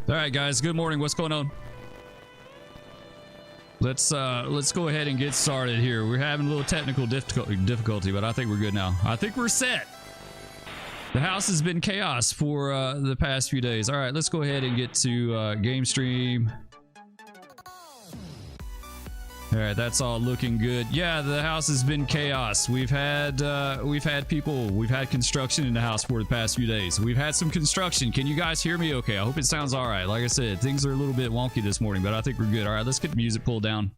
All right, guys. Good morning. What's going on? Let's go ahead and get started here. We're having a little technical difficulty, but I think we're good now. I think we're set. The house has been chaos for the past few days. All right, let's go ahead and get to game stream. All right, that's all looking good. Yeah, the house has been chaos. We've had people, we've had construction in the house for the past few days. We've had some construction. Can you guys hear me okay? I hope it sounds all right. Like I said, things are a little bit wonky this morning, but I think we're good. All right, let's get the music pulled down.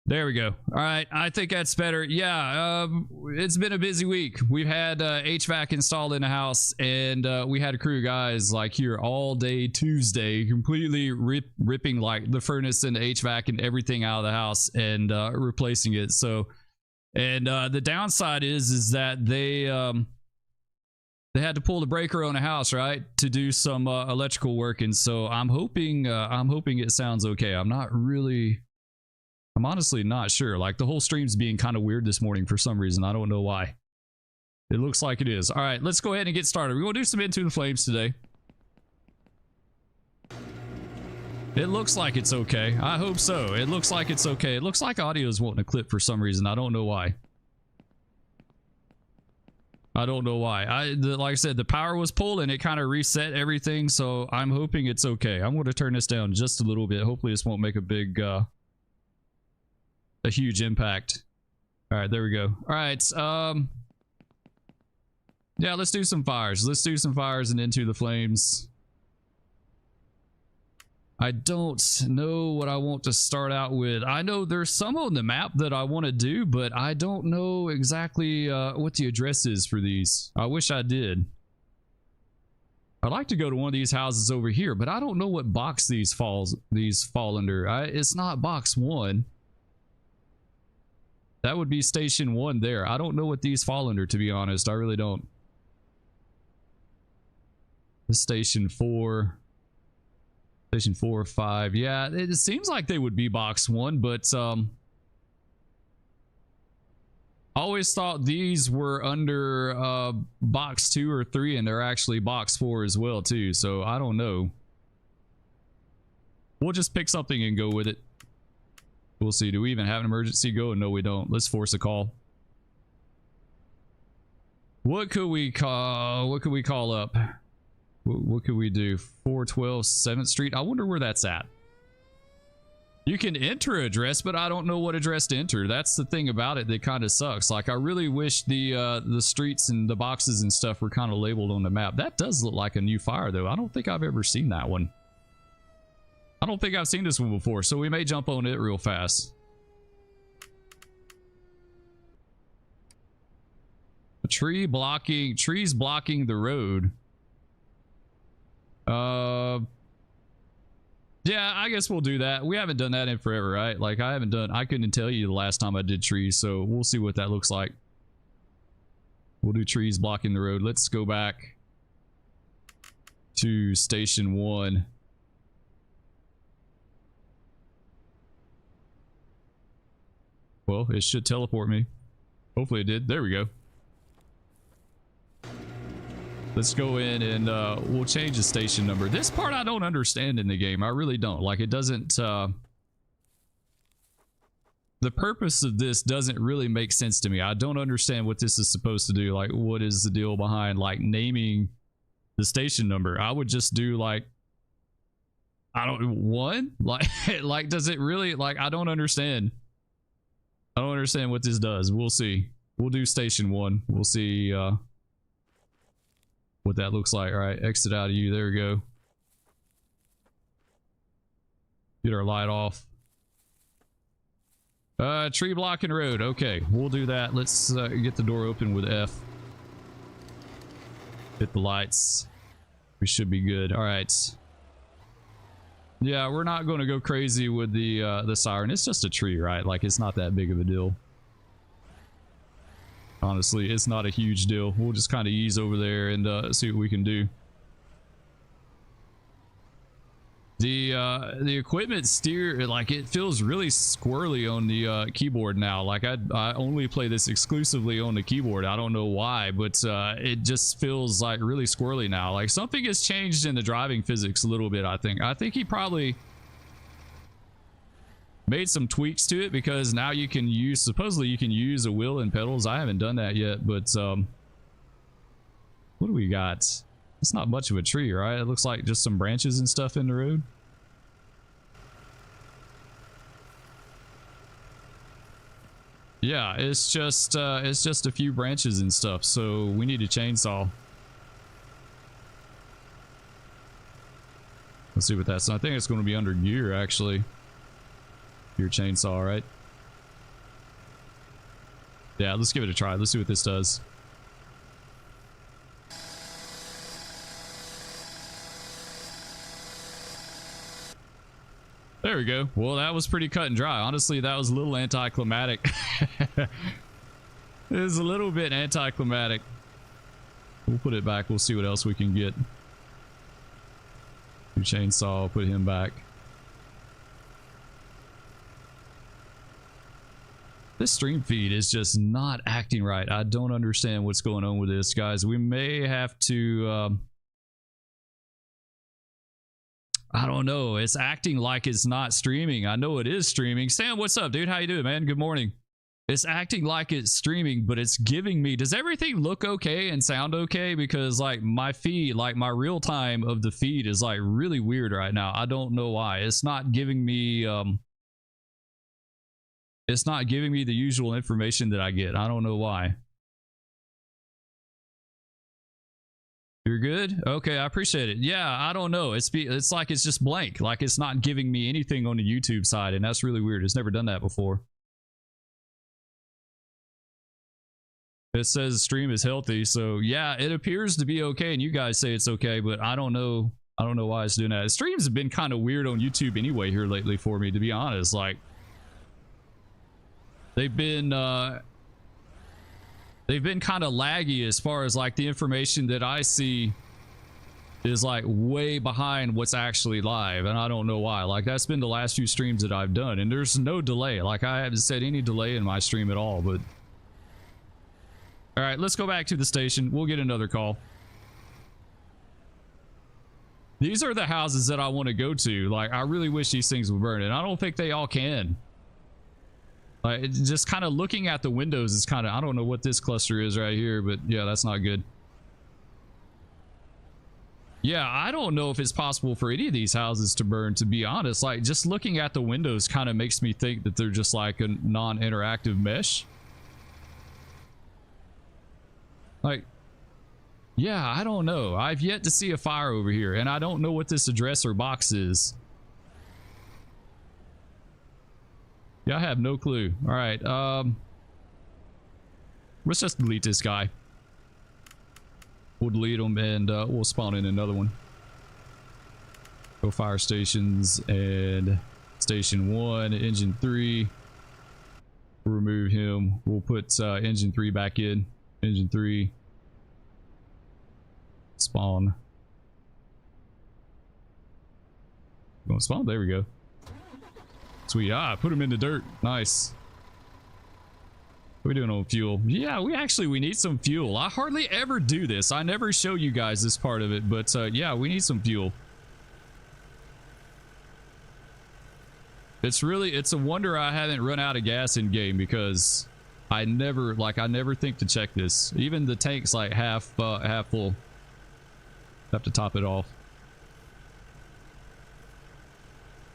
There we go. All right, I think that's better. Yeah, it's been a busy week. We've had HVAC installed in the house, and we had a crew of guys like here all day Tuesday, completely ripping like the furnace and the HVAC and everything out of the house and replacing it. So, and the downside is that they had to pull the breaker on a house, right, to do some electrical work, and so I'm hoping it sounds okay. I'm honestly not sure. Like the whole stream's being kind of weird this morning for some reason. I don't know why. It looks like it is. All right, let's go ahead and get started. We're going to do some Into the Flames today. It looks like it's okay. I hope so. It looks like it's okay. It looks like audio is wanting to clip for some reason. I don't know why. I don't know why. Like I said, the power was pulled and it kind of reset everything. So I'm hoping it's okay. I'm going to turn this down just a little bit. Hopefully this won't make a big, a huge impact. All right, there we go. All right. Yeah, let's do some fires. Let's do some fires and Into the Flames. I don't know what I want to start out with. I know there's some on the map that I want to do, but I don't know exactly what the address is for these. I wish I did. I'd like to go to one of these houses over here, but I don't know what box these fall under. It's not box 1. That would be station 1 there. I don't know what these fall under, to be honest. I really don't. This station 4. Station 4 or 5. Yeah, it seems like they would be box 1, but I always thought these were under box 2 or 3, and they're actually box 4 as well too. So I don't know. We'll just pick something and go with it. We'll see. Do we even have an emergency go? No, we don't. Let's force a call. What could we call? What could we call up? What could we do? 412 7th Street. I wonder where that's at. You can enter address, but I don't know what address to enter. That's the thing about it that kind of sucks. Like, I really wish the streets and the boxes and stuff were kind of labeled on the map. That does look like a new fire, though. I don't think I've ever seen that one. I don't think I've seen this one before, so we may jump on it real fast. A trees blocking the road. Yeah, I guess we'll do that. We haven't done that in forever, right? Like, I couldn't tell you the last time I did trees, so we'll see what that looks like. We'll do trees blocking the road. Let's go back to station 1. Well, it should teleport me. Hopefully it did. There we go. Let's go in and we'll change the station number. This part I don't understand in the game. I really don't. Like, it doesn't... the purpose of this doesn't really make sense to me. I don't understand what this is supposed to do. Like, what is the deal behind, like, naming the station number? I would just do, like... I don't... 1? Like, does it really... Like, I don't understand. I don't understand what this does. We'll see. We'll do station 1. We'll see... what that looks like. All right, exit out of you. There we go. Get our light off. Tree blocking road. Okay, we'll do that. Let's get the door open with F. Hit the lights. We should be good. All right. Yeah, we're not going to go crazy with the siren. It's just a tree, right? Like, it's not that big of a deal. Honestly, it's not a huge deal. We'll just kind of ease over there and see what we can do. The equipment steer, like, it feels really squirrely on the keyboard now. Like, I only play this exclusively on the keyboard. I don't know why, but it just feels like really squirrely now. Like, something has changed in the driving physics a little bit. I think he probably made some tweaks to it, because now you can use, supposedly you can use a wheel and pedals. I haven't done that yet, but what do we got? It's not much of a tree, right? It looks like just some branches and stuff in the road. Yeah, it's just a few branches and stuff, so we need a chainsaw. Let's see what that's. I think it's going to be under gear, actually. Your chainsaw, right? Yeah, let's give it a try. Let's see what this does. There we go. Well, that was pretty cut and dry. Honestly, that was a little anticlimactic. It was a little bit anticlimactic. We'll put it back. We'll see what else we can get. Your chainsaw, put him back. This stream feed is just not acting right. I don't understand what's going on with this, guys. We may have to I don't know. It's acting like it's not streaming. I know it is streaming. Sam, what's up, dude? How you doing, man? Good morning. It's acting like it's streaming, but it's giving me, does everything look okay and sound okay? Because like my feed, like my real time of the feed is like really weird right now. I don't know why. It's not giving me the usual information that I get. I don't know why. You're good? Okay, I appreciate it. Yeah, I don't know. It's like it's just blank. Like it's not giving me anything on the YouTube side, and that's really weird. It's never done that before. It says stream is healthy, so yeah, it appears to be okay, and you guys say it's okay, but I don't know. I don't know why it's doing that. Streams have been kind of weird on YouTube anyway here lately for me, to be honest. Like they've been kind of laggy as far as like the information that I see is like way behind what's actually live, and I don't know why. Like that's been the last few streams that I've done, and there's no delay. Like I haven't said any delay in my stream at all. But all right, let's go back to the station. We'll get another call. These are the houses that I want to go to. Like I really wish these things would burn, and I don't think they all can. Like just kind of looking at the windows is kind of, I don't know what this cluster is right here, but yeah, that's not good. Yeah, I don't know if it's possible for any of these houses to burn, to be honest. Like just looking at the windows kind of makes me think that they're just like a non-interactive mesh. Like, yeah, I don't know. I've yet to see a fire over here, and I don't know what this address or box is. Yeah, I have no clue. All right, let's just delete this guy. We'll delete him, and we'll spawn in another one. Go fire stations, and station 1, engine 3. We'll remove him. We'll put engine 3 back in. Engine 3. Spawn. Going spawn? There we go. Sweet. Ah, put him in the dirt. Nice. What are we doing on fuel? Yeah, we need some fuel. I hardly ever do this. I never show you guys this part of it, but yeah, we need some fuel. It's a wonder I haven't run out of gas in game, because I never think to check this. Even the tank's like half full. Have to top it off.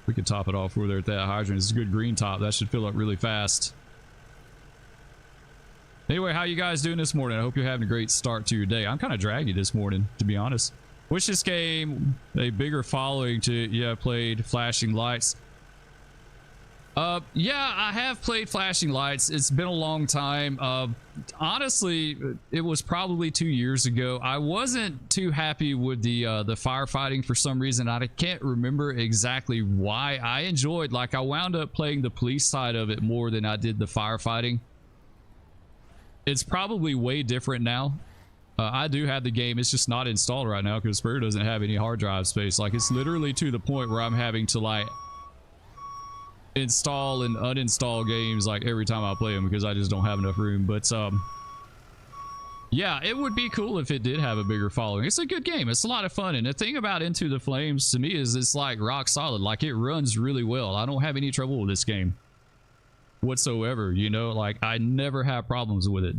We could top it off where they're at that hydrant. It's a good green top. That should fill up really fast. Anyway, how you guys doing this morning? I hope you're having a great start to your day. I'm kind of draggy this morning, to be honest. Wish this game a bigger following to, yeah, played Flashing Lights. Yeah, I have played Flashing Lights. It's been a long time. Honestly, it was probably 2 years ago. I wasn't too happy with the firefighting for some reason. I can't remember exactly why. I enjoyed, like, I wound up playing the police side of it more than I did the firefighting. It's probably way different now. I do have the game. It's just not installed right now because Spur doesn't have any hard drive space. Like, it's literally to the point where I'm having to, like, install and uninstall games like every time I play them because I just don't have enough room. But yeah, it would be cool if it did have a bigger following. It's a good game. It's a lot of fun, and the thing about Into the Flames to me is it's like rock solid. Like, it runs really well. I don't have any trouble with this game whatsoever, you know. Like, I never have problems with it,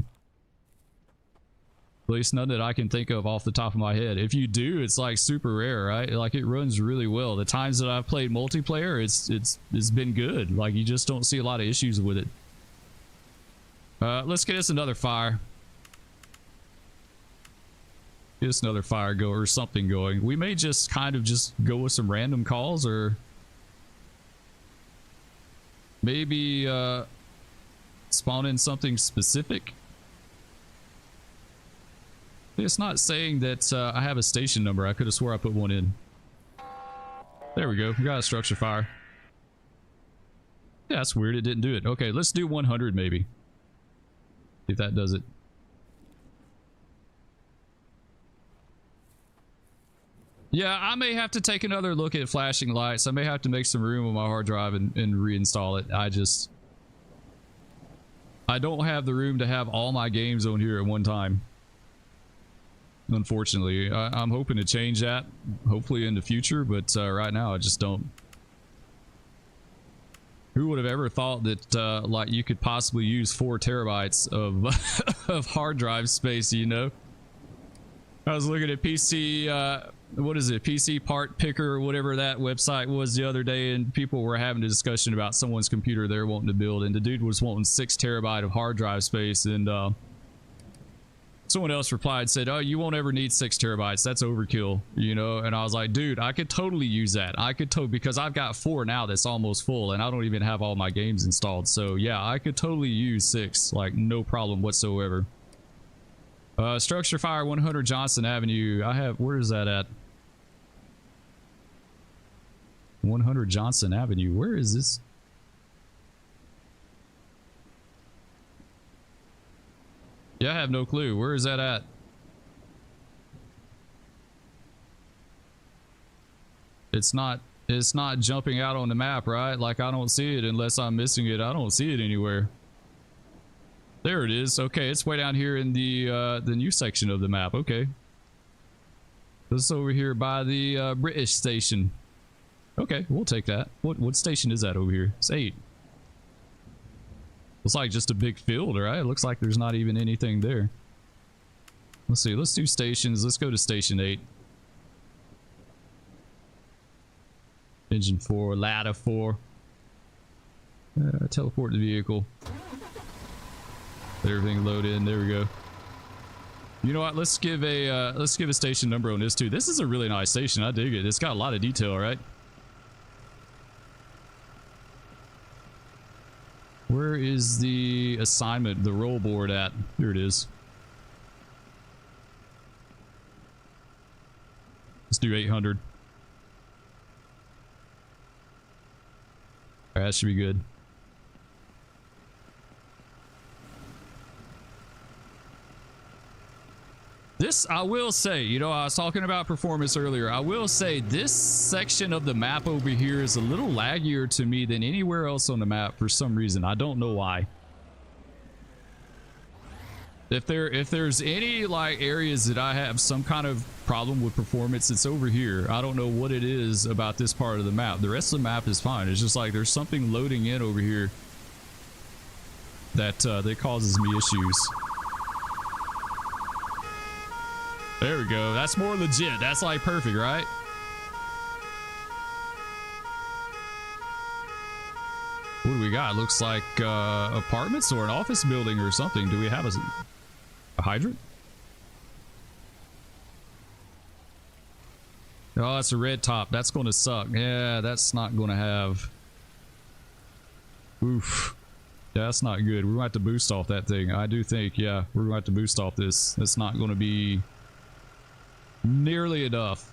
at least none that I can think of off the top of my head. If you do, it's like super rare, right? Like, it runs really well. The times that I've played multiplayer, it's been good. Like, you just don't see a lot of issues with it. Let's get us another fire. Get us another fire go or something going. We may just kind of just go with some random calls, or maybe spawn in something specific. It's not saying that I have a station number. I could have swore I put one in. There we go. We got a structure fire. Yeah, that's weird. It didn't do it. Okay, let's do 100 maybe. See if that does it. Yeah, I may have to take another look at Flashing Lights. I may have to make some room on my hard drive and reinstall it. I don't have the room to have all my games on here at one time. unfortunately. I'm hoping to change that, hopefully in the future, but right now I just don't. Who would have ever thought that like you could possibly use 4 terabytes of of hard drive space, you know? I was looking at PC, what is it, PC Part Picker or whatever that website was the other day, and people were having a discussion about someone's computer they're wanting to build, and the dude was wanting 6 terabyte of hard drive space, and someone else replied, said, oh, you won't ever need 6 terabytes, that's overkill, you know? And I was like, dude, I could totally use that. I could because I've got 4 now that's almost full, and I don't even have all my games installed. So yeah, I could totally use 6, like no problem whatsoever. Structure fire 100 Johnson Avenue. I have, where is that at? 100 Johnson Avenue. Where is this? Yeah, I have no clue. Where is that at? It's not jumping out on the map, right? Like I don't see it unless I'm missing it. I don't see it anywhere. There it is. Okay, it's way down here in the new section of the map. Okay. This is over here by the British station. Okay, we'll take that. What station is that over here? It's 8. Looks like just a big field, right? It looks like there's not even anything there. Let's see. Let's do stations. Let's go to station 8. Engine 4, ladder 4. Teleport the vehicle. Let everything load in. There we go. You know what? Let's give a station number on this too. This is a really nice station. I dig it. It's got a lot of detail, right? Where is the assignment, the roll board at? Here it is. Let's do 800. All right, that should be good. This, I will say, you know, I was talking about performance earlier. I will say this section of the map over here is a little laggier to me than anywhere else on the map for some reason. I don't know why. If there's any like areas that I have some kind of problem with performance, it's over here. I don't know what it is about this part of the map. The rest of the map is fine. It's just like there's something loading in over here that that causes me issues. There we go. That's more legit. That's like perfect, right? What do we got? Looks like apartments or an office building or something. Do we have a hydrant? Oh, that's a red top. That's going to suck. Yeah, that's not going to have... Oof. Yeah, that's not good. We're going to have to boost off that thing. I do think, yeah, we're going to have to boost off this. It's not going to be nearly enough.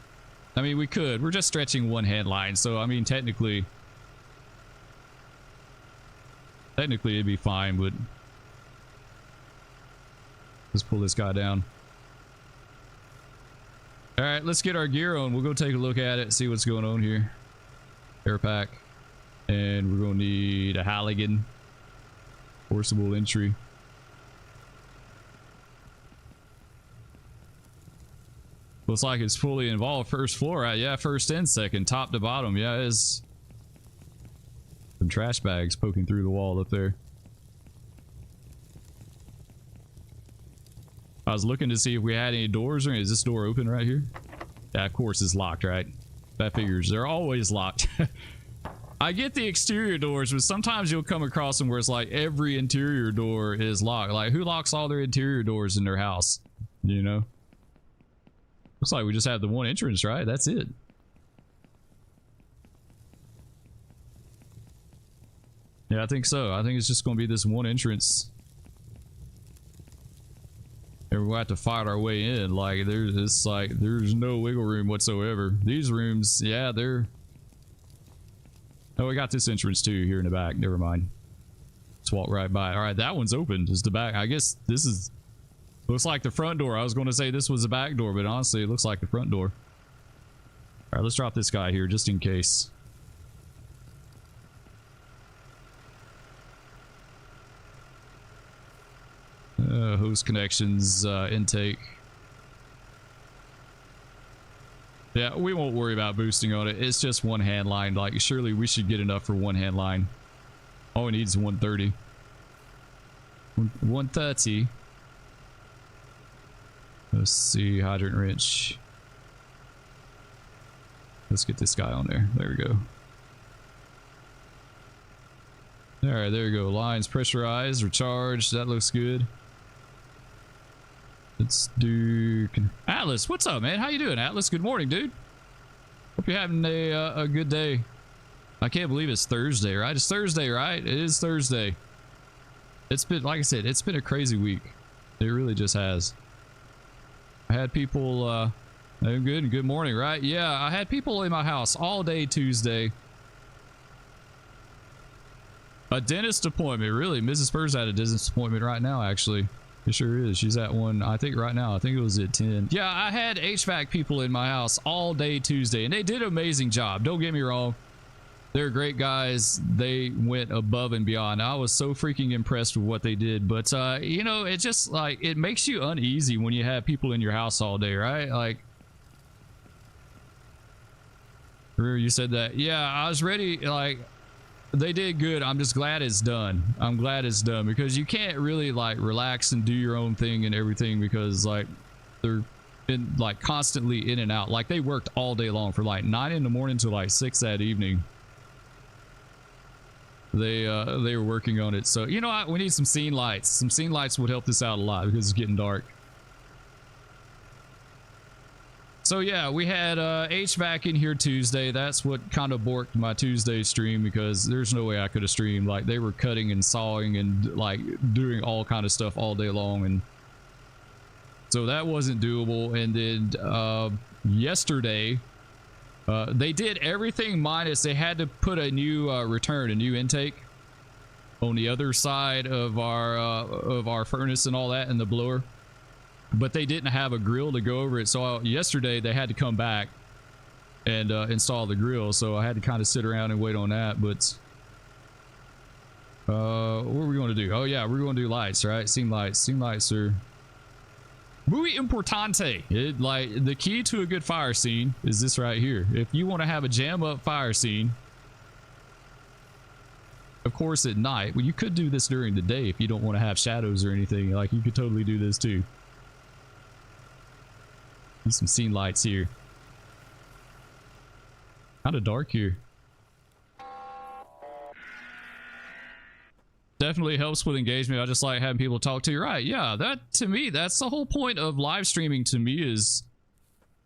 I mean, we could. We're just stretching one headline, so I mean, technically it'd be fine, but let's pull this guy down. All right, let's get our gear on. We'll go take a look at it, see what's going on here. Air pack, and we're gonna need a Halligan forcible entry. Looks like it's fully involved. First floor, right? Yeah, first and second, top to bottom. Yeah, it is. Some trash bags poking through the wall up there. I was looking to see if we had any doors, or is this door open right here? Yeah, of course it's locked, right? That figures. They're always locked. I get the exterior doors, but sometimes you'll come across them where it's like every interior door is locked. Like, who locks all their interior doors in their house? You know? Looks like we just have the one entrance, right? That's it. Yeah, I think so. I think it's just going to be this one entrance. And we'll have to fight our way in. Like, there's no wiggle room whatsoever. These rooms, yeah, they're... Oh, we got this entrance too here in the back. Never mind. Let's walk right by. All right, that one's open. Just the back. I guess this is... Looks like the front door. I was going to say this was the back door, but honestly, it looks like the front door. All right, let's drop this guy here just in case. Hose connections, intake. Yeah, we won't worry about boosting on it. It's just one hand line. Like, surely we should get enough for one hand line. All we need is 130. 130. Let's see, hydrant wrench. Let's get this guy on there. There we go. All right, there you go. Lines pressurized, recharged. That looks good. Let's do Atlas. What's up, man? How you doing, Atlas? Good morning, dude. Hope you're having a good day. I can't believe it's Thursday, right? It's Thursday, right? It is Thursday. It's been, like I said, it's been a crazy week. It really just has. I had people, good morning, right? Yeah, I had people in my house all day Tuesday. A dentist appointment, really? Mrs. Spur's at a dentist appointment right now, actually. It sure is. She's at one, I think, right now. I think it was at 10. Yeah, I had HVAC people in my house all day Tuesday, and they did an amazing job. Don't get me wrong. They're great guys. They went above and beyond. I was so freaking impressed with what they did. But, you know, it just, like, it makes you uneasy when you have people in your house all day, right? Like, remember you said that? Yeah, I was ready, like... They did good. I'm just glad it's done. I'm glad it's done because you can't really like relax and do your own thing and everything because like they're in like constantly in and out. Like they worked all day long for like 9 in the morning to like 6 that evening. They were working on it. So you know what? We need some scene lights. Some scene lights would help this out a lot because it's getting dark. So yeah, we had HVAC in here Tuesday. That's what kind of borked my Tuesday stream because there's no way I could have streamed. Like they were cutting and sawing and like doing all kind of stuff all day long, and so that wasn't doable. And then yesterday they did everything minus they had to put a new return, a new intake on the other side of our furnace and all that and the blower. But they didn't have a grill to go over it, so yesterday they had to come back and install the grill, so I had to kind of sit around and wait on that. But what are we going to do? Oh yeah, we're going to do lights, right? Scene lights are muy importante. Like the key to a good fire scene is this right here. If you want to have a jam up fire scene, of course at night, well you could do this during the day if you don't want to have shadows or anything. Like you could totally do this too. Need some scene lights here. Kind of dark here. Definitely helps with engagement. I just like having people talk to you. Right, yeah, that to me, that's the whole point of live streaming to me is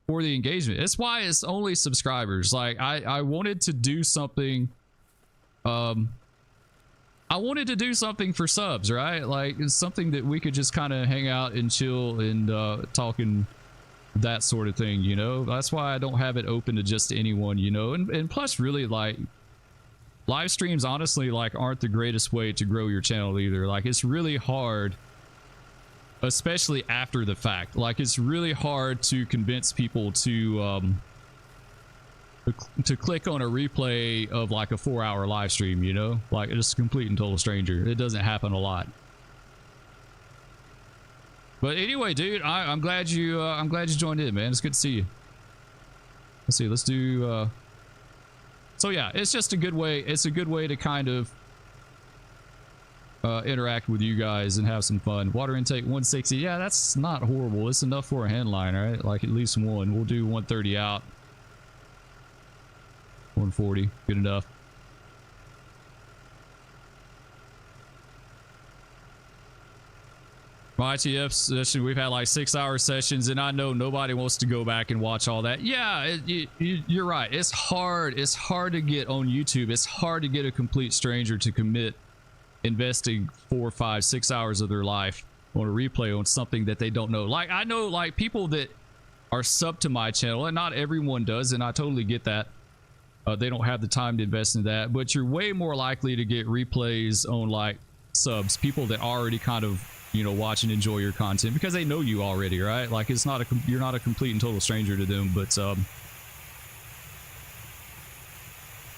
for the engagement. It's why it's only subscribers. Like I wanted to do something I wanted to do something for subs, right? Like it's something that we could just kind of hang out and chill and talk and that sort of thing, you know. That's why I don't have it open to just anyone, you know. And plus really like live streams honestly like aren't the greatest way to grow your channel either. Like it's really hard, especially after the fact. Like it's really hard to convince people to click on a replay of like a 4-hour live stream, you know. Like it's a complete and total stranger. It doesn't happen a lot. But anyway, dude, I'm glad you joined in, man. It's good to see you. Let's see. Let's do. So yeah, it's just a good way. It's a good way to kind of interact with you guys and have some fun. Water intake 160. Yeah, that's not horrible. It's enough for a hand line, right? Like at least one. We'll do 130 out. 140. Good enough. My ITF session, we've had like 6-hour sessions, and I know nobody wants to go back and watch all that. Yeah, you're right. It's hard. It's hard to get on YouTube. It's hard to get a complete stranger to commit investing 4, 5, 6 hours of their life on a replay on something that they don't know. Like I know like people that are sub to my channel, and not everyone does, and I totally get that. They don't have the time to invest in that, but you're way more likely to get replays on like subs, people that already kind of, you know, watch and enjoy your content because they know you already, right? Like it's not you're not a complete and total stranger to them. But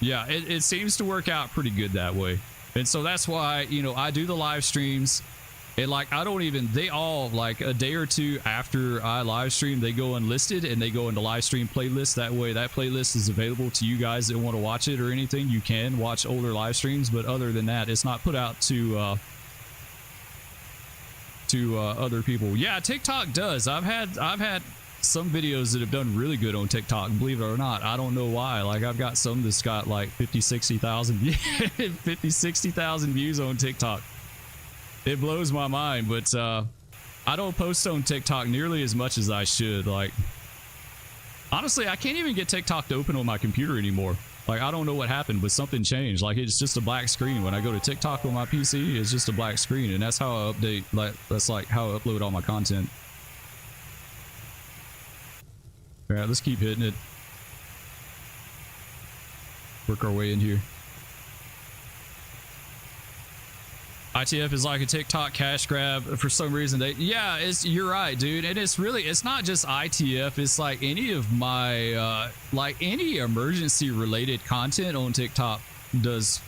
yeah, it seems to work out pretty good that way. And so that's why, you know, I do the live streams. And like, I don't even, they all, like a day or two after I live stream, they go unlisted and they go into live stream playlist. That way that playlist is available to you guys that want to watch it or anything. You can watch older live streams, but other than that, it's not put out to other people. Yeah, TikTok does. I've had some videos that have done really good on TikTok, believe it or not. I don't know why. Like, I've got some that's got like 60,000 views on TikTok. It blows my mind, but I don't post on TikTok nearly as much as I should. Like, honestly, I can't even get TikTok to open on my computer anymore. Like, I don't know what happened, but something changed. Like, it's just a black screen. When I go to TikTok on my PC, it's just a black screen, and that's how I update. Like, that's like how I upload all my content. All right, let's keep hitting it. Work our way in here. ITF is like a TikTok cash grab for some reason. Yeah, you're right, dude. And it's not just ITF. It's like any of my like any emergency related content on TikTok does.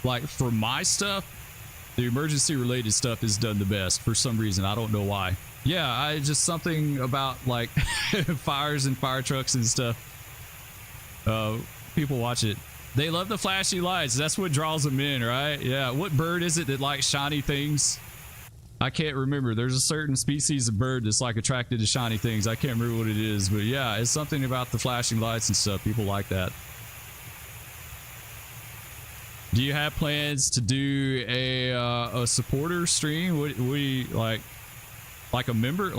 Like, for my stuff, the emergency related stuff is done the best for some reason. I don't know why. Yeah, I just something about like fires and fire trucks and stuff. People watch it. They love the flashy lights. That's what draws them in, right? Yeah. What bird is it that likes shiny things? I can't remember. There's a certain species of bird that's like attracted to shiny things. I can't remember what it is, but yeah, it's something about the flashing lights and stuff. People like that. Do you have plans to do a supporter stream? What do you like a member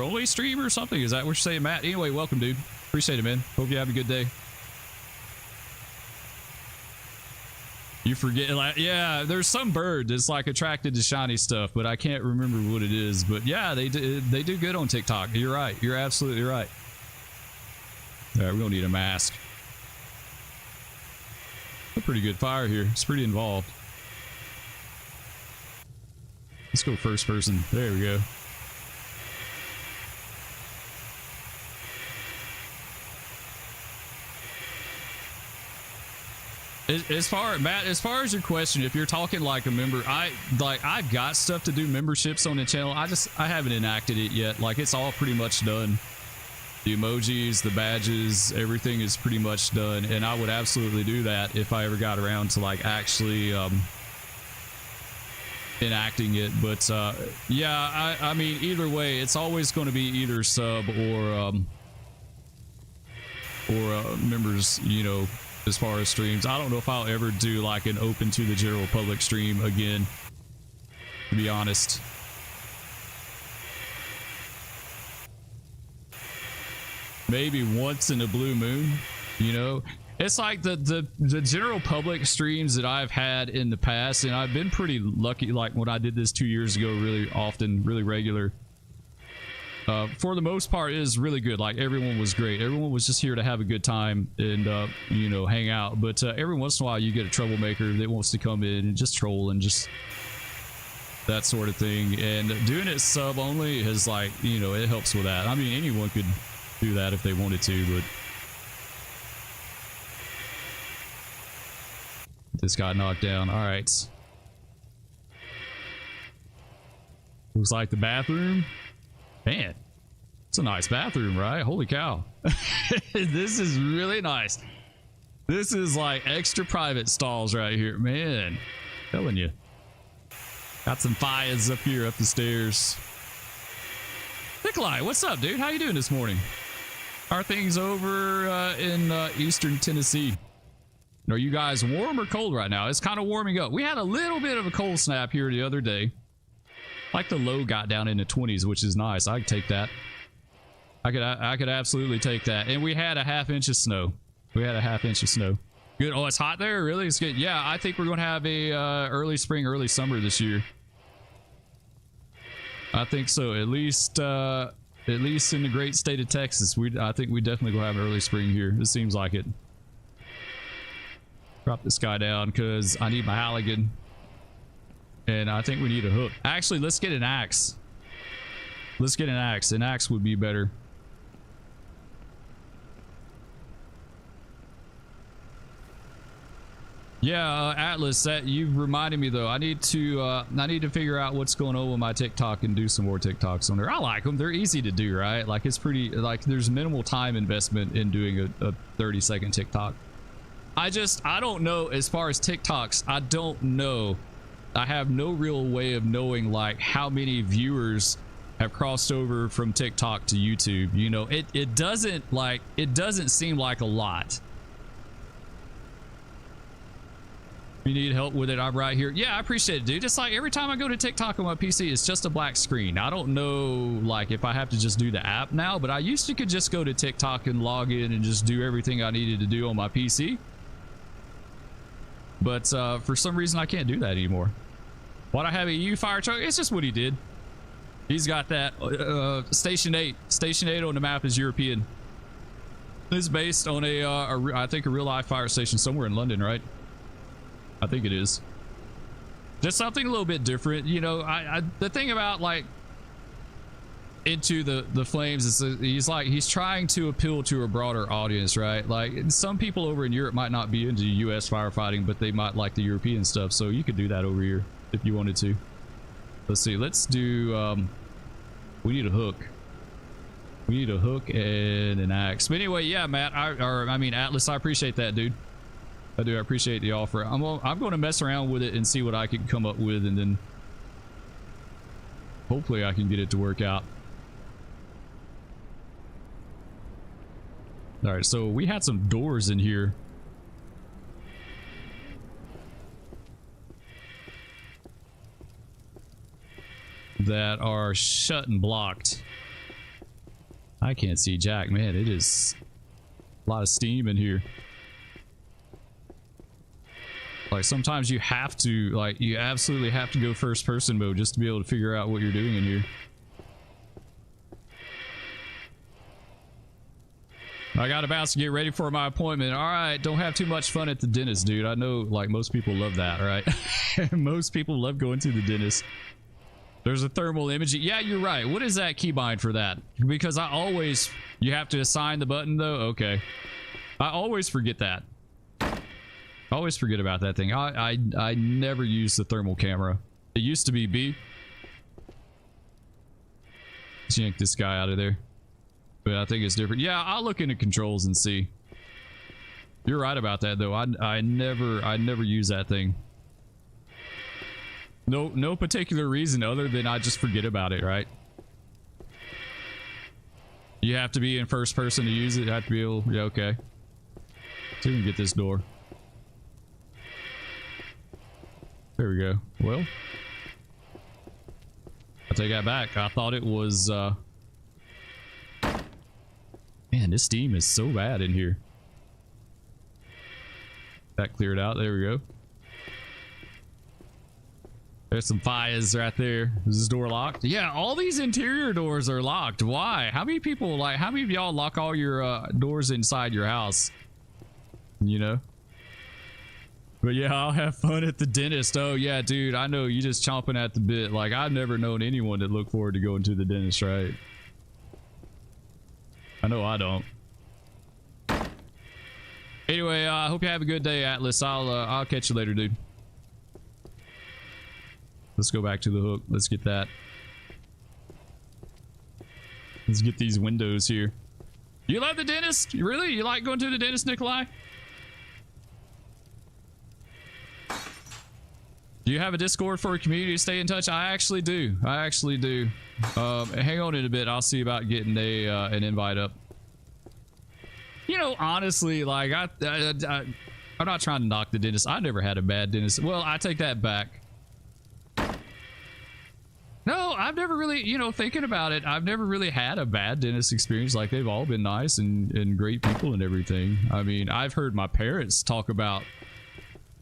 only stream or something? Is that what you're saying, Matt? Anyway, welcome, dude. Appreciate it, man. Hope you have a good day. You forget, like, yeah, there's some bird that's like attracted to shiny stuff, but I can't remember what it is. But yeah, they do good on TikTok. You're right. You're absolutely right. All right, we don't need a mask. A pretty good fire here. It's pretty involved. Let's go first person. There we go. As far as your question, if you're talking like a member, I've got stuff to do memberships on the channel. I haven't enacted it yet. Like, it's all pretty much done. The emojis, the badges, everything is pretty much done, and I would absolutely do that if I ever got around to like actually enacting it. But yeah, I mean, either way, it's always going to be either sub or members, you know. As far as streams, I don't know if I'll ever do like an open to the general public stream again, to be honest. Maybe once in a blue moon, you know. It's like the general public streams that I've had in the past, and I've been pretty lucky. Like when I did this 2 years ago, really often, really regular. For the most part, it is really good. Like, everyone was great. Everyone was just here to have a good time and you know, hang out. But every once in a while you get a troublemaker that wants to come in and just troll and just that sort of thing. And doing it sub only has, like, you know, it helps with that. I mean, anyone could do that if they wanted to, but this got knocked down. All right, looks like the bathroom. Man, it's a nice bathroom, right? Holy cow. This is really nice. This is like extra private stalls right here, man. Telling you. Got some fires up here, up the stairs. Nikolai, what's up, dude? How you doing this morning? How are things over in eastern Tennessee? Are you guys warm or cold right now? It's kind of warming up. We had a little bit of a cold snap here the other day. Like, the low got down in the 20s, which is nice. I could take that. I could absolutely take that. And we had a ½ inch of snow. We had a ½ inch of snow. Good. Oh, it's hot there? Really? It's good. Yeah, I think we're going to have a early spring, early summer this year. I think so. At least in the great state of Texas, I think we definitely going to have an early spring here. It seems like it. Drop this guy down because I need my Halligan. And I think we need a hook. Actually, let's get an axe. Let's get an axe. An axe would be better. Yeah, Atlas, that you reminded me though. I need to figure out what's going on with my TikTok and do some more TikToks on there. I like them. They're easy to do, right? Like it's pretty, like there's minimal time investment in doing a 30-second TikTok. I don't know as far as TikToks. I don't know. I have no real way of knowing like how many viewers have crossed over from TikTok to YouTube. You know, it doesn't seem like a lot. You need help with it, I'm right here. Yeah, I appreciate it, dude. It's like every time I go to TikTok on my PC, it's just a black screen. I don't know like if I have to just do the app now, but I used to could just go to TikTok and log in and just do everything I needed to do on my PC. But for some reason I can't do that anymore. Why'd I have a EU fire truck? It's just what he did. He's got that Station 8. Station 8 on the map is European. It's based on I think a real life fire station somewhere in London, right? I think it is. Just something a little bit different. You know, the thing about like Into the Flames is he's trying to appeal to a broader audience, right? Like some people over in Europe might not be into US firefighting, but they might like the European stuff. So you could do that over here if you wanted to. Let's see. Let's do we need a hook. We need a hook and an axe. But anyway, yeah, Matt, I mean Atlas, I appreciate that, dude. I do. I appreciate the offer. I'm going to mess around with it and see what I can come up with, and then hopefully I can get it to work out. All right, so we had some doors in here. That are shut and blocked. I can't see jack, man. It is a lot of steam in here. Like sometimes you have to, like you absolutely have to go first person mode just to be able to figure out what you're doing in here. I gotta bounce to get ready for my appointment. All right, don't have too much fun at the dentist, dude. I know like most people love that, right? Most people love going to the dentist. There's a thermal imaging. Yeah, you're right. What is that keybind for that? Because I always, you have to assign the button though. Okay. I always forget that. I always forget about that thing. I never use the thermal camera. It used to be B. Let's yank this guy out of there. But I think it's different. Yeah, I'll look into controls and see. You're right about that though. I never use that thing. No particular reason other than I just forget about it, right? You have to be in first person to use it. You have to be able, yeah, okay. So we can get this door. There we go. Well, I take that back. I thought it was man, this steam is so bad in here. That cleared out. There we go. There's some fires right there. Is this door locked? Yeah, all these interior doors are locked. Why? How many people, like, how many of y'all lock all your doors inside your house? You know? But yeah, I'll have fun at the dentist. Oh yeah, dude, I know you just chomping at the bit. Like, I've never known anyone that looked forward to going to the dentist, right? I know I don't. Anyway, I hope you have a good day, Atlas. I'll catch you later, dude. Let's go back to the hook. Let's get that. Let's get these windows here. You love the dentist? Really? You like going to the dentist, Nikolai? Do you have a Discord for a community to stay in touch? I actually do. I actually do. Hang on in a bit. I'll see about getting an invite up. You know, honestly, like I'm not trying to knock the dentist. I never had a bad dentist. Well, I take that back. No, I've never really, you know, thinking about it, I've never really had a bad dentist experience. Like, they've all been nice and great people and everything. I mean, I've heard my parents talk about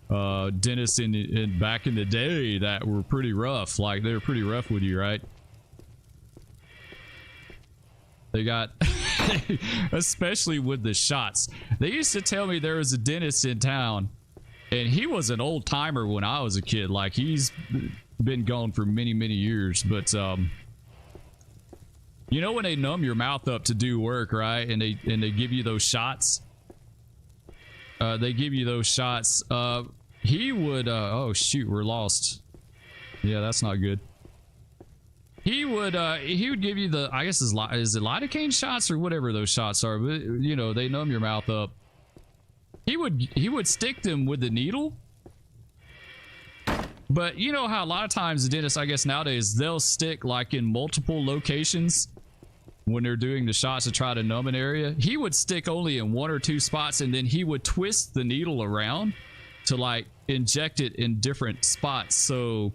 dentists in back in the day that were pretty rough. Like, they were pretty rough with you, right? They got especially with the shots. They used to tell me there was a dentist in town, and he was an old timer when I was a kid. Like, he's been gone for many years, but you know when they numb your mouth up to do work, right? And they give you those shots. They give you those shots. he would oh shoot, we're lost. Yeah, that's not good. He would give you the, I guess is it lidocaine shots or whatever those shots are, but you know, they numb your mouth up. He would stick them with the needle. But you know how a lot of times the dentists, I guess nowadays, they'll stick like in multiple locations when they're doing the shots to try to numb an area. He would stick only in 1 or 2 spots, and then he would twist the needle around to like inject it in different spots, so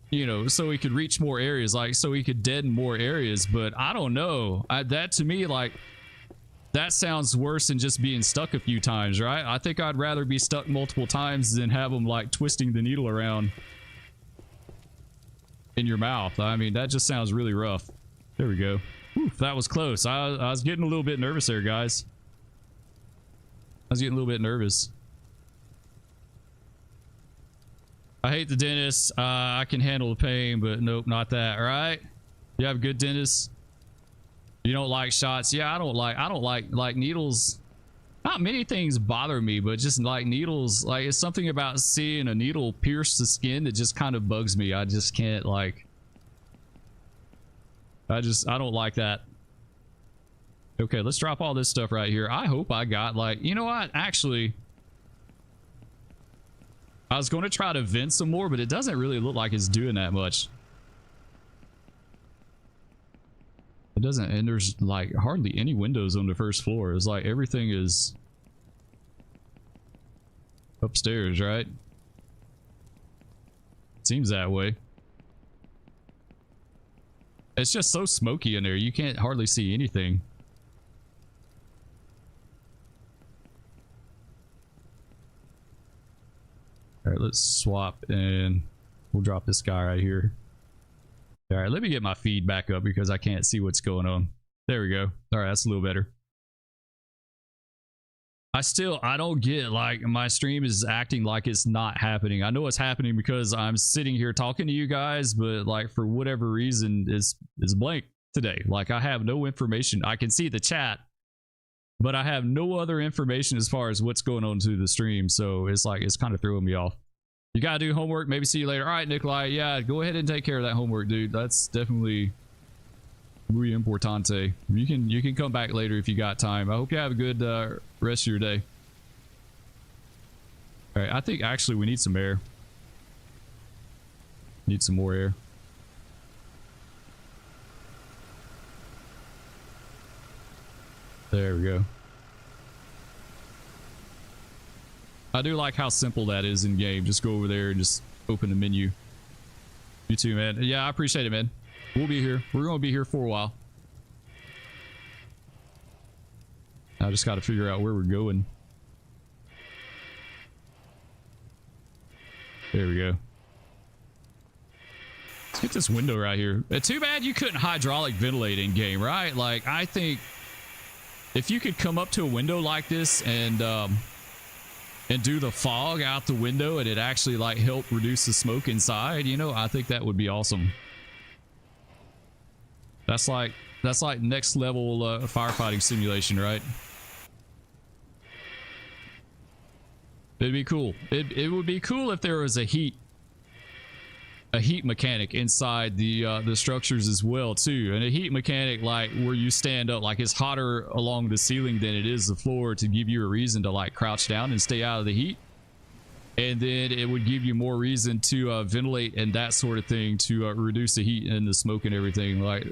you know, so he could reach more areas, like so he could deaden more areas. But I don't know, that to me, like, that sounds worse than just being stuck a few times, right? I think I'd rather be stuck multiple times than have them like twisting the needle around in your mouth. I mean, that just sounds really rough. There we go. Whew, that was close. I was getting a little bit nervous there, guys. I was getting a little bit nervous. I hate the dentist. I can handle the pain, but nope, not that. All right. You have a good dentist. You don't like shots. Yeah, I don't like needles. Not many things bother me, but just like needles, like it's something about seeing a needle pierce the skin that just kind of bugs me. I just can't, like, I don't like that. Okay, let's drop all this stuff right here. I hope I got, like, you know what? Actually, I was going to try to vent some more, but it doesn't really look like it's doing that much. It doesn't, and there's like hardly any windows on the first floor. It's like everything is upstairs, right? Seems that way. It's just so smoky in there. You can't hardly see anything. All right, let's swap and we'll drop this guy right here. All right, let me get my feed back up because I can't see what's going on. There we go. All right, that's a little better. I don't get, like, my stream is acting like it's not happening. I know it's happening because I'm sitting here talking to you guys, but like for whatever reason it's blank today. Like I have no information. I can see the chat, but I have no other information as far as what's going on to the stream. So it's like, it's kind of throwing me off. You gotta do homework. Maybe see you later. All right, Nikolai. Yeah, go ahead and take care of that homework, dude. That's definitely muy importante. You can come back later if you got time. I hope you have a good rest of your day. All right, I think actually we need some air. Need some more air. There we go. I do like how simple that is in game. Just go over there and just open the menu. You too, man. Yeah, I appreciate it, man. We'll be here. We're going to be here for a while. I just got to figure out where we're going. There we go. Let's get this window right here. Too bad you couldn't hydraulic ventilate in game, right? Like, I think if you could come up to a window like this and do the fog out the window and it actually like help reduce the smoke inside, you know, I think that would be awesome. That's like next level firefighting simulation, right? It'd be cool. It would be cool if there was a heat mechanic inside the structures as well too, and a heat mechanic like where you stand up, like it's hotter along the ceiling than it is the floor, to give you a reason to like crouch down and stay out of the heat, and then it would give you more reason to ventilate and that sort of thing to reduce the heat and the smoke and everything. Like,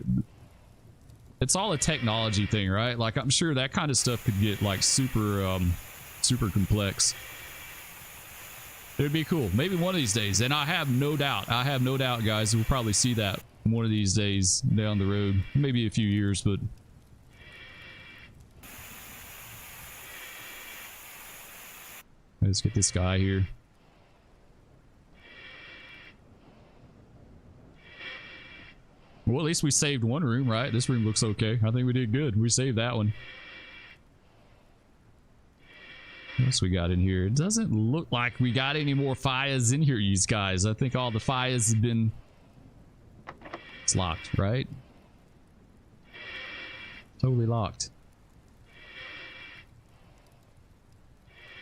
it's all a technology thing, right? Like, I'm sure that kind of stuff could get like super complex. It'd be cool. Maybe one of these days. And I have no doubt, guys, we'll probably see that one of these days down the road. Maybe a few years, but... Let's get this guy here. Well, at least we saved one room, right? This room looks okay. I think we did good. We saved that one. What else we got in here? It doesn't look like we got any more fires in here, you guys. I think all the fires have been... It's locked, right? Totally locked.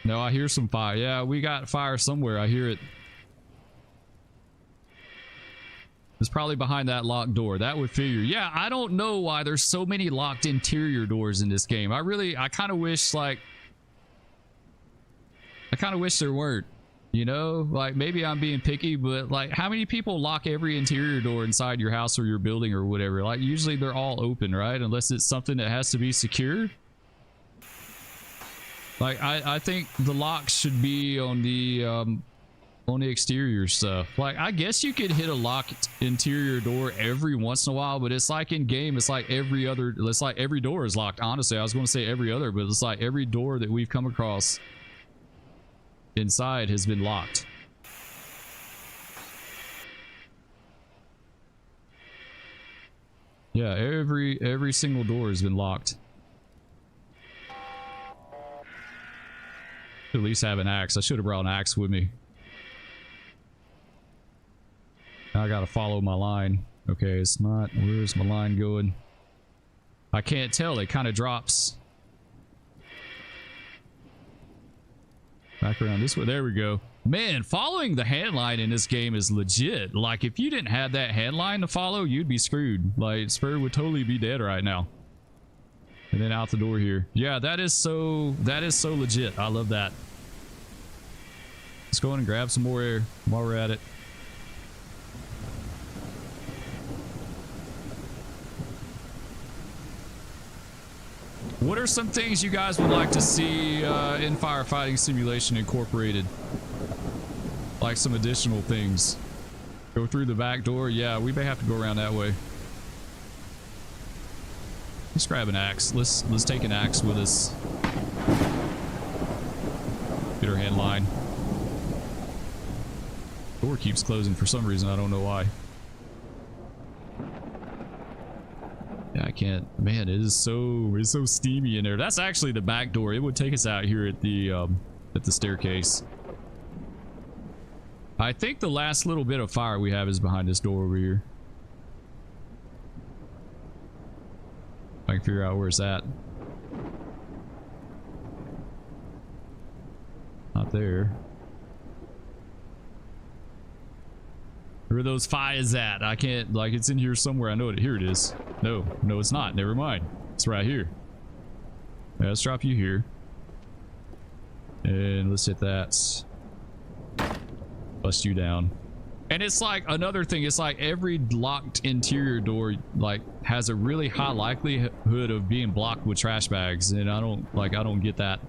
No, I hear some fire. Yeah, we got fire somewhere. I hear it. It's probably behind that locked door. That would figure. Yeah, I don't know why there's so many locked interior doors in this game. I kind of wish, like, I kind of wish there weren't. You know, like, maybe I'm being picky, but like, how many people lock every interior door inside your house or your building or whatever? Like, usually they're all open, right? Unless it's something that has to be secured. Like, I think the locks should be on the exterior stuff. Like, I guess you could hit a locked interior door every once in a while, but it's like in game, it's like every other, it's like every door is locked. Honestly, I was going to say every other, but it's like every door that we've come across inside has been locked. Yeah, every single door has been locked. At least have an axe. I should have brought an axe with me. Now I gotta follow my line. Okay, it's not. Where's my line going? I can't tell. It kind of drops. Back around this way. There we go. Man, following the hand line in this game is legit. Like, if you didn't have that hand line to follow, you'd be screwed. Like, Spur would totally be dead right now. And then out the door here. Yeah, that is so legit. I love that. Let's go in and grab some more air while we're at it. What are some things you guys would like to see in Firefighting Simulation incorporated? Like some additional things. Go through the back door. Yeah, we may have to go around that way. Let's grab an axe. Let's take an axe with us. Get our hand line. Door keeps closing for some reason. I don't know why. Yeah, I can't. Man, it's so steamy in there. That's actually the back door. It would take us out here at the staircase. I think the last little bit of fire we have is behind this door over here. I can figure out where it's at. Not there. Where are those fires at? I can't, like, it's in here somewhere. I know it. Here it is. No, it's not. Never mind. It's right here. Yeah, let's drop you here. And let's hit that. Bust you down. And it's like another thing, it's like every locked interior door like has a really high likelihood of being blocked with trash bags, and I don't get that.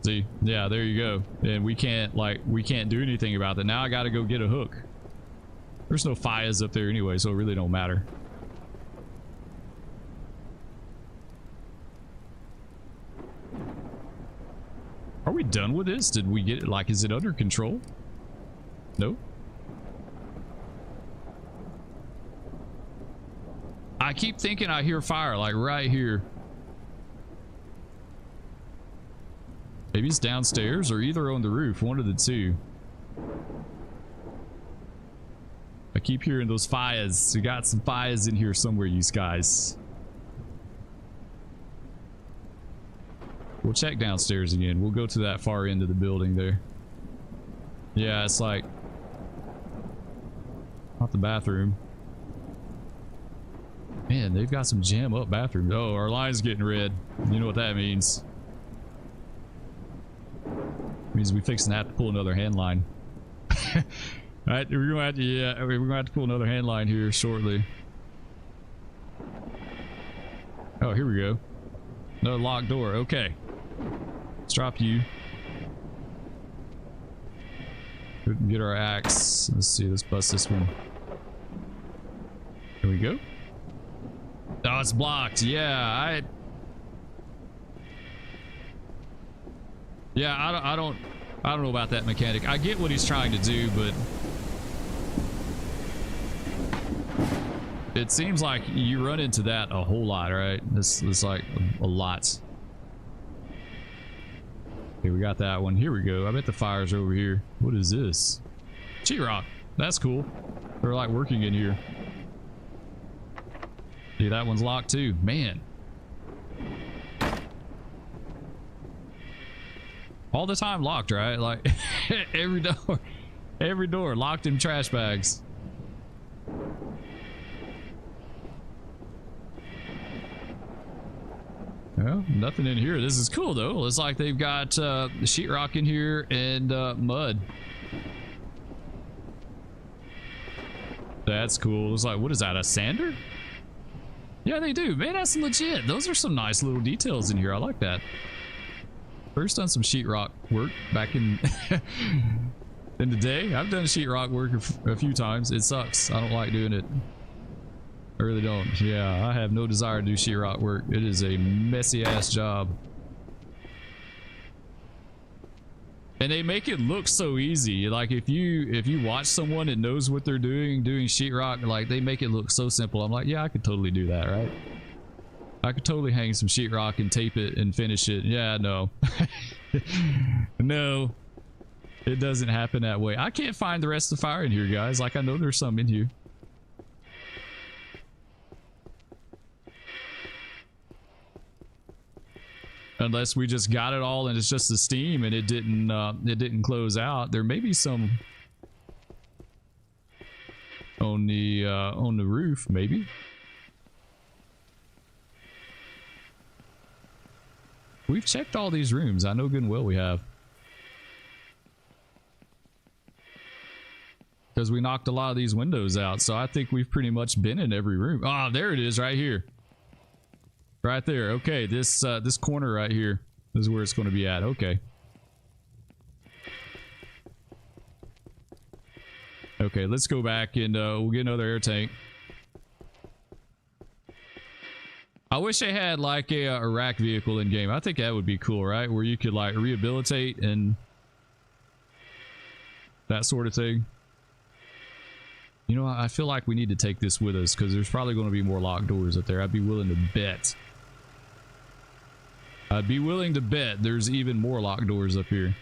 See, yeah, there you go. And we can't do anything about that. Now I gotta go get a hook. There's no fires up there anyway, so it really don't matter. Are we done with this? Did we get it? Like, is it under control? No. I keep thinking I hear fire, like right here. Maybe it's downstairs or either on the roof, one of the two. I keep hearing those fires. We got some fires in here somewhere, you guys. We'll check downstairs again. We'll go to that far end of the building there. Yeah, it's like not the bathroom. Man, they've got some jam up bathrooms. Oh, our line's getting red. You know what that means. Means we fixing to have to pull another hand line. Alright, we're gonna have to, yeah, we're gonna have to pull another hand line here shortly. Oh, here we go. Another locked door. Okay. Let's drop you. Get our axe. Let's see, let's bust this one. Here we go. Oh, it's blocked. Yeah, I don't know about that mechanic. I get what he's trying to do, but it seems like you run into that a whole lot, right? This is like a lot. Okay, we got that one. Here we go. I bet the fire's over here. What is this? Sheetrock. That's cool. They're like working in here. See, that one's locked too. Man. All the time locked, right? Like every door locked in trash bags. Well, nothing in here. This is cool though. It's like they've got sheetrock in here and mud. That's cool. It's like, what is that, a sander? Yeah, they do. Man, that's legit. Those are some nice little details in here. I like that. First done some sheetrock work back in in the day. I've done sheetrock work a few times. It sucks. I don't like doing it. I really don't. Yeah, I have no desire to do sheetrock work. It is a messy ass job. And they make it look so easy. Like if you watch someone that knows what they're doing sheetrock, like they make it look so simple. I'm like, yeah, I could totally do that, right? I could totally hang some sheetrock and tape it and finish it. Yeah, no. No. It doesn't happen that way. I can't find the rest of the fire in here, guys. Like I know there's some in here. Unless we just got it all and it's just the steam and it didn't close out. There may be some on the roof, maybe. We've checked all these rooms. I know good and well we have. Because we knocked a lot of these windows out. So I think we've pretty much been in every room. Ah, there it is right here. Right there. Okay, this corner right here is where it's going to be at. Okay. Okay, let's go back and we'll get another air tank. I wish they had like a rack vehicle in game. I think that would be cool, right? Where you could like rehabilitate and that sort of thing. You know, I feel like we need to take this with us because there's probably going to be more locked doors up there. I'd be willing to bet. I'd be willing to bet there's even more locked doors up here.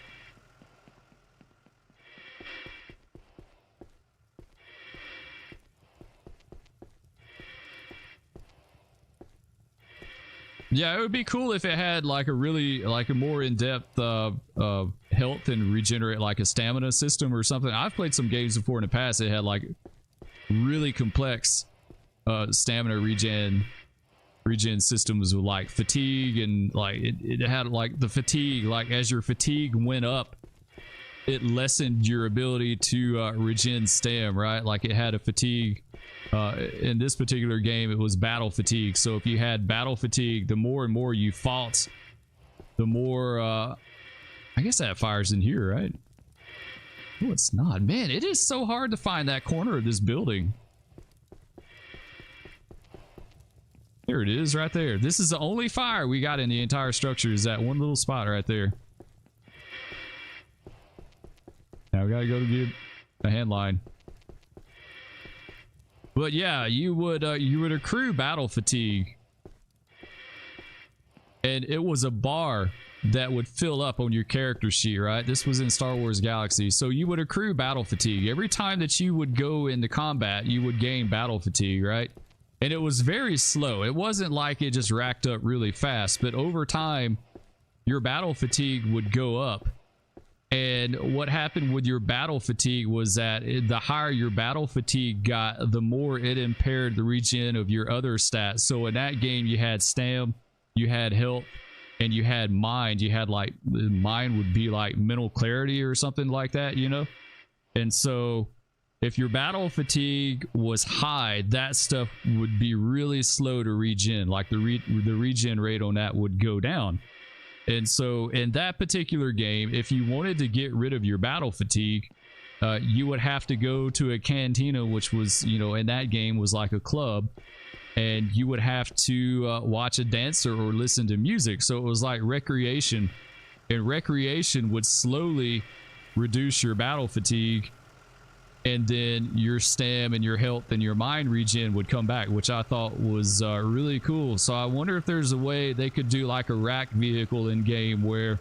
Yeah, it would be cool if it had like a really like a more in-depth health and regenerate like a stamina system or something. I've played some games before in the past that had like really complex stamina regen systems with like fatigue and like it had like the fatigue, like as your fatigue went up it lessened your ability to regen stam, right? Like it had a fatigue. In this particular game it was battle fatigue, so if you had battle fatigue, the more and more you fought, the more I guess that fire's in here, right? Oh, it's not. Man, it is so hard to find that corner of this building. There it is right there. This is the only fire we got in the entire structure, is that one little spot right there. Now we gotta go to get a hand line. But yeah, you would accrue battle fatigue, and it was a bar that would fill up on your character sheet, right? This was in Star Wars Galaxy. So you would accrue battle fatigue every time that you would go into combat. You would gain battle fatigue, right? And it was very slow. It wasn't like it just racked up really fast, but over time your battle fatigue would go up. And what happened with your battle fatigue was that the higher your battle fatigue got, the more it impaired the regen of your other stats. So in that game, you had stam, you had health, and you had mind. You had like, mind would be like mental clarity or something like that, you know? And so if your battle fatigue was high, that stuff would be really slow to regen. Like the regen rate on that would go down. And so in that particular game, if you wanted to get rid of your battle fatigue, you would have to go to a cantina, which was, you know, in that game was like a club, and you would have to watch a dancer or listen to music. So it was like recreation, and recreation would slowly reduce your battle fatigue, and then your stam and your health and your mind regen would come back, which I thought was really cool. So I wonder if there's a way they could do like a rack vehicle in game where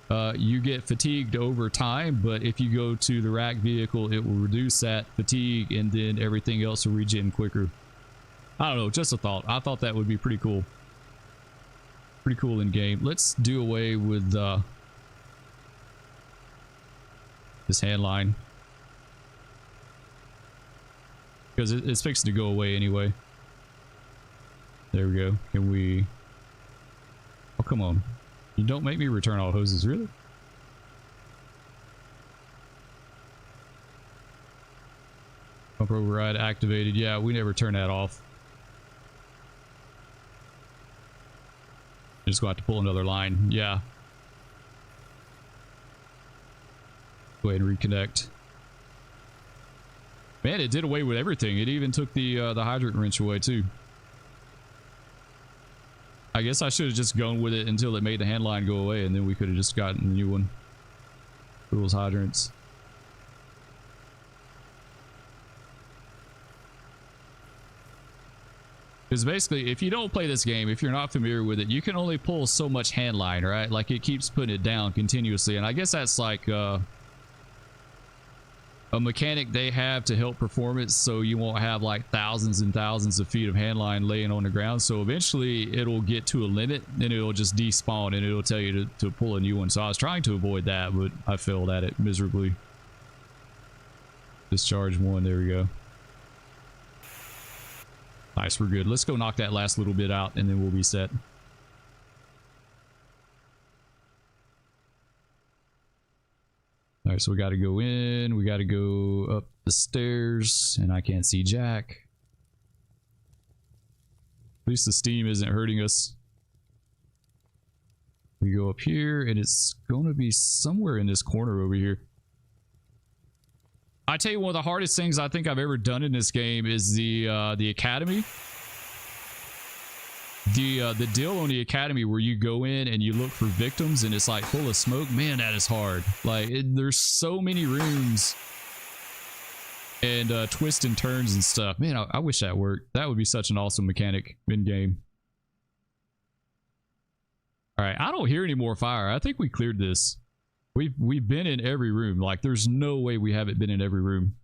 you get fatigued over time, but if you go to the rack vehicle, it will reduce that fatigue and then everything else will regen quicker. I don't know, just a thought. I thought that would be pretty cool. Pretty cool in game. Let's do away with this hand line, because it's fixing to go away anyway. There we go. Can we... Oh, come on. You don't make me return all hoses, really? Pump override activated. Yeah, we never turn that off. Just gonna have to pull another line. Yeah. Go ahead and reconnect. Man, it did away with everything. It even took the hydrant wrench away too. I guess I should have just gone with it until it made the hand line go away, and then we could have just gotten a new one. Rules hydrants. Because basically, if you don't play this game, if you're not familiar with it, you can only pull so much hand line, right? Like, it keeps putting it down continuously. And I guess that's like a mechanic they have to help performance, so you won't have like thousands and thousands of feet of hand line laying on the ground. So eventually it'll get to a limit and it'll just despawn and it'll tell you to pull a new one. So I was trying to avoid that, but I failed at it miserably. Discharge one. There we go. Nice, we're good. Let's go knock that last little bit out and then we'll be set. All right, so we got to go in. We got to go up the stairs, and I can't see Jack. At least the steam isn't hurting us. We go up here, and it's going to be somewhere in this corner over here. I tell you, one of the hardest things I think I've ever done in this game is the academy. The deal on the academy where you go in and you look for victims and it's like full of smoke. Man, that is hard. Like, there's so many rooms and twists and turns and stuff. Man, I wish that worked. That would be such an awesome mechanic in game. All right, I don't hear any more fire. I think we cleared this. We've been in every room. Like, there's no way we haven't been in every room.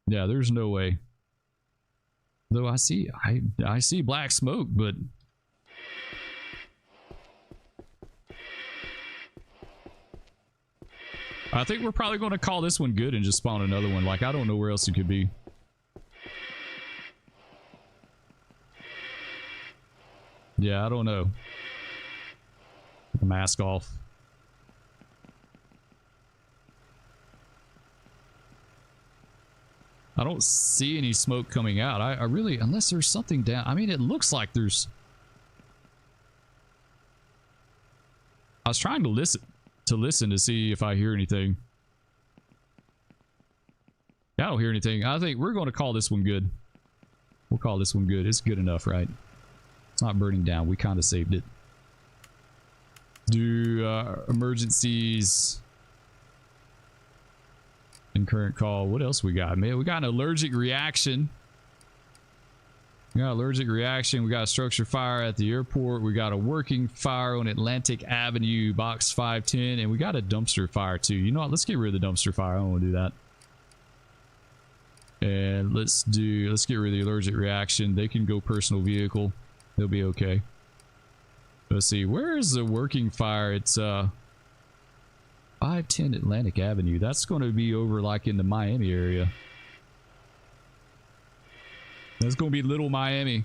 Yeah, there's no way. Though I see black smoke, but I think we're probably going to call this one good and just spawn another one. Like, I don't know where else it could be. Yeah, I don't know. Take the mask off. I don't see any smoke coming out. I really, unless there's something down. I mean, it looks like there's... I was trying to listen to see if I hear anything. Yeah, I don't hear anything. I think we're going to call this one good. We'll call this one good. It's good enough, right? It's not burning down. We kind of saved it. Do emergencies... current call. What else we got, man? We got an allergic reaction. We got allergic reaction. We got a structure fire at the airport. We got a working fire on Atlantic Avenue, box 510, and we got a dumpster fire too. You know what? Let's get rid of the dumpster fire. I don't want to do that. And let's get rid of the allergic reaction. They can go personal vehicle. They'll be okay. Let's see. Where is the working fire? It's 510 Atlantic Avenue. That's going to be over like in the Miami area. That's going to be Little Miami,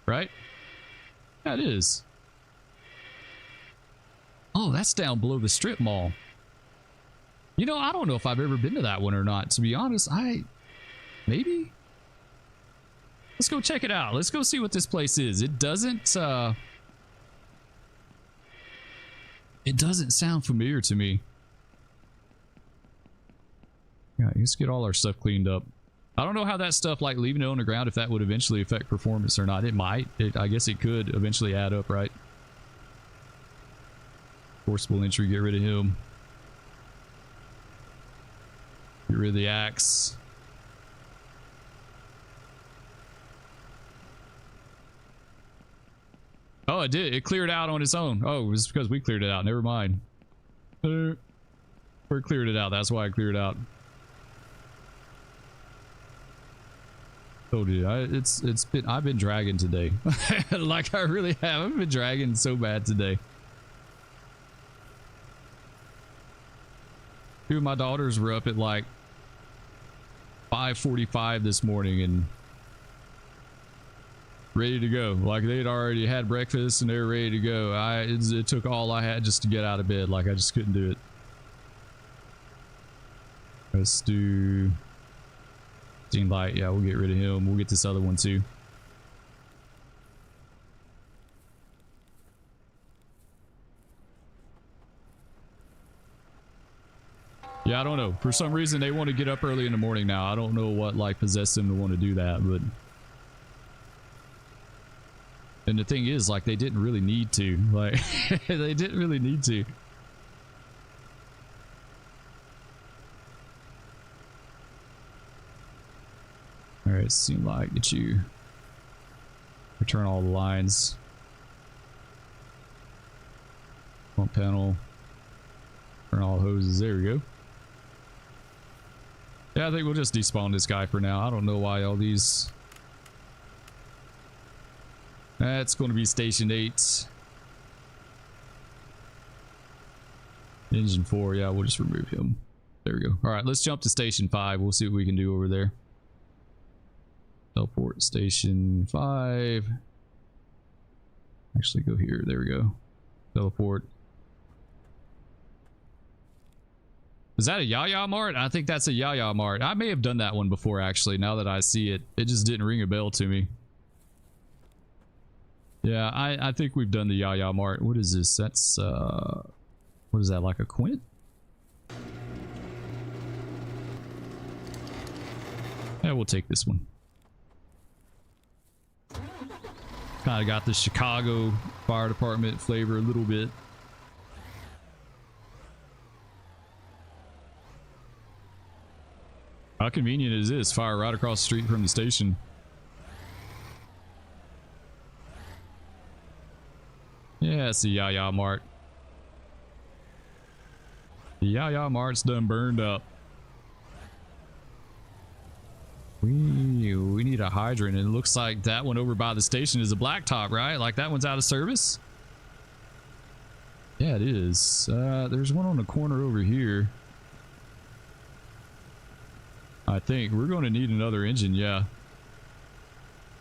right? Yeah, it is. Oh, that's down below the strip mall. You know, I don't know if I've ever been to that one or not. To be honest, maybe. Let's go check it out. Let's go see what this place is. It doesn't sound familiar to me. Yeah, let's get all our stuff cleaned up. I don't know how that stuff, like leaving it on the ground, if that would eventually affect performance or not. It might. I guess it could eventually add up, right? Forcible entry, get rid of him. Get rid of the axe. Oh, it did. It cleared out on its own. Oh, it was because we cleared it out. Never mind. We cleared it out. That's why I cleared it out. Told you, I've been dragging today. Like I really have. I've been dragging so bad today. Two of my daughters were up at like 5:45 this morning and ready to go. Like they'd already had breakfast and they were ready to go. It took all I had just to get out of bed. Like I just couldn't do it. Let's do Steam Light. Yeah, we'll get rid of him. We'll get this other one too. Yeah, I don't know. For some reason, they want to get up early in the morning now. I don't know what like possessed them to want to do that, but... And the thing is, like, they didn't really need to. Like, they didn't really need to. Alright, seem like get you... Return all the lines. Pump panel. Turn all hoses. There we go. Yeah, I think we'll just despawn this guy for now. I don't know why all these... That's going to be station 8. Engine 4, yeah, we'll just remove him. There we go. Alright, let's jump to station 5. We'll see what we can do over there. Teleport station 5. Actually, go here. There we go. Teleport. Is that a Yaya Mart? I think that's a Yaya Mart. I may have done that one before, actually, now that I see it. It just didn't ring a bell to me. Yeah, I think we've done the Yaya Mart. What is this? That's, what is that, like a quint? Yeah, we'll take this one. Kind of got the Chicago Fire Department flavor a little bit. How convenient is this? Fire right across the street from the station. Yeah, it's the Yaya Mart. The Yaya Mart's done burned up. We need a hydrant. And it looks like that one over by the station is a blacktop, right? Like that one's out of service? Yeah, it is. There's one on the corner over here. I think we're going to need another engine. Yeah,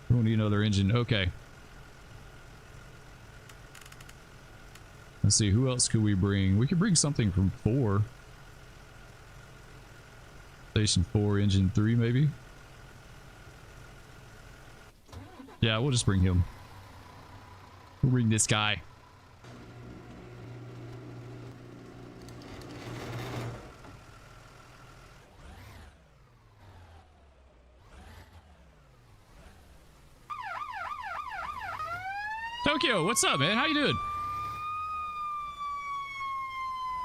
we're going to need another engine. Okay. Let's see, who else could we bring? We could bring something from 4. Station 4, engine 3, maybe? Yeah, we'll just bring him. We'll bring this guy. Tokyo, what's up, man? How you doing?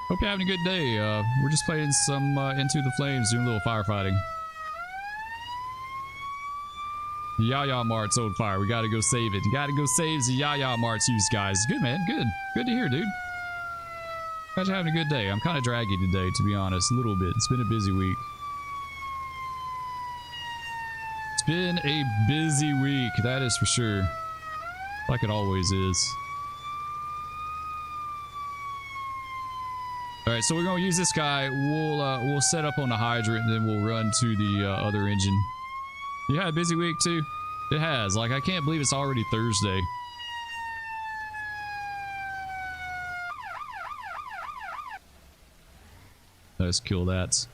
Hope you're having a good day. We're just playing some Into the Flames, doing a little firefighting. The Yaya Mart's on fire. We gotta go save it. You gotta go save the Yaya Mart's, you guys. Good, man. Good. Good to hear, dude. Glad you're having a good day. I'm kind of draggy today, to be honest. A little bit. It's been a busy week. It's been a busy week. That is for sure. Like it always is. All right, so we're gonna use this guy. We'll set up on the hydrant, and then we'll run to the other engine. You had a busy week too? It has. Like, I can't believe it's already Thursday. Let's kill that.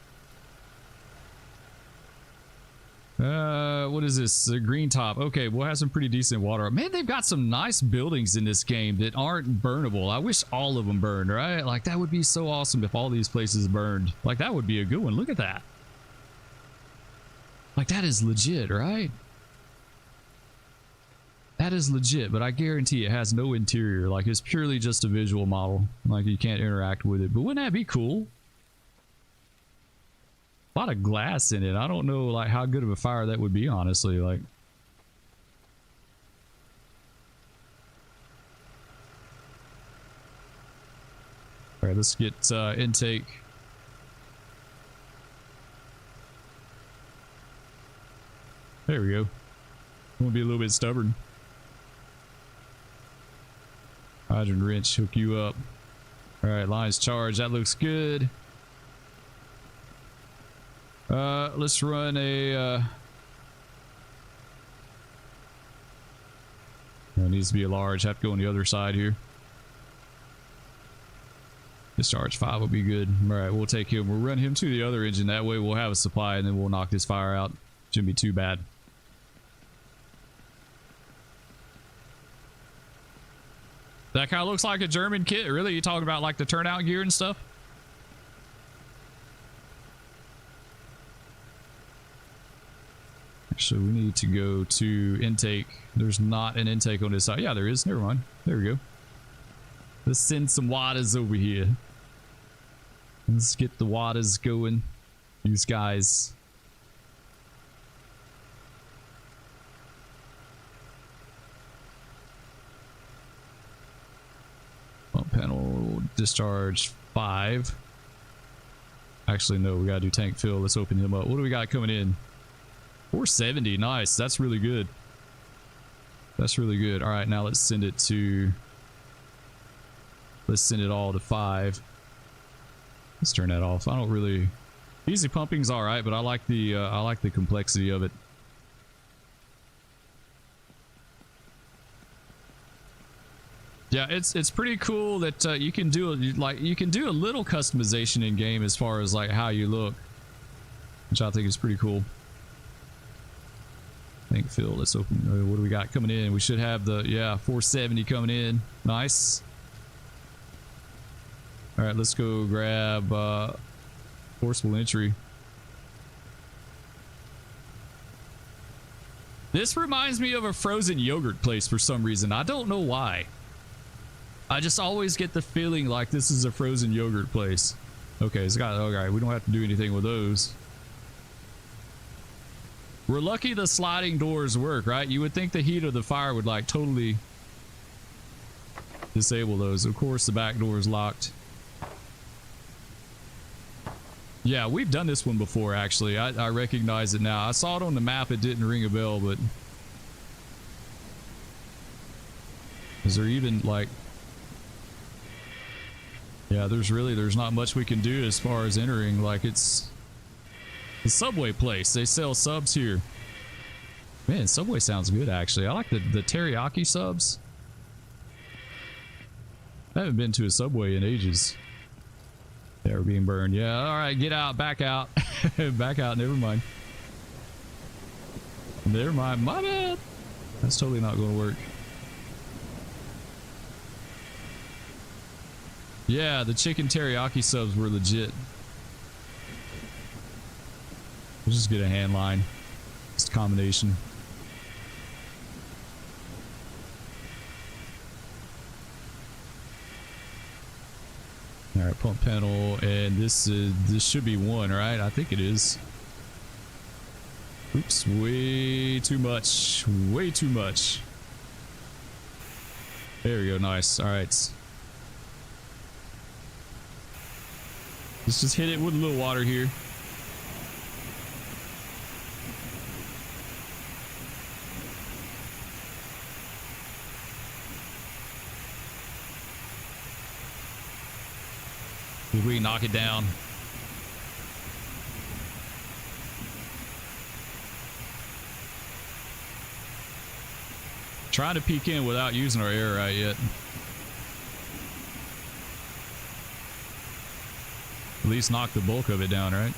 What is this? A green top. Okay, we'll have some pretty decent water. Man, they've got some nice buildings in this game that aren't burnable. I wish all of them burned, right? Like, that would be so awesome if all these places burned. Like, that would be a good one. Look at that. Like, that is legit, right? That is legit, but I guarantee it has no interior. Like, it's purely just a visual model. Like, you can't interact with it. But wouldn't that be cool? A lot of glass in it. I don't know, like, how good of a fire that would be, honestly. Like, All right, let's get intake. There we go. I'm gonna be a little bit stubborn. Hydrant wrench, hook you up. All right, lines charged. That looks good. Let's run a. It needs to be a large. Have to go on the other side here. Discharge 5 will be good. All right, we'll take him. We'll run him to the other engine. That way we'll have a supply, and then we'll knock this fire out. Shouldn't be too bad. That kind of looks like a German kit. Really? You talking about like the turnout gear and stuff? Actually, we need to go to intake. There's not an intake on this side. Yeah, there is. Never mind. There we go. Let's send some waters over here. Let's get the waters going. These guys. Pump panel discharge 5. Actually, no, we gotta do tank fill. Let's open him up. What do we got coming in? 470. Nice. That's really good. That's really good. All right, now let's send it to. Let's send it all to 5. Let's turn that off. I don't really. Easy pumping's all right, but I like the complexity of it. Yeah, it's pretty cool that you can do you can do a little customization in game as far as like how you look, which I think is pretty cool. Tank fill. Let's open. What do we got coming in? We should have the 470 coming in. Nice. All right, let's go grab forcible entry. This reminds me of a frozen yogurt place for some reason. I don't know why. I just always get the feeling like this is a frozen yogurt place. Okay, it's got. Okay, we don't have to do anything with those. We're lucky the sliding doors work, right? You would think the heat of the fire would like totally disable those. Of course, the back door is locked. Yeah, we've done this one before, actually. I recognize it now. I saw it on the map. It didn't ring a bell, but... Is there even, like... Yeah, there's not much we can do as far as entering. Like, it's... The Subway place. They sell subs here. Man, Subway sounds good, actually. I like the teriyaki subs. I haven't been to a Subway in ages. Yeah, we're being burned. Yeah, alright, get out, back out. Back out, never mind. Never mind, my bad. That's totally not going to work. Yeah, the chicken teriyaki subs were legit. We'll just get a hand line. Just a combination. All right, pump panel, and this should be 1, right? I think it is. Oops, way too much. Way too much. There we go, nice. All right. Let's just hit it with a little water here. If we can knock it down. Trying to peek in without using our air right yet. At least knock the bulk of it down, right?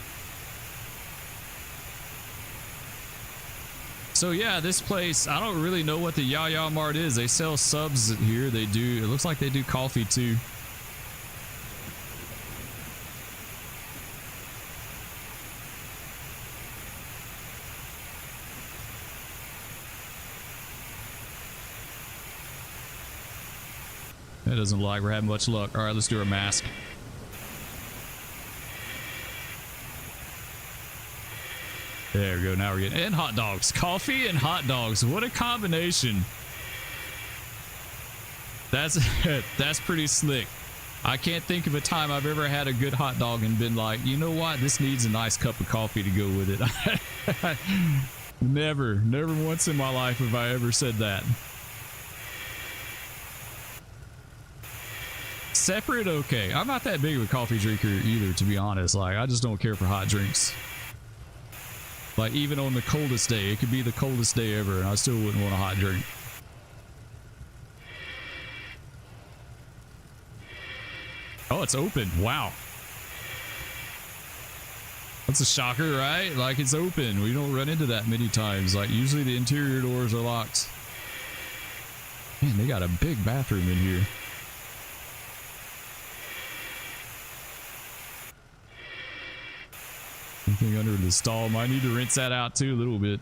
So yeah, this place, I don't really know what the Ya Mart is. They sell subs here. They do. It looks like they do coffee too. That doesn't look like we're having much luck. All right, let's do our mask. There we go. Now we're getting... And hot dogs. Coffee and hot dogs. What a combination. That's pretty slick. I can't think of a time I've ever had a good hot dog and been like, you know what, this needs a nice cup of coffee to go with it. Never once in my life have I ever said that. Separate, okay. I'm not that big of a coffee drinker either, to be honest. Like, I just don't care for hot drinks. Like, even on the coldest day, it could be the coldest day ever, and I still wouldn't want a hot drink. Oh, it's open. Wow. That's a shocker, right? Like, it's open. We don't run into that many times. Like, usually the interior doors are locked. Man, they got a big bathroom in here. Anything under the stall? Might need to rinse that out too a little bit.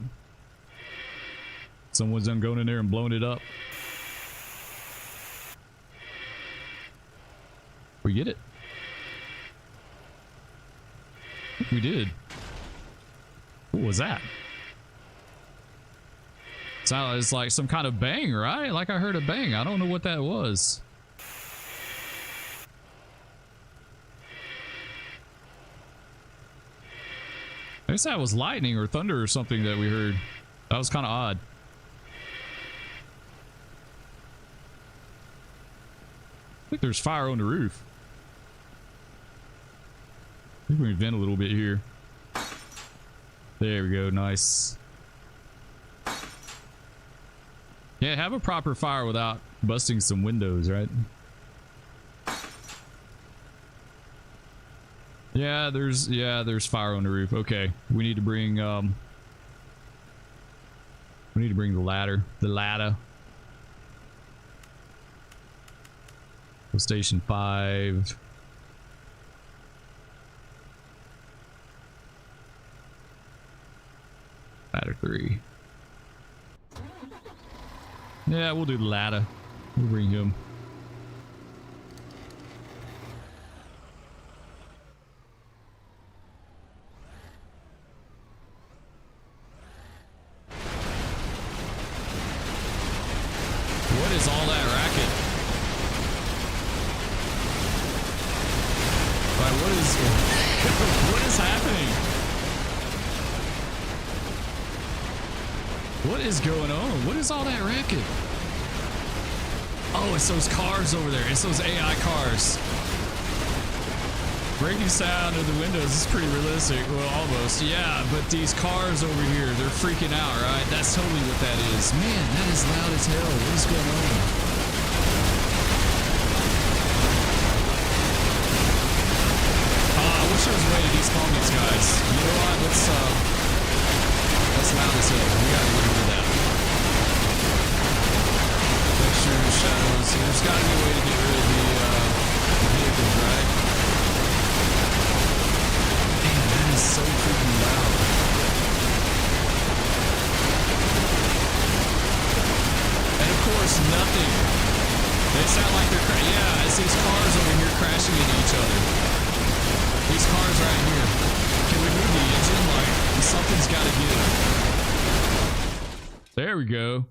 Someone's done going in there and blown it up. We get it. We did. What was that? It's like some kind of bang, right? Like I heard a bang. I don't know what that was. I guess that was lightning or thunder or something that we heard. That was kind of odd. I think there's fire on the roof. I think we can vent a little bit here. There we go. Nice. Yeah, have a proper fire without busting some windows, right? Yeah, there's fire on the roof. Okay, we need to bring the ladder. The ladder. Station 5. Ladder 3. Yeah, we'll do the ladder. We'll bring him. What is all that racket? Like, what is happening? What is going on? What is all that racket? Oh, it's those cars over there. It's those AI cars. Breaking sound of the windows is pretty realistic. Well, almost. Yeah, but these cars over here, they're freaking out, right? That's totally what that is. Man, that is loud as hell. What is going on? I wish there was a way to despawn these guys. You know what? That's loud as hell. We gotta get rid of that. Textures, shadows. There's gotta be a way to get rid of the vehicles, right? Man, that is so freaking loud. And of course, nothing. They sound like they're yeah, it's these cars over here crashing into each other. These cars right here. Can we move the engine? Like, something's got to give. There we go.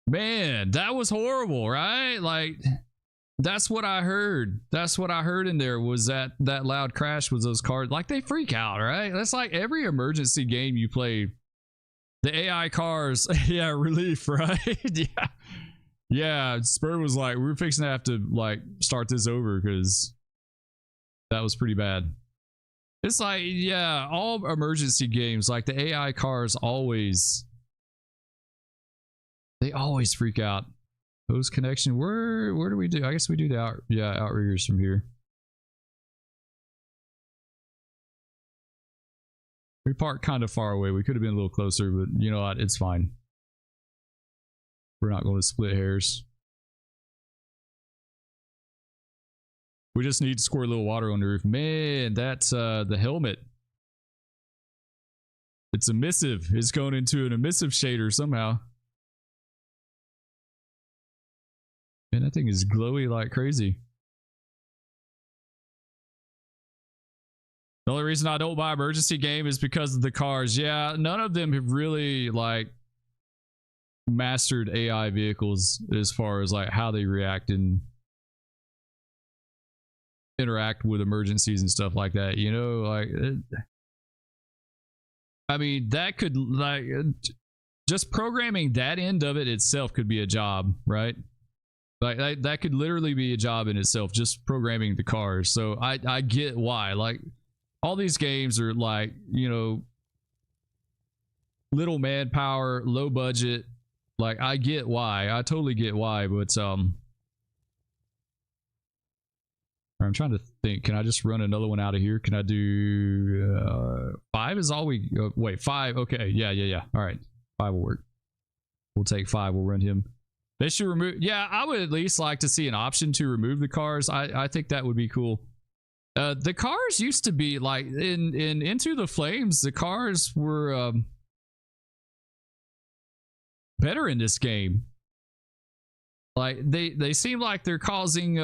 Man, that was horrible, right? Like, that's what I heard. That's what I heard in there was that loud crash was those cars. Like, they freak out, right? That's like every emergency game you play. The AI cars, yeah, relief, right? Yeah. Yeah, Spur was like, we're fixing to have to, like, start this over because that was pretty bad. It's like, yeah, all emergency games, like the AI cars they always freak out. Hose connection, where do we do? I guess we do the outriggers from here. We parked kind of far away. We could have been a little closer, but you know what? It's fine. We're not going to split hairs. We just need to squirt a little water on the roof. Man, that's the helmet. It's emissive. It's going into an emissive shader somehow. Man, that thing is glowy like crazy. The only reason I don't buy emergency game is because of the cars. Yeah, none of them have really like mastered AI vehicles as far as like how they react and interact with emergencies and stuff like that, you know, like I mean, that could, like, just programming that end of it itself could be a job, right? Like that could literally be a job in itself, just programming the cars. So I get why, like, all these games are like, you know, little manpower, low budget. Like, I get why. I totally get why, but I'm trying to think. Can I just run another one out of here? Can I do 5 is all we wait, 5. Okay, yeah. All right. 5 will work. We'll take 5. We'll run him. They should remove, yeah, I would at least like to see an option to remove the cars. I think that would be cool. The cars used to be like in Into the Flames, the cars were better in this game. Like they seem like they're causing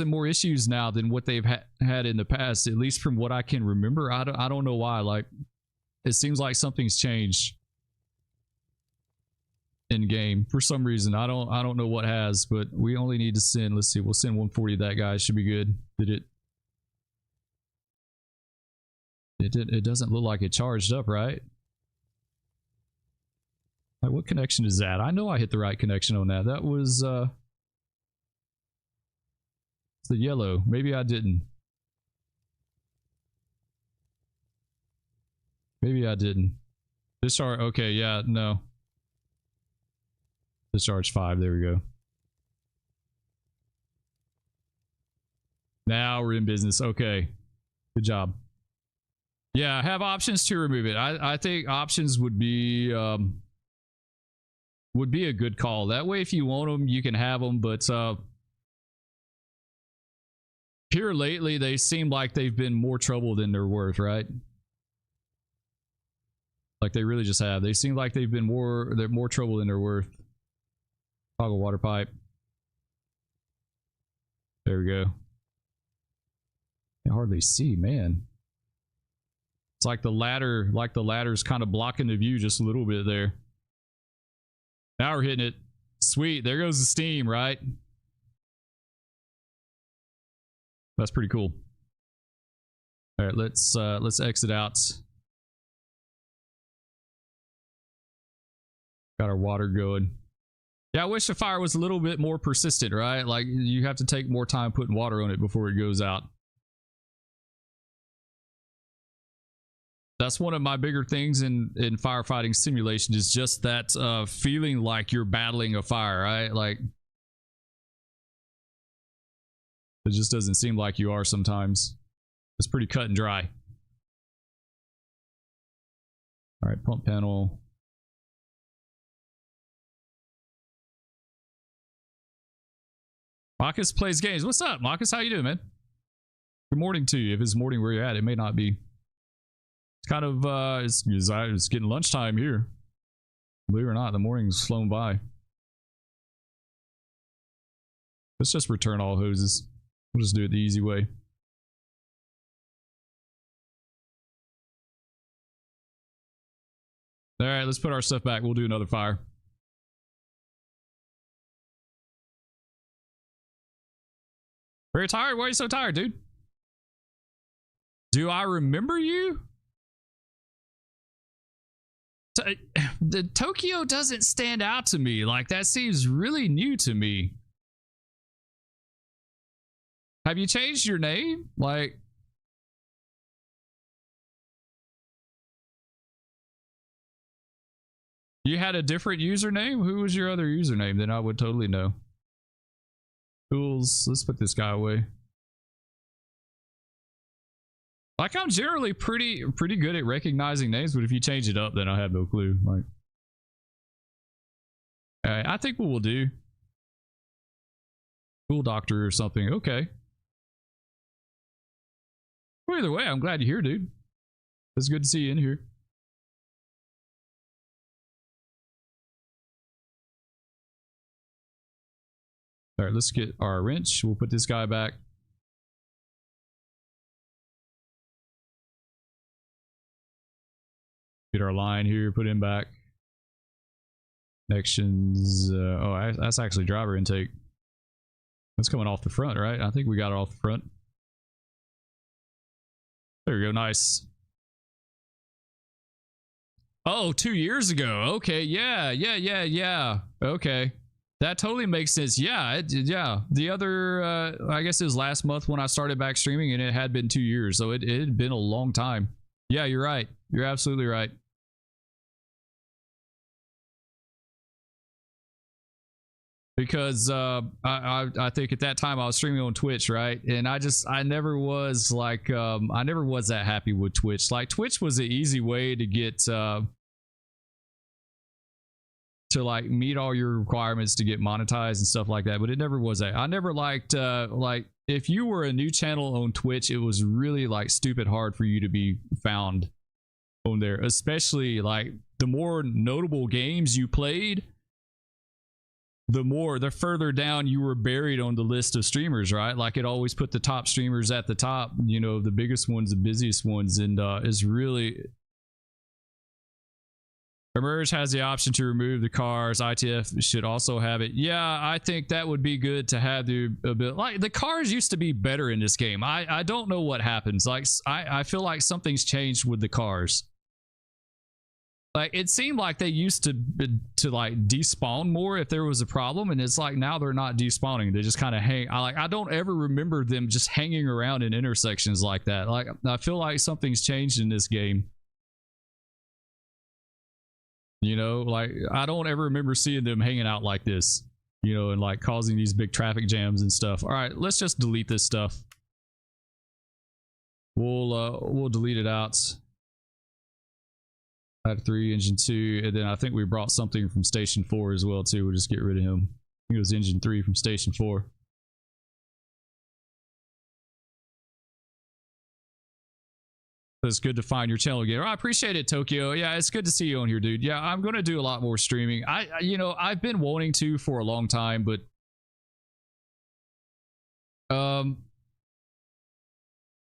more issues now than what they've had in the past, at least from what I can remember. I don't know why. Like, it seems like something's changed in game for some reason. I don't know what has, but we only need to send, let's see, we'll send 140 to that guy. Should be good. Did it doesn't look like it charged up, right? Like, what connection is that? I know I hit the right connection on that. That was the yellow. Maybe I didn't. Maybe I didn't. Discharge. Okay, yeah, no. Discharge 5. There we go. Now we're in business. Okay. Good job. Yeah, have options to remove it. I think options would be a good call. That way, if you want them, you can have them. But here lately, they seem like they've been more trouble than they're worth, right? Like, they really just have. They seem like they've been they're more trouble than they're worth. Toggle water pipe. There we go. I can hardly see, man. It's like the ladder's kind of blocking the view just a little bit there. Now we're hitting it. Sweet. There goes the steam, right? That's pretty cool. All right, let's exit out. Got our water going. Yeah, I wish the fire was a little bit more persistent, right? Like, you have to take more time putting water on it before it goes out. That's one of my bigger things in firefighting simulation, is just that feeling like you're battling a fire, right? Like, it just doesn't seem like you are sometimes. It's pretty cut and dry. All right, pump panel. Marcus plays games. What's up, Marcus? How you doing, man? Good morning to you. If it's morning where you're at, it may not be. It's kind of it's getting lunchtime here. Believe it or not, the morning's flown by. Let's just return all hoses. We'll just do it the easy way. All right, let's put our stuff back. We'll do another fire. Very tired? Why are you so tired, dude? Do I remember you? The Tokyo doesn't stand out to me. Like, that seems really new to me. Have you changed your name? Like, you had a different username? Who was your other username? Then I would totally know. Tools. Let's put this guy away. Like, I'm generally pretty good at recognizing names, but if you change it up, then I have no clue. Like, alright, I think what we'll do, Cool Doctor or something. Okay. Well, either way, I'm glad you're here, dude. It's good to see you in here. All right, let's get our wrench. We'll put this guy back. Get our line here, put him back. Connections. Oh, that's actually driver intake. That's coming off the front, right? I think we got it off the front. There we go. Nice. Oh, 2 years ago. Okay. Yeah. Okay. That totally makes sense. Yeah. Yeah. The other, I guess it was last month when I started back streaming, and it had been 2 years. So it had been a long time. Yeah, you're right. You're absolutely right. Because I think at that time I was streaming on Twitch, right? And I never was like I never was that happy with Twitch. Like Twitch was an easy way to get to like meet all your requirements to get monetized and stuff like that, but it never was that. I never liked like if you were a new channel on Twitch, it was really like stupid hard for you to be found on there, especially like the more notable games you played, the further down you were buried on the list of streamers, right? Like it always put the top streamers at the top, you know, the biggest ones, the busiest ones, and is really Emerge has the option to remove the cars. ITF should also have it. Yeah, I think that would be good to have the ability. Like the cars used to be better in this game. I don't know what happens. Like I feel like something's changed with the cars. Like it seemed like they used to like despawn more if there was a problem, and it's like now they're not despawning. They just kind of hang. I don't ever remember them just hanging around in intersections like that. Like I feel like something's changed in this game. You know, like I don't ever remember seeing them hanging out like this, you know, and like causing these big traffic jams and stuff. All right, let's just delete this stuff. We'll delete it out. Type 3, engine 2, and then I think we brought something from station 4 as well too. We'll just get rid of him. I think it was engine 3 from station 4. It's good to find your channel again. Oh, I appreciate it, Tokyo. Yeah, it's good to see you on here, dude. Yeah, I'm gonna do a lot more streaming. You know, I've been wanting to for a long time, but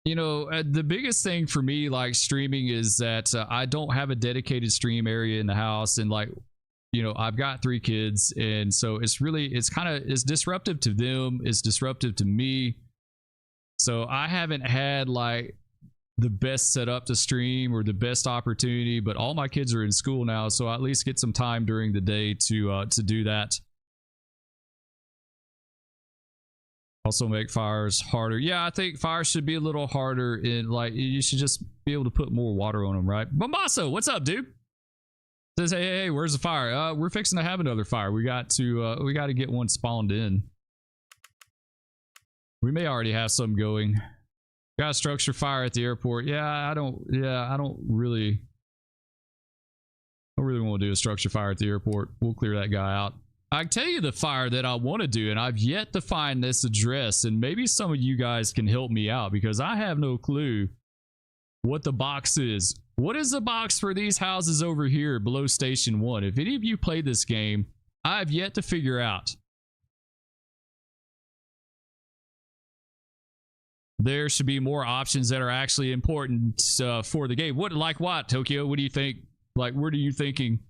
you know, the biggest thing for me, like streaming, is that I don't have a dedicated stream area in the house, and like, you know, I've got 3 kids, and so it's disruptive to them. It's disruptive to me. So I haven't had like the best setup to stream or the best opportunity, but all my kids are in school now, so I at least get some time during the day to do that. Also make fires harder. Yeah, I think fires should be a little harder. In like, you should just be able to put more water on them, right? Bombasso, what's up, dude? Says, hey, where's the fire? We're fixing to have another fire. We got to get one spawned in. We may already have some going. Got a structure fire at the airport. I don't really want to do a structure fire at the airport. We'll clear that guy out. I can tell you the fire that I want to do, and I've yet to find this address, and maybe some of you guys can help me out because I have no clue what the box is. What is the box for these houses over here below Station 1? If any of you played this game, I've yet to figure out. There should be more options that are actually important for the game. Like what, Tokyo? What do you think? Like, what are you thinking?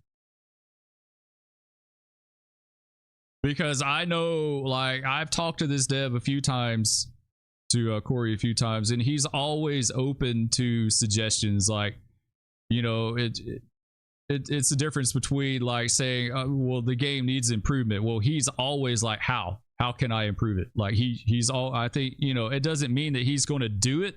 Because I know, like, I've talked to this dev a few times, to Corey a few times, and he's always open to suggestions. Like, you know, it's the difference between like saying, well, the game needs improvement. Well, he's always like, how can I improve it? Like he's all, I think, you know, it doesn't mean that he's going to do it,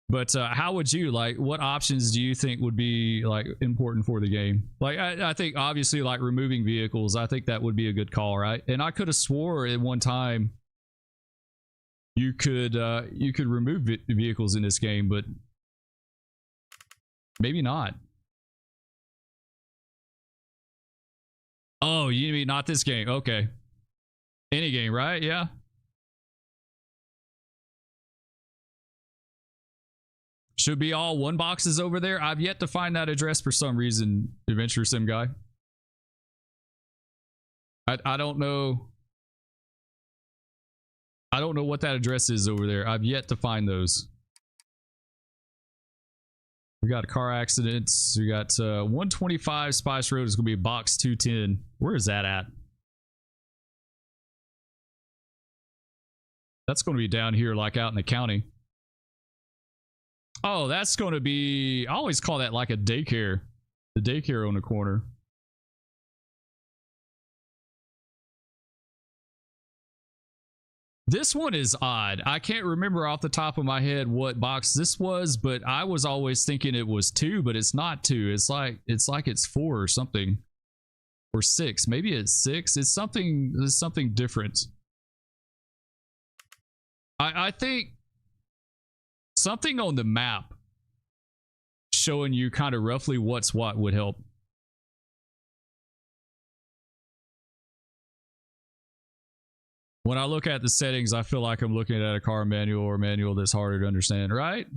but how would you, like, what options do you think would be like important for the game? Like I think obviously like removing vehicles, I think that would be a good call, right? And I could have swore at one time you could remove vehicles in this game, but maybe not. Oh, you mean not this game? Okay. Any game, right? Yeah. Should be all 1 boxes over there. I've yet to find that address for some reason, Adventure Sim guy. I don't know. I don't know what that address is over there. I've yet to find those. We got car accidents. We got 125 Spice Road is going to be box 210. Where is that at? That's going to be down here, like out in the county. Oh, that's going to be, I always call that like a daycare. The daycare on the corner. This one is odd. I can't remember off the top of my head what box this was, but I was always thinking it was 2, but it's not 2. It's like it's 4 or something. Or 6. Maybe it's 6. It's something different. I think something on the map showing you kind of roughly what's what would help. When I look at the settings, I feel like I'm looking at a car manual or a manual that's harder to understand, right?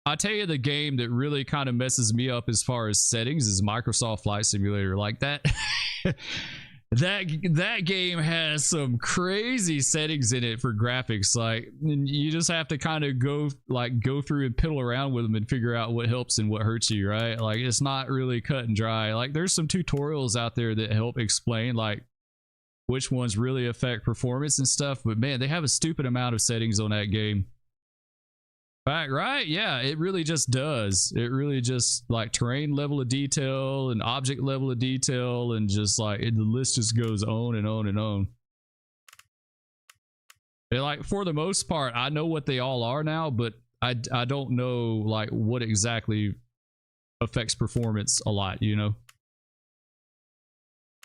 I tell you, the game that really kind of messes me up as far as settings is Microsoft Flight Simulator. Like that, that game has some crazy settings in it for graphics. Like, you just have to kind of go through and piddle around with them and figure out what helps and what hurts you, right? Like, it's not really cut and dry. Like, there's some tutorials out there that help explain like which ones really affect performance and stuff. But man, they have a stupid amount of settings on that game. Fact, right? Yeah, it really just does. It really just like terrain level of detail and object level of detail, and just like the list just goes on and on and on. And like, for the most part, I know what they all are now, but I don't know like what exactly affects performance a lot, you know?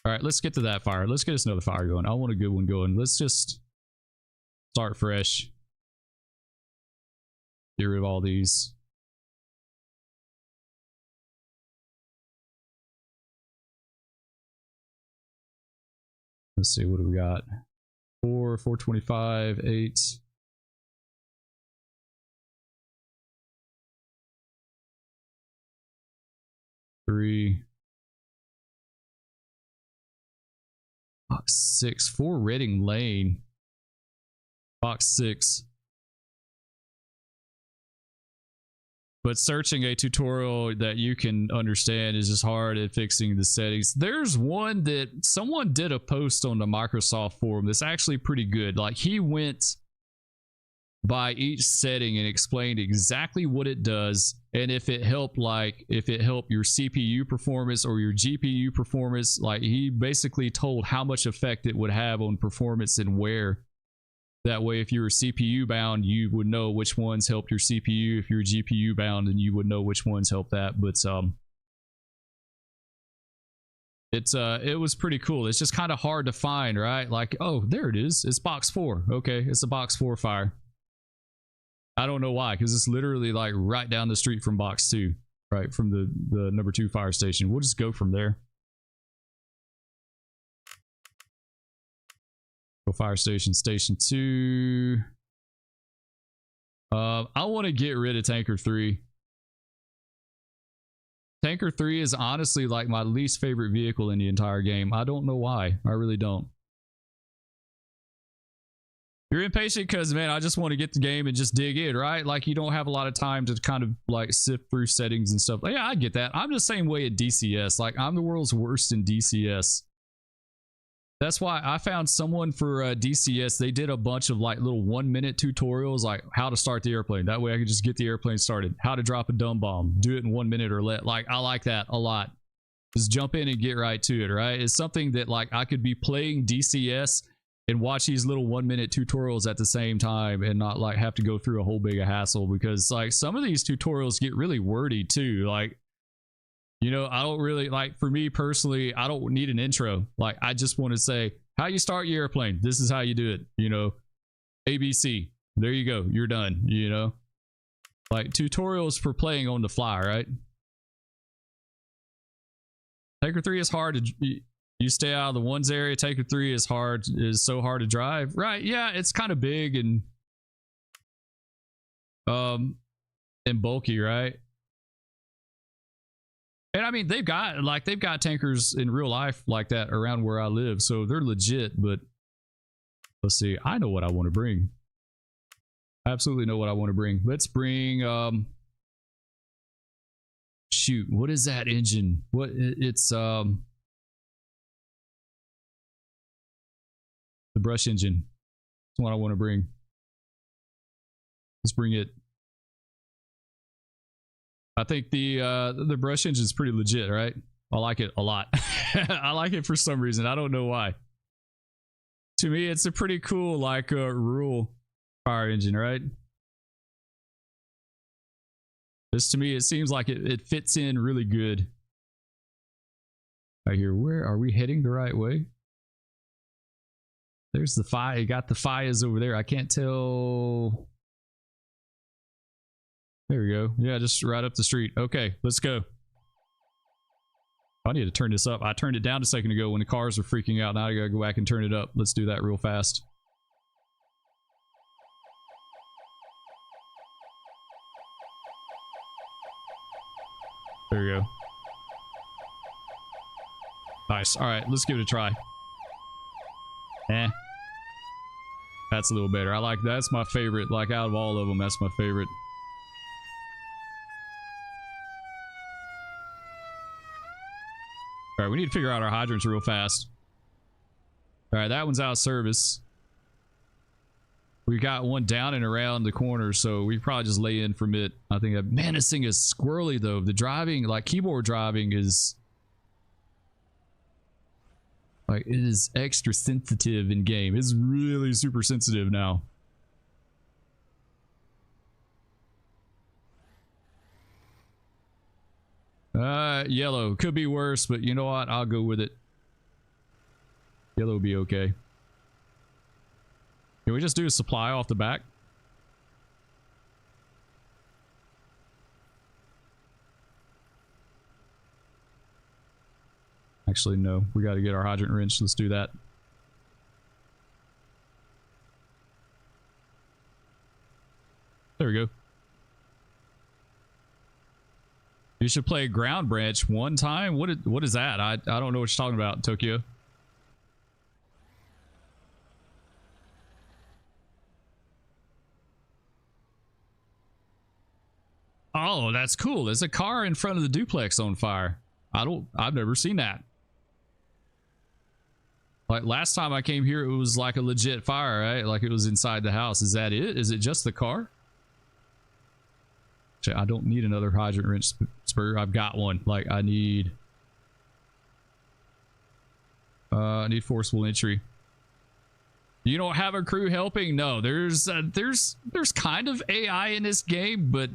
All right, let's get to that fire. Let's get us another fire going. I want a good one going. Let's just start fresh. Get rid of all these. Let's see, what do we got? 4, 425, 8. Three. Box 6. 4 Reading Lane. Box 6. But searching a tutorial that you can understand is just hard at fixing the settings. There's one that someone did a post on the Microsoft forum that's actually pretty good. Like, he went by each setting and explained exactly what it does, and if it helped, like if it helped your CPU performance or your GPU performance. Like, he basically told how much effect it would have on performance and where. That way, if you were CPU bound, you would know which ones helped your CPU. If you're GPU bound, then you would know which ones helped that. But it was pretty cool. It's just kind of hard to find, right? Like, oh, there it is. It's box 4. Okay, it's a box 4 fire. I don't know why, because it's literally like right down the street from box 2, right? From the number 2 fire station. We'll just go from there. Go fire station, station 2. I want to get rid of tanker 3. Tanker 3 is honestly like my least favorite vehicle in the entire game. I don't know why. I really don't. You're impatient because, man, I just want to get the game and just dig in, right? Like, you don't have a lot of time to kind of like sift through settings and stuff. Yeah, I get that. I'm the same way at DCS. Like, I'm the world's worst in DCS. That's why I found someone for DCS. They did a bunch of like little 1-minute tutorials, like how to start the airplane. That way I could just get the airplane started. How to drop a dumb bomb. Do it in 1 minute or let. Like, I like that a lot. Just jump in and get right to it, right? It's something that like I could be playing DCS and watch these little 1-minute tutorials at the same time and not like have to go through a whole big hassle, because like some of these tutorials get really wordy too. Like, you know, I don't really like, for me personally, I don't need an intro. Like, I just want to say how you start your airplane. This is how you do it, you know, ABC. There you go. You're done, you know, like tutorials for playing on the fly, right? Tanker 3 is hard to, you stay out of the ones area. Tanker 3 is so hard to drive, right? Yeah, it's kind of big and bulky, right? And I mean, they've got tankers in real life like that around where I live, so they're legit. But let's see, I know what I want to bring. I absolutely know what I want to bring. Let's bring shoot, what is that engine? It's the brush engine. That's what I want to bring. Let's bring it. I think the brush engine is pretty legit, right? I like it a lot. I like it for some reason. I don't know why. To me, it's a pretty cool, like, rural fire engine, right? This, to me, it seems like it fits in really good. Right here, where are we heading the right way? There's the fire. You got the fires over there. I can't tell. There we go. Yeah, just right up the street. Okay, let's go. I need to turn this up. I turned it down a second ago when the cars were freaking out. Now I gotta go back and turn it up. Let's do that real fast. There we go. Nice. All right, let's give it a try. That's a little better. I like that. That's my favorite. Like, out of all of them, that's my favorite. All right, we need to figure out our hydrants real fast. All right, that one's out of service. We got one down and around the corner, so we probably just lay in from it. I think that, man, this thing is squirrely though. The driving, like keyboard driving, is like, it is extra sensitive in game. It's really super sensitive now. Yellow could be worse, but you know what? I'll go with it. Yellow will be okay. Can we just do a supply off the back? Actually, no. We got to get our hydrant wrench. Let's do that. There we go. You should play ground branch one time. What is that? I don't know what you're talking about, Tokyo. Oh, that's cool. There's a car in front of the duplex on fire. I've never seen that. Like, last time I came here, it was like a legit fire, right? Like, it was inside the house. Is that it? Is it just the car? I don't need another hydrant wrench, Spur. I've got one. Like, I need forcible entry. You don't have a crew helping? No, there's kind of AI in this game, but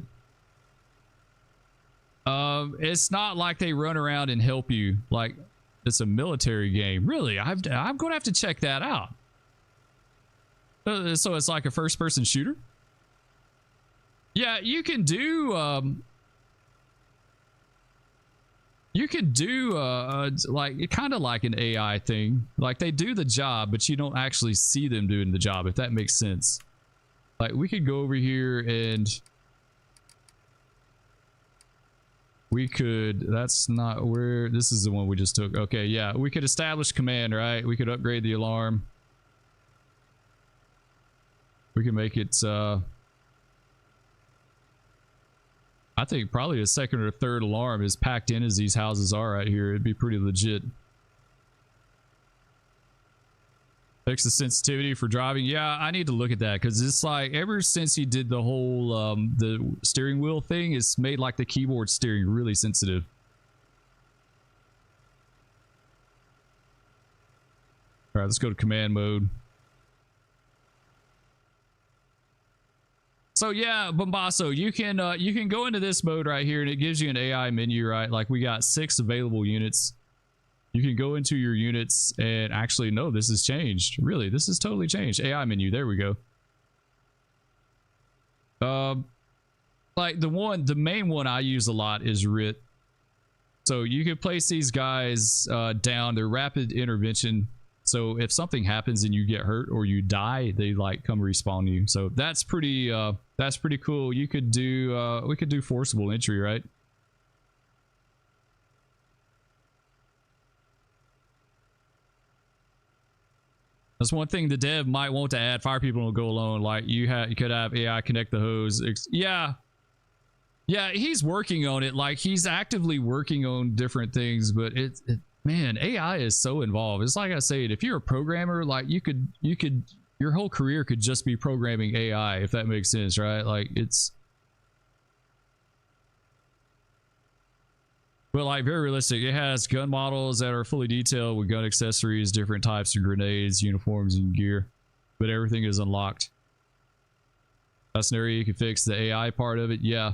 it's not like they run around and help you. Like, it's a military game. Really, I'm gonna have to check that out. So it's like a first-person shooter. Yeah, you can do like, kind of like an AI thing. Like, they do the job, but you don't actually see them doing the job, if that makes sense. Like, we could go over here and we could, that's not where, this is the one we just took. Okay, yeah, we could establish command, right? We could upgrade the alarm. We can make it I think probably a second or third alarm, as packed in as these houses are right here. It'd be pretty legit. Fix the sensitivity for driving. Yeah, I need to look at that, because it's like, ever since he did the whole the steering wheel thing, it's made like the keyboard steering really sensitive. All right, let's go to command mode. So yeah, Bombasso, you can go into this mode right here, and it gives you an AI menu, right? Like, we got 6 available units. You can go into your units and actually, no, this has changed. Really, this has totally changed. AI menu, there we go. Like, the main one I use a lot is RIT. So you can place these guys down. They're rapid intervention. So if something happens and you get hurt or you die, they like come respawn you. So that's pretty cool. You could do we could do forcible entry, right? That's one thing the dev might want to add. Fire people don't go alone. Like, you could have AI connect the hose. Yeah, he's working on it. Like, he's actively working on different things, but man, AI is so involved. It's like I said, if you're a programmer, like, you could your whole career could just be programming AI, if that makes sense, right? Like, it's but like very realistic. It has gun models that are fully detailed with gun accessories, different types of grenades, uniforms, and gear, but everything is unlocked. That's an area you can fix the AI part of it. Yeah.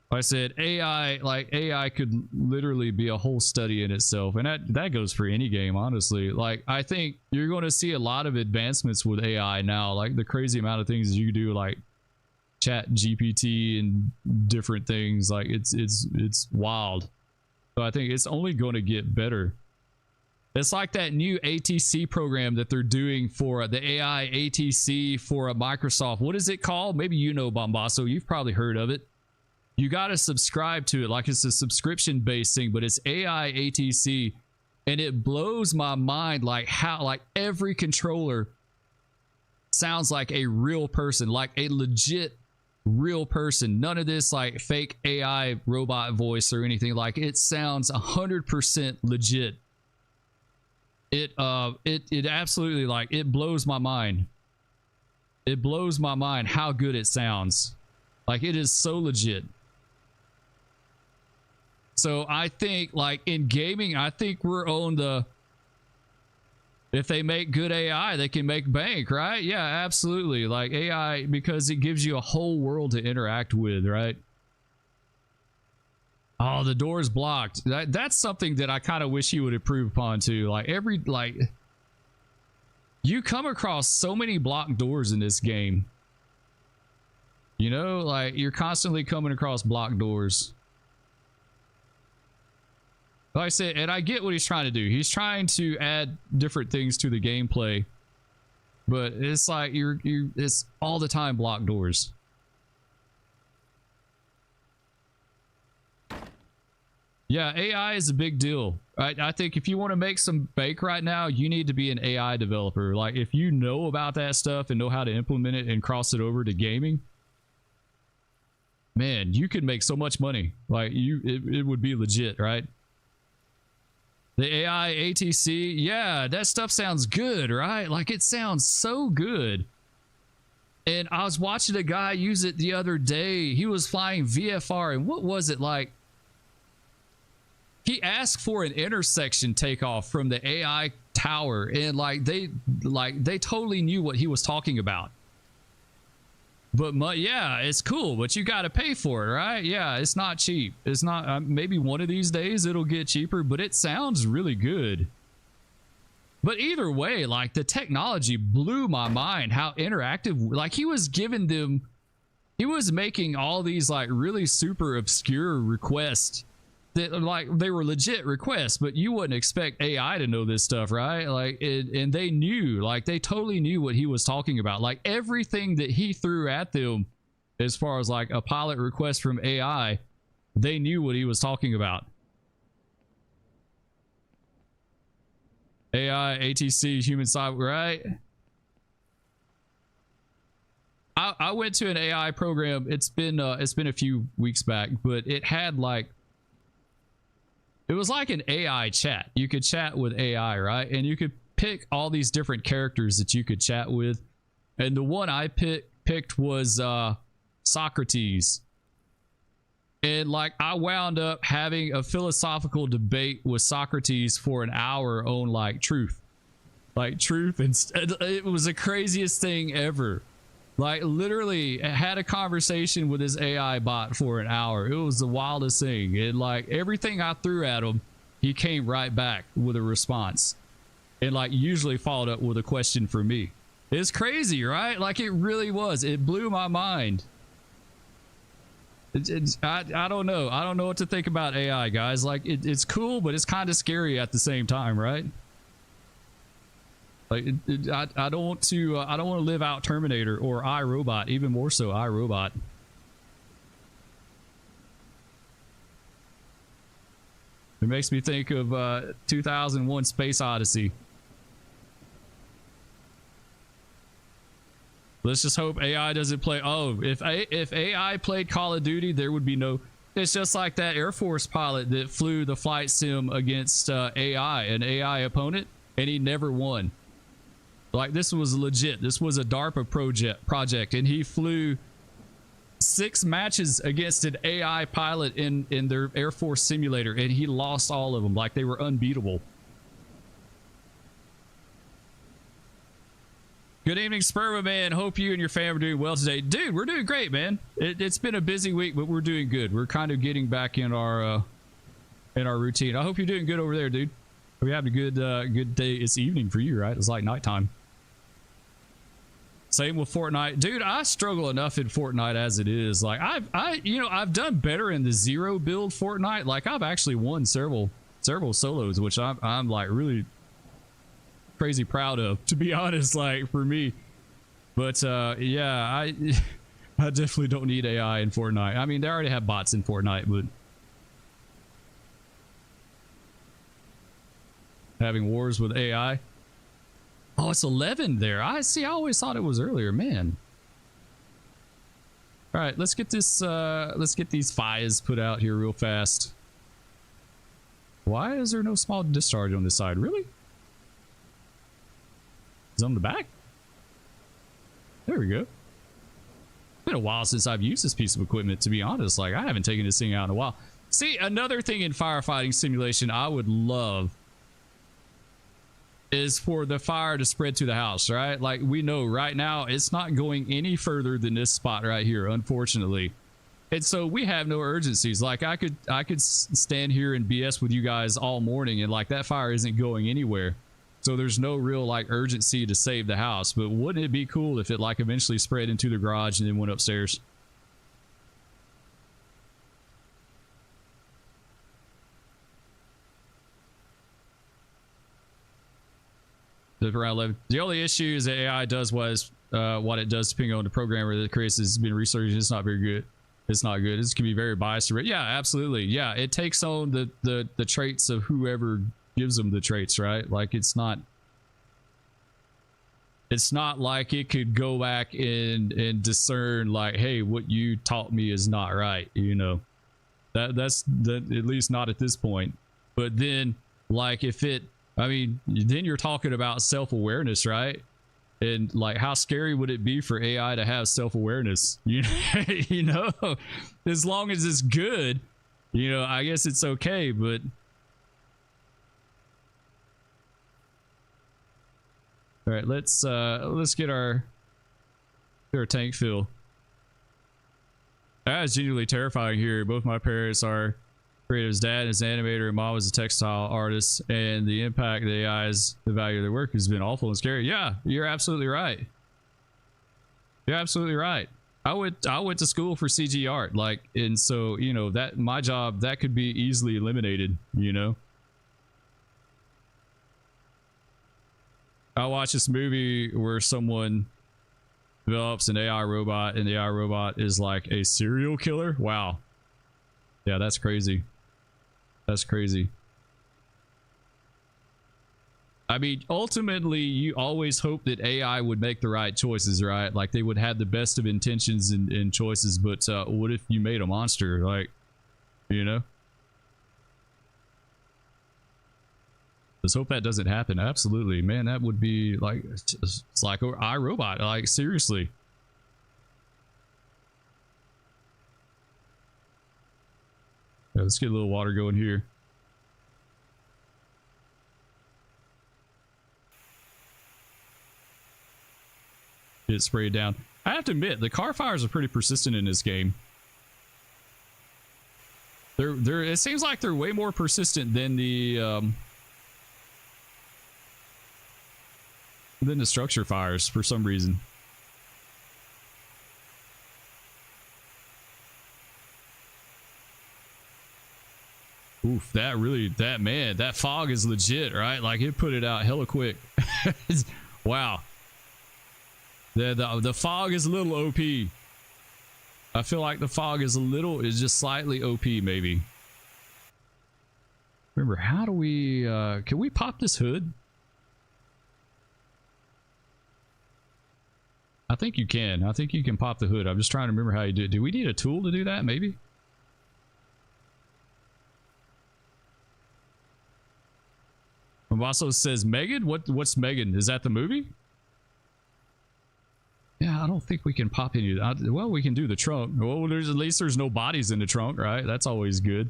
Like I said, AI could literally be a whole study in itself, and that goes for any game, honestly. Like, I think you're going to see a lot of advancements with AI now, like the crazy amount of things you can do, like chat GPT and different things. Like it's wild. So I think it's only going to get better. It's like that new ATC program that they're doing for the AI ATC for Microsoft. What is it called? Maybe you know, Bombasso. You've probably heard of it. You got to subscribe to it, like it's a subscription based thing, but it's AI ATC, and it blows my mind like how like every controller sounds like a real person, like a legit real person. None of this like fake AI robot voice or anything. Like, it sounds 100% legit. It absolutely, like, it blows my mind. It blows my mind how good it sounds. Like, it is so legit. So I think, like, in gaming, I think we're on the, if they make good AI, they can make bank, right? Yeah, absolutely. Like AI, because it gives you a whole world to interact with, right? Oh, the door's blocked. That's something that I kind of wish he would improve upon too. Like you come across so many blocked doors in this game. You know, like you're constantly coming across blocked doors. Like I said, and I get what he's trying to do. He's trying to add different things to the gameplay, but it's like it's all the time blocked doors. Yeah, AI is a big deal. I think if you want to make some bank right now, you need to be an AI developer. Like, if you know about that stuff and know how to implement it and cross it over to gaming, man, you could make so much money. Like, it would be legit, right? The AI ATC, yeah, that stuff sounds good, right? Like, it sounds so good. And I was watching a guy use it the other day. He was flying VFR, and what was it like? He asked for an intersection takeoff from the AI tower, and they totally knew what he was talking about. But yeah, it's cool, but you got to pay for it, right? Yeah, it's not cheap. It's not. Maybe one of these days it'll get cheaper, but it sounds really good. But either way, like, the technology blew my mind. How interactive! Like, he was giving them, he was making all these like really super obscure requests that, like, they were legit requests, but you wouldn't expect AI to know this stuff, right? Like, and they knew, like, they totally knew what he was talking about. Like, everything that he threw at them as far as like a pilot request from AI, they knew what he was talking about. AI, ATC, human cyber, right? I went to an AI program. It's been a few weeks back, but it had like, it was like an AI chat. You could chat with AI, right? And you could pick all these different characters that you could chat with. And the one I picked was Socrates. And like, I wound up having a philosophical debate with Socrates for an hour on like truth. Like truth, and it was the craziest thing ever. Like, literally had a conversation with his AI bot for an hour. It was the wildest thing. And like, everything I threw at him, he came right back with a response, and like usually followed up with a question for me. It's crazy, right? Like, it really was. It blew my mind. I don't know. I don't know what to think about AI, guys. Like, it's cool, but it's kind of scary at the same time, right? Like, I don't want to live out Terminator or iRobot, even more so iRobot. It makes me think of 2001 Space Odyssey. Let's just hope AI doesn't play. Oh, if AI played Call of Duty, there would be no. It's just like that Air Force pilot that flew the flight sim against AI, an AI opponent, and he never won. Like, this was legit. This was a DARPA project, and he flew 6 matches against an AI pilot in their Air Force simulator, and he lost all of them like they were unbeatable. Good evening, Spur, man. Hope you and your family are doing well today. Dude, we're doing great, man. It's been a busy week, but we're doing good. We're kind of getting back in our routine. I hope you're doing good over there, dude. We have a good day. It's evening for you, right? It's like nighttime. Same with Fortnite, dude. I struggle enough in Fortnite as it is. Like I've done better in the 0 build Fortnite. Like I've actually won several solos, which I'm like really crazy proud of, to be honest, like for me. But yeah, I definitely don't need AI in Fortnite. I mean, they already have bots in Fortnite, but having wars with AI. Oh, it's 11 there. I see. I always thought it was earlier, man. All right, let's get this. Let's get these fires put out here real fast. Why is there no small discharge on this side? Really? Is it on the back? There we go. It's been a while since I've used this piece of equipment, to be honest. Like I haven't taken this thing out in a while. See, another thing in firefighting simulation I would love is for the fire to spread to the house, right? Like we know right now it's not going any further than this spot right here, unfortunately. And so we have no urgencies. Like I could stand here and BS with you guys all morning and like that fire isn't going anywhere. So there's no real like urgency to save the house. But wouldn't it be cool if it like eventually spread into the garage and then went upstairs? Around 11. The only issue is that AI does what it does depending on the programmer that creates has been researched. It's not very good. It's not good. This can be very biased. Yeah, absolutely. Yeah, it takes on the traits of whoever gives them the traits, right? Like it's not like it could go back and discern like, hey, what you taught me is not right, you know. That's at least not at this point. But then like if it, I mean, then you're talking about self-awareness, right? And like, how scary would it be for AI to have self-awareness? You know, as long as it's good, you know, I guess it's okay. But all right, let's get our tank fill. That is genuinely terrifying here. Both my parents are creative. His dad is an animator and mom is a textile artist, and the impact of the AI's the value of their work has been awful and scary. Yeah, you're absolutely right. You're absolutely right. I went to school for CG art, like, and so you know that my job that could be easily eliminated. You know, I watched this movie where someone develops an AI robot, and the AI robot is like a serial killer. Wow. Yeah, that's crazy. That's crazy. I mean, ultimately, you always hope that AI would make the right choices, right? Like they would have the best of intentions and choices, but what if you made a monster? Like, you know? Let's hope that doesn't happen. Absolutely, man. That would be like, it's like iRobot. Like, seriously. Yeah, let's get a little water going here. Get it sprayed down. I have to admit, the car fires are pretty persistent in this game. It seems like they're way more persistent than the structure fires for some reason. Oof, that fog is legit, right? Like it put it out hella quick. Wow. The fog is a little OP. I feel like the fog is just slightly OP maybe. Remember, how do we, can we pop this hood? I think you can. I think you can pop the hood. I'm just trying to remember how you do it. Do we need a tool to do that? Maybe? Mavasso says Megan? What's Megan? Is that the movie? Yeah, I don't think we can pop any. Well, we can do the trunk. Well, there's at least there's no bodies in the trunk, right? That's always good.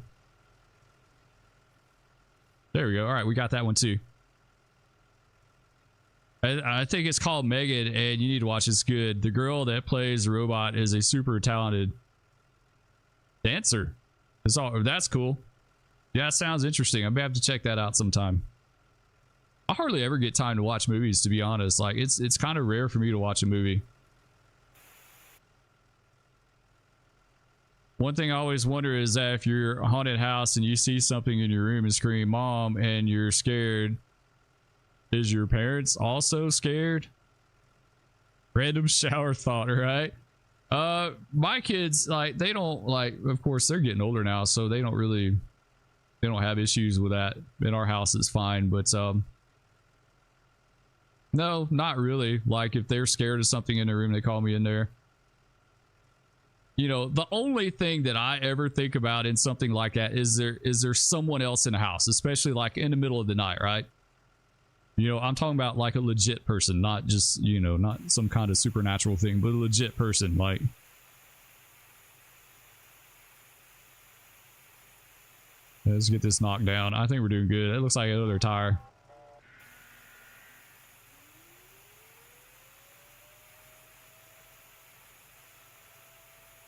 There we go. All right, we got that one too. I think it's called Megan, and you need to watch. It's good. The girl that plays the robot is a super talented dancer. That's cool. Yeah, it sounds interesting. I'm gonna have to check that out sometime. I hardly ever get time to watch movies, to be honest. Like it's kind of rare for me to watch a movie. One thing I always wonder is that if you're a haunted house and you see something in your room and scream "Mom" and you're scared, is your parents also scared? Random shower thought, right? My kids, like, they don't, like, of course they're getting older now, so they don't have issues with that. In our house it's fine, but no, not really. Like, if they're scared of something in their room, they call me in there. You know, the only thing that I ever think about in something like that is there someone else in the house, especially like in the middle of the night, right? You know, I'm talking about like a legit person, not just, you know, not some kind of supernatural thing, but a legit person. Like, let's get this knocked down. I think we're doing good. It looks like another tire.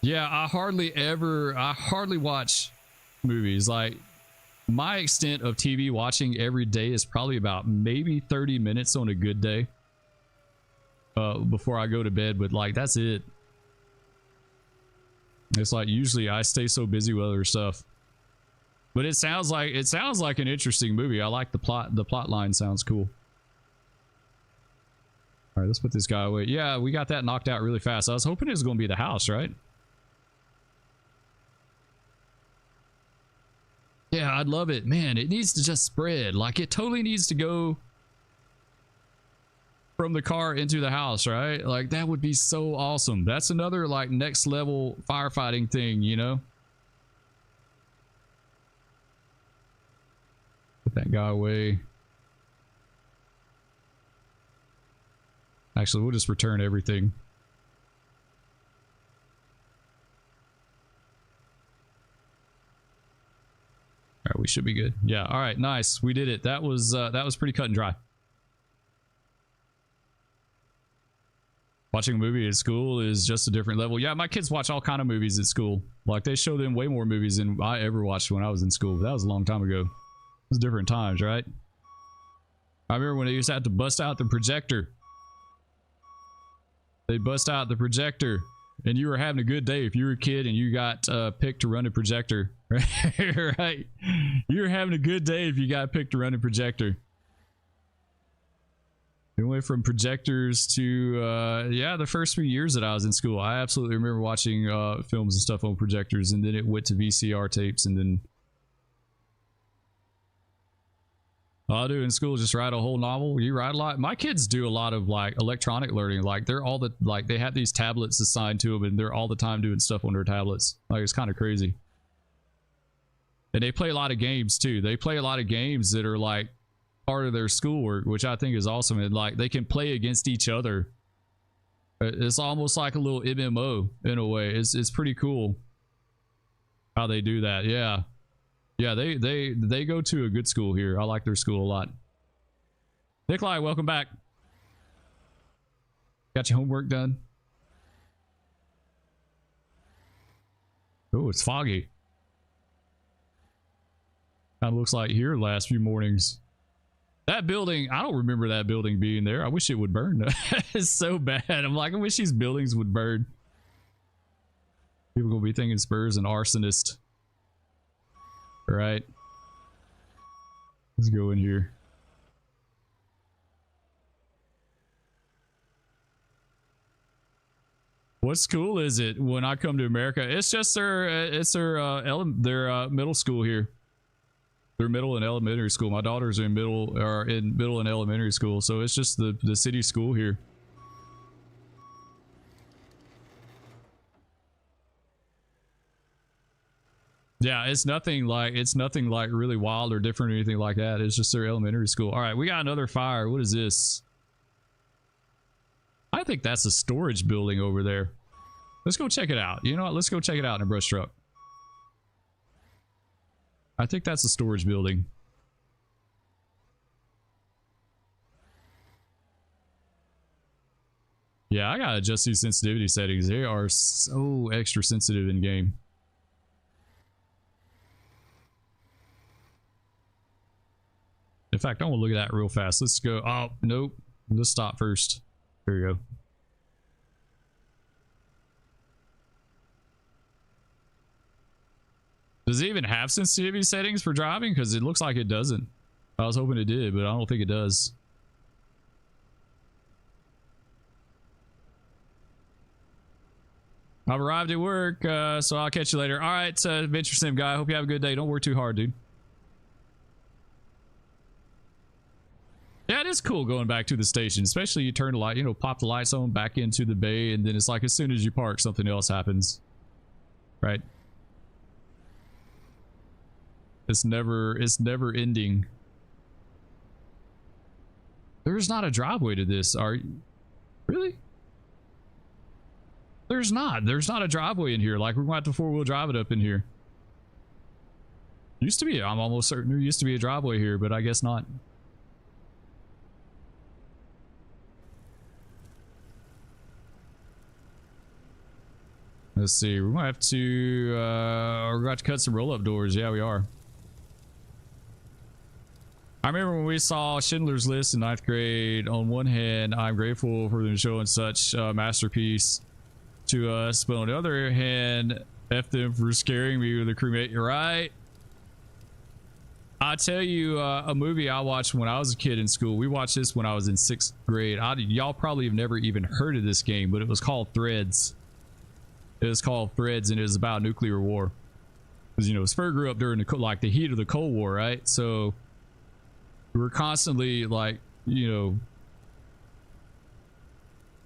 Yeah, I hardly watch movies. Like, my extent of TV watching every day is probably about maybe 30 minutes on a good day before I go to bed, but like that's it. It's like usually I stay so busy with other stuff. But it sounds like an interesting movie. I like the plot. The plot line sounds cool. All right, let's put this guy away. Yeah, we got that knocked out really fast. I was hoping it was going to be the house, right? Yeah, I'd love it. Man, it needs to just spread. Like, it totally needs to go from the car into the house, right? Like, that would be so awesome. That's another, like, next level firefighting thing, you know? Put that guy away. Actually, we'll just return everything. All right, we should be good. Yeah, all right, nice. We did it. That was pretty cut and dry. Watching a movie at school is just a different level. Yeah, my kids watch all kind of movies at school. Like, they show them way more movies than I ever watched when I was in school. That was a long time ago. It was different times, right? I remember when they used to have to bust out the projector. They bust out the projector, and you were having a good day if you were a kid and you got picked to run a projector. Right? You were having a good day if you got picked to run a projector. We went from projectors to yeah, the first few years that I was in school, I absolutely remember watching films and stuff on projectors, and then it went to VCR tapes, and then all I do in school is just write a whole novel. You write a lot. My kids do a lot of like electronic learning. Like, they're all the, like, they have these tablets assigned to them, and they're all the time doing stuff on their tablets. Like, it's kind of crazy. And they play a lot of games too. They play a lot of games that are like part of their schoolwork, which I think is awesome. And like, they can play against each other. It's almost like a little MMO in a way. It's pretty cool how they do that. Yeah. Yeah, they go to a good school here. I like their school a lot. Nikolai, welcome back. Got your homework done? Oh, it's foggy. Kind of looks like here the last few mornings. That building, I don't remember that building being there. I wish it would burn. It's so bad. I'm like, I wish these buildings would burn. People gonna be thinking Spur's an arsonist. All right. Let's go in here. What school is it when I come to America? It's just their middle school here. Their middle and elementary school. My daughters are in middle and elementary school, so it's just the city school here. Yeah, it's nothing like really wild or different or anything like that. It's just their elementary school. All right, we got another fire. What is this? I I think that's a storage building over there. Let's go check it out. You know what? Let's go check it out in a brush truck. I think that's a storage building. Yeah, I gotta adjust these sensitivity settings. They are so extra sensitive in game. In fact, I want to look at that real fast. Let's go. Oh, nope. Let's stop first. Here we go. Does it even have sensitivity settings for driving? Because it looks like it doesn't. I was hoping it did, but I don't think it does. I've arrived at work, so I'll catch you later. All right, Adventure Sim guy. Hope you have a good day. Don't work too hard, dude. Yeah, it is cool going back to the station, especially you turn the light, you know, pop the lights on back into the bay, and then it's like as soon as you park, something else happens. Right? It's never ending. There's not a driveway to this, are you? Really? There's not a driveway in here. Like, we're going to have to four-wheel drive it up in here. Used to be. I'm almost certain there used to be a driveway here, but I guess not. Let's see. We're going to have to we're going to have to cut some roll-up doors. Yeah, we are. I remember when we saw Schindler's List in 9th grade. On one hand, I'm grateful for them showing such a masterpiece to us, but on the other hand, F them for scaring me with a crewmate. You're right. I tell you, a movie I watched when I was a kid in school. We watched this when I was in 6th grade. Y'all probably have never even heard of this game, but it was called Threads. It was called Threads, and it was about nuclear war. Because, you know, Spur grew up during the heat of the Cold War, right? So we were constantly, like, you know,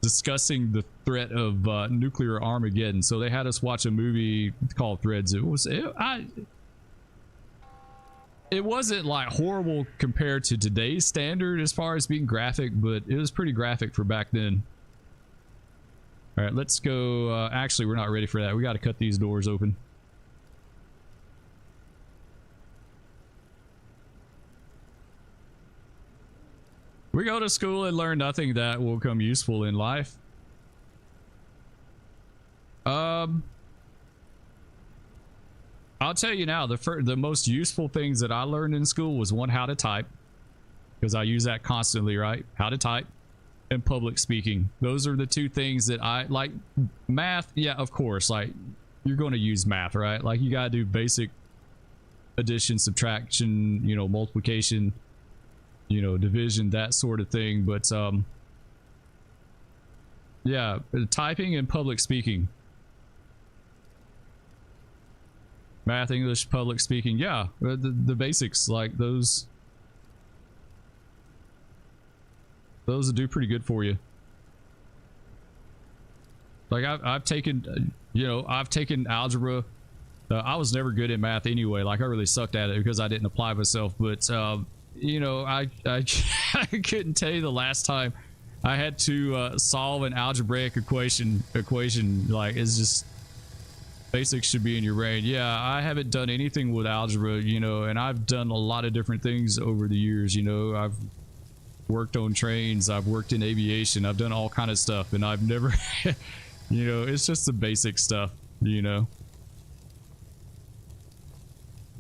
discussing the threat of nuclear Armageddon. So they had us watch a movie called Threads. It wasn't like horrible compared to today's standard as far as being graphic, but it was pretty graphic for back then. All right, let's go. Actually, we're not ready for that. We got to cut these doors open. We go to school and learn nothing that will come useful in life. I'll tell you now, the most useful things that I learned in school was, one, how to type, because I use that constantly, right? How to type, and public speaking. Those are the two things that I like. Math, yeah, of course, like, you're going to use math, right? Like, you got to do basic addition, subtraction, you know, multiplication, you know, division, that sort of thing. But yeah, typing and public speaking. Math, English, public speaking, yeah, the basics, like those will do pretty good for you. Like, I've taken, you know, I've taken algebra. I was never good at math anyway. Like, I really sucked at it because I didn't apply myself. But you know, I couldn't tell you the last time I had to solve an algebraic equation. Like, it's just, basics should be in your brain. Yeah, I haven't done anything with algebra, you know, and I've done a lot of different things over the years. You know, I've worked on trains, I've worked in aviation, I've done all kind of stuff, and I've never, you know, it's just the basic stuff, you know.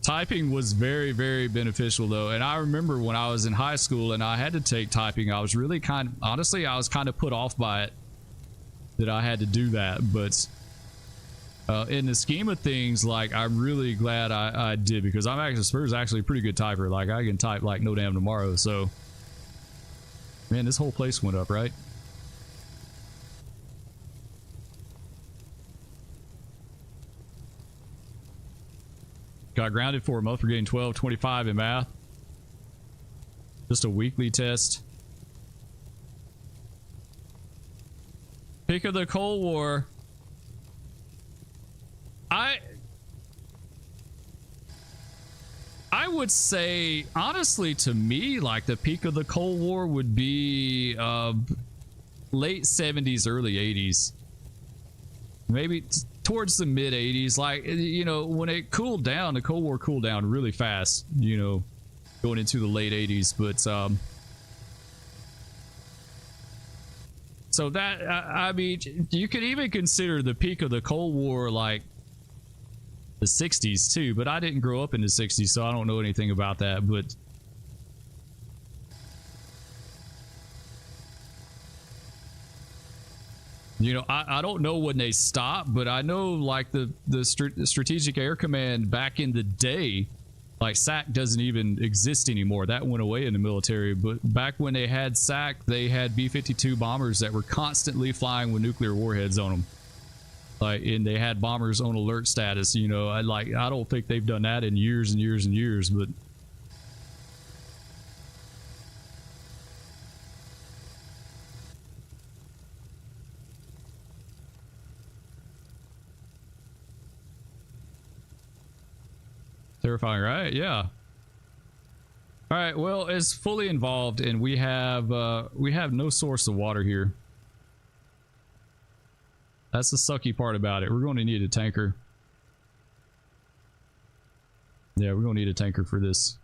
Typing was very, very beneficial though, and I remember when I was in high school and I had to take typing, I was really honestly, I was kind of put off by it that I had to do that, but in the scheme of things, like, I'm really glad I did, because I'm actually, Spur's actually a pretty good typer. Like, I can type like no damn tomorrow. So, man, this whole place went up, right? Got grounded for a month for getting 12.25 in math. Just a weekly test. Peak of the Cold War. I would say, honestly, to me, like, the peak of the Cold War would be late 70s, early 80s. Maybe towards the mid 80s. Like, you know, when it cooled down, the Cold War cooled down really fast, you know, going into the late 80s. But so that I mean, you could even consider the peak of the Cold War like the 60s too, but I didn't grow up in the 60s, so I don't know anything about that. But you know, I don't know when they stopped, but I know like the Strategic Air Command back in the day, like SAC doesn't even exist anymore. That went away in the military. But back when they had SAC, they had B-52 bombers that were constantly flying with nuclear warheads on them. Like, and they had bombers on alert status. You know, I don't think they've done that in years and years and years, but. Terrifying, right? Yeah. All right, well, it's fully involved, and we have no source of water here. That's the sucky part about it. We're going to need a tanker. Yeah, we're going to need a tanker for this.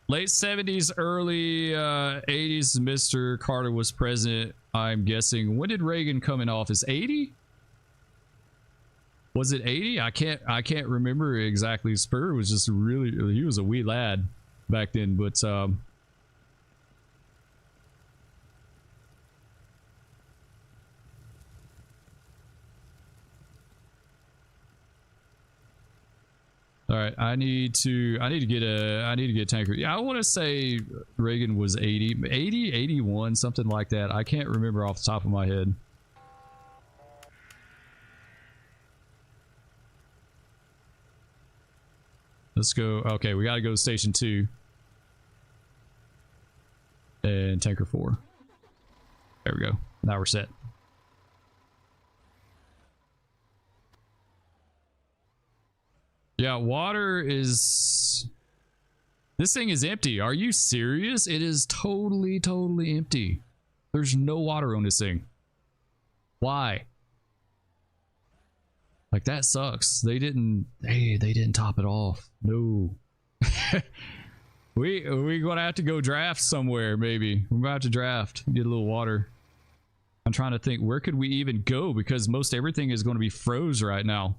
Late 70s, early 80s, Mr. Carter was president, I'm guessing. When did Reagan come in office? 80? Was it 80? I can't remember exactly. Spur was just really, he was a wee lad back then, but all right, I need to get a tanker. Yeah, I want to say Reagan was 80, 81, something like that. I can't remember off the top of my head. Let's go. Okay, we got to go to station 2 and tanker 4. There we go. Now we're set. Yeah, water is... This thing is empty. Are you serious? It is totally empty. There's no water on this thing. Why? Like, that sucks. They didn't top it off. No. we gonna have to go draft somewhere, maybe. We're about to draft, get a little water. I'm trying to think, where could we even go? Because most everything is going to be froze right now.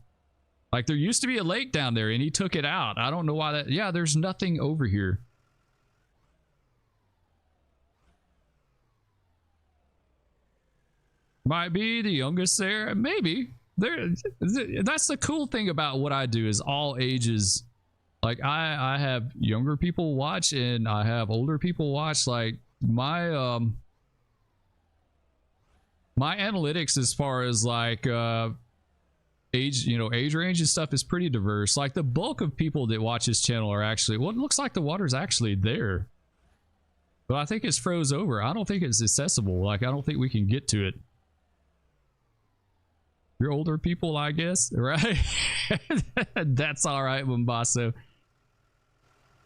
Like, there used to be a lake down there and he took it out. I don't know why that... Yeah, there's nothing over here. Might be the youngest there. Maybe. That's the cool thing about what I do, is all ages. Like, I have younger people watch and I have older people watch. Like, my my analytics as far as like age, you know, age range and stuff is pretty diverse. Like, the bulk of people that watch this channel are actually, well, it looks like the water's actually there, but I think it's froze over. I don't think it's accessible. Like, I don't think we can get to it. You're older people, I guess, right? That's all right, Mombaso.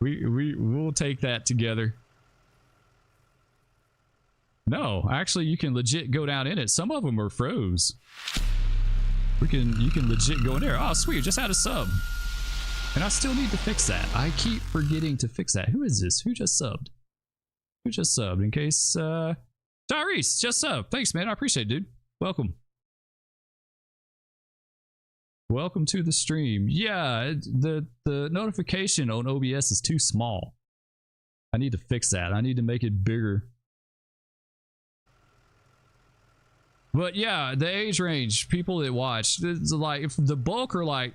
We'll take that together. No, actually, you can legit go down in it. Some of them are froze. You can legit go in there. Oh, sweet, just had a sub, and I still need to fix that. I keep forgetting to fix that. Who is this? Who just subbed? Who just subbed? In case Tyrese just subbed. Thanks, man. I appreciate it, dude. Welcome. Welcome to the stream. Yeah, the notification on OBS is too small. I need to fix that. I need to make it bigger. But yeah, the age range, people that watch, it's like, if the bulk are like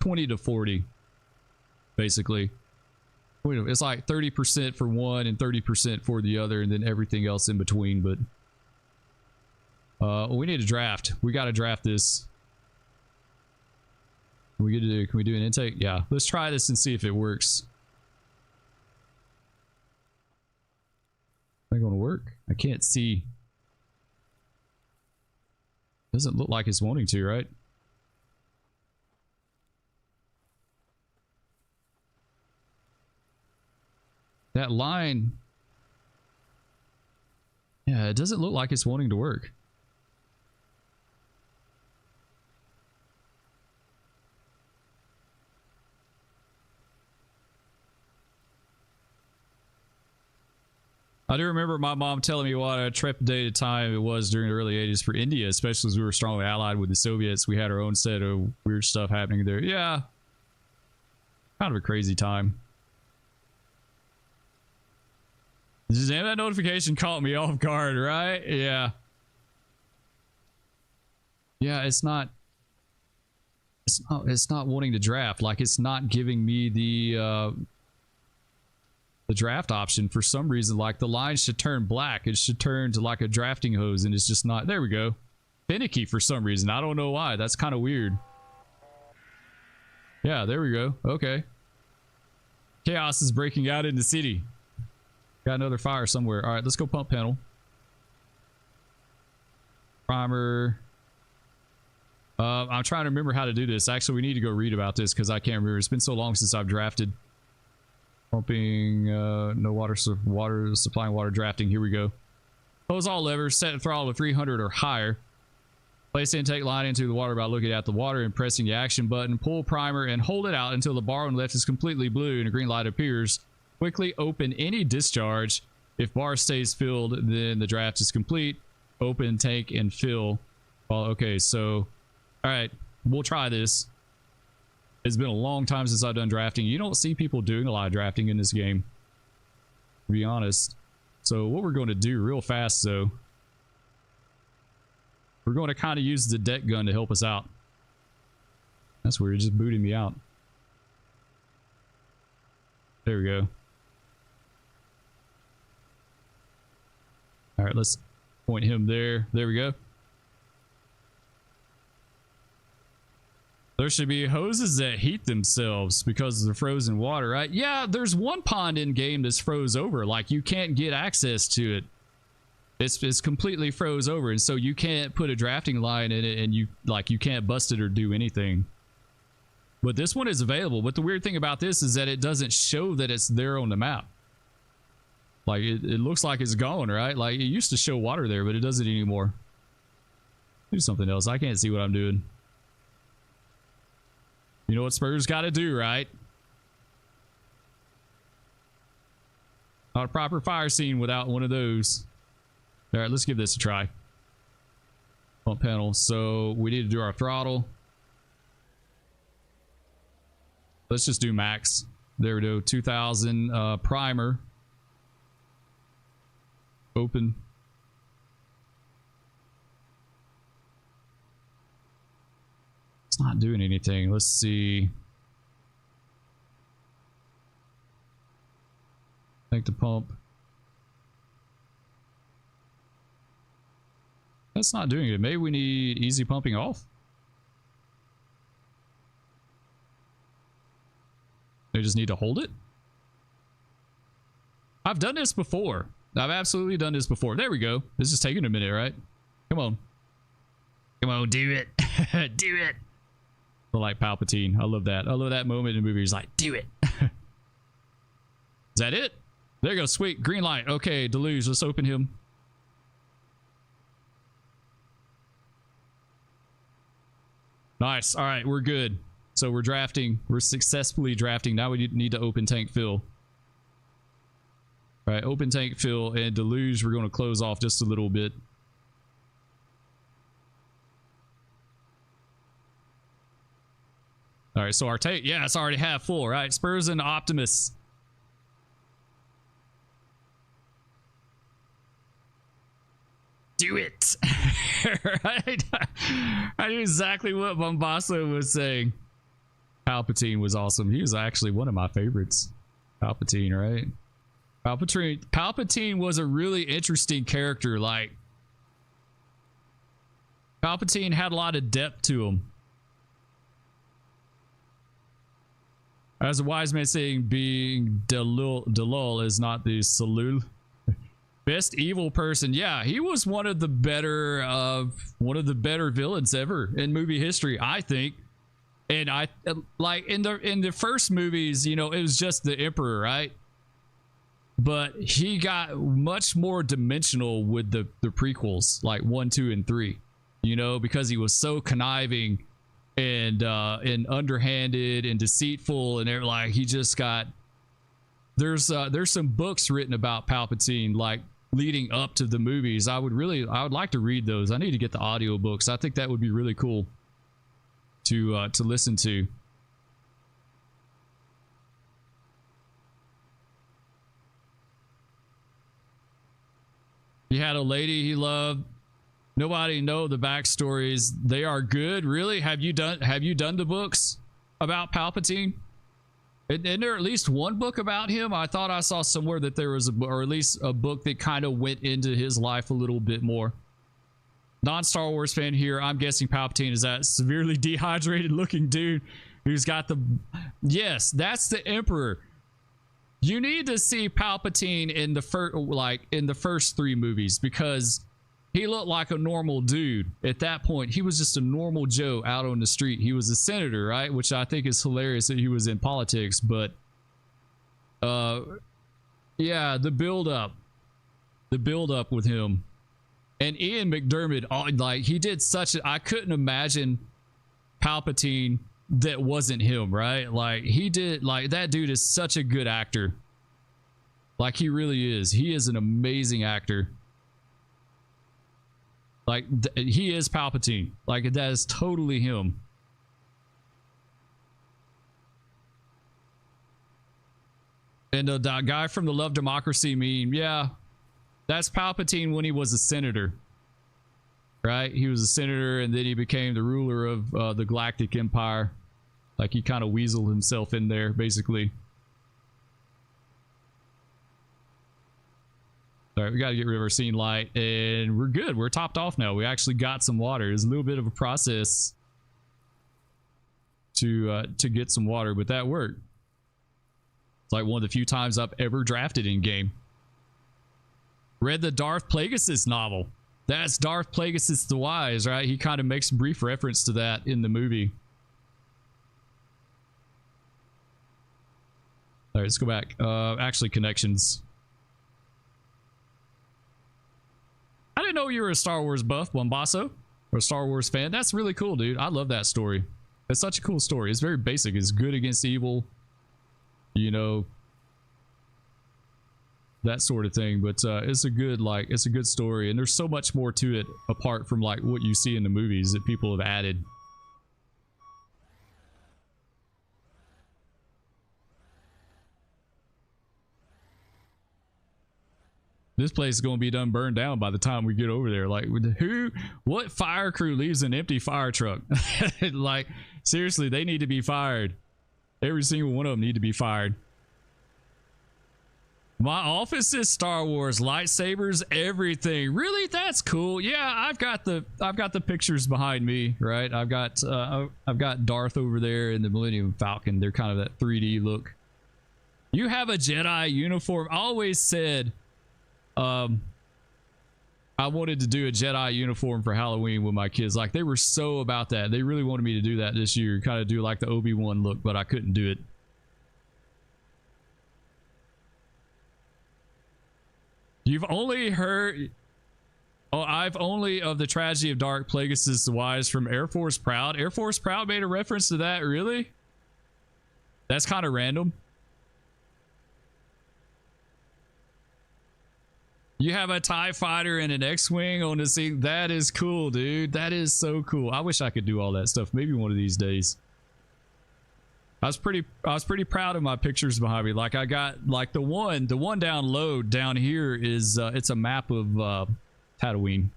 20 to 40, basically. It's like 30% for one and 30% for the other, and then everything else in between. But we need a draft. We got to draft this. Can we do an intake? Yeah, let's try this and see if it works. Is that going to work? I can't see. Doesn't look like it's wanting to, right? That line Yeah, it doesn't look like it's wanting to work. I do remember my mom telling me what a trepidated time it was during the early 80s for India, especially as we were strongly allied with the Soviets. We had our own set of weird stuff happening there. Yeah. Kind of a crazy time. Damn, that notification caught me off guard, right? Yeah. Yeah, it's not wanting to draft. Like, it's not giving me the draft option for some reason. Like, the line should turn black. It should turn to like a drafting hose, and it's just not. There we go. Finicky for some reason. I don't know why. That's kind of weird. Yeah, there we go. Okay. Chaos is breaking out in the city. Got another fire somewhere. All right, let's go pump panel. Primer. I'm trying to remember how to do this. Actually, we need to go read about this because I can't remember. It's been so long since I've drafted. Pumping, no water supplying water drafting. Here we go. Close all levers, set the throttle to 300 or higher. Place the intake line into the water by looking at the water and pressing the action button. Pull primer and hold it out until the bar on the left is completely blue and a green light appears. Quickly open any discharge. If bar stays filled, then the draft is complete. Open tank and fill. Well, okay, so all right, we'll try this. It's been a long time since I've done drafting. You don't see people doing a lot of drafting in this game, to be honest. So what we're going to do real fast, though, we're going to kind of use the deck gun to help us out. That's weird. It just booted me out. There we go. All right, let's point him there. There we go. There should be hoses that heat themselves because of the frozen water, right? Yeah, there's one pond in game that's froze over. Like, you can't get access to it. It's completely froze over, and so you can't put a drafting line in it, and you can't bust it or do anything. But this one is available. But the weird thing about this is that it doesn't show that it's there on the map. Like, it looks like it's gone, right? Like, it used to show water there, but it doesn't anymore. Do something else. I can't see what I'm doing. You know what Spur's got to do, right? Not a proper fire scene without one of those. All right, let's give this a try. Pump panel. So we need to do our throttle. Let's just do max. There we go. 2000 primer. Open. It's not doing anything. Let's see. Tank to pump. That's not doing it. Maybe we need easy pumping off. They just need to hold it. I've done this before. I've absolutely done this before. There we go. This is taking a minute, right? Come on. Come on, do it. Do it. I like Palpatine. I love that. I love that moment in the movie. He's like, do it. Is that it? There you go. Sweet. Green light. Okay, Deluge. Let's open him. Nice. All right, we're good. So we're drafting. We're successfully drafting. Now we need to open tank fill. All right, open tank fill and Deluge. We're going to close off just a little bit. All right, so our tank, yeah, it's already half full, right? Spurs and Optimus. Do it. Right? I knew exactly what Bombasso was saying. Palpatine was awesome. He was actually one of my favorites. Palpatine, right? Palpatine was a really interesting character. Like, Palpatine had a lot of depth to him. As a wise man saying, being Delul is not the Salul. Best evil person. Yeah, he was one of the better villains ever in movie history, I think. And I like in the first movies, you know, it was just the Emperor, right? but he got much more dimensional with the prequels, like 1, 2, and 3, you know, because he was so conniving and underhanded and deceitful, and they're like, he just got, there's some books written about Palpatine like leading up to the movies. I would like to read those. I need to get the audio books. I think that would be really cool to listen to. He had a lady he loved. Nobody know the backstories. They are good. Really? Have you done the books about Palpatine? Isn't there at least one book about him? I thought I saw somewhere that there was or at least a book that kind of went into his life a little bit more. Non-Star Wars fan here. I'm guessing Palpatine is that severely dehydrated looking dude who's got the... Yes, that's the Emperor. You need to see Palpatine in the first 3 movies, because he looked like a normal dude. At that point, he was just a normal Joe out on the street. He was a senator, right? Which I think is hilarious that he was in politics, but yeah, the build up with him. And Ian McDiarmid, like, he did such a... I couldn't imagine Palpatine that wasn't him, right? Like, he did, like, that dude is such a good actor. Like, he really is. He is an amazing actor. Like, he is Palpatine. Like, that is totally him. And the guy from the Love Democracy meme, yeah, that's Palpatine when he was a senator. Right? He was a senator, and then he became the ruler of the Galactic Empire. Like, he kind of weaseled himself in there, basically. All right, we got to get rid of our scene light, and we're good. We're topped off now. We actually got some water. It's a little bit of a process to get some water, but that worked. It's like one of the few times I've ever drafted in game. Read the Darth Plagueis novel. That's Darth Plagueis the Wise, right? He kind of makes brief reference to that in the movie. All right, let's go back. Actually, connections. I didn't know you were a Star Wars buff, Wambaso, or a Star Wars fan. That's really cool, dude. I love that story. It's such a cool story. It's very basic. It's good against evil, you know, that sort of thing. But it's a good, like, it's a good story, and there's so much more to it apart from like what you see in the movies that people have added. This place is going to be done burned down by the time we get over there. Like, what fire crew leaves an empty fire truck? Like, seriously, they need to be fired. Every single one of them need to be fired. My office is Star Wars, lightsabers, everything. Really? That's cool. Yeah, I've got the pictures behind me, right? I've got Darth over there in the Millennium Falcon. They're kind of that 3D look. You have a Jedi uniform. I always said I wanted to do a Jedi uniform for Halloween with my kids. Like, they were so about that. They really wanted me to do that this year, kind of do like the Obi-Wan look, but I couldn't do it. You've only heard... Oh, I've only of the tragedy of Darth Plagueis the Wise from Air Force Proud. Air Force Proud made a reference to that, really? That's kind of random. You have a TIE fighter and an X-Wing on the scene. That is cool, dude. That is so cool. I wish I could do all that stuff. Maybe one of these days. I was pretty proud of my pictures behind me. Like, I got like the one down low down here is it's a map of Tatooine.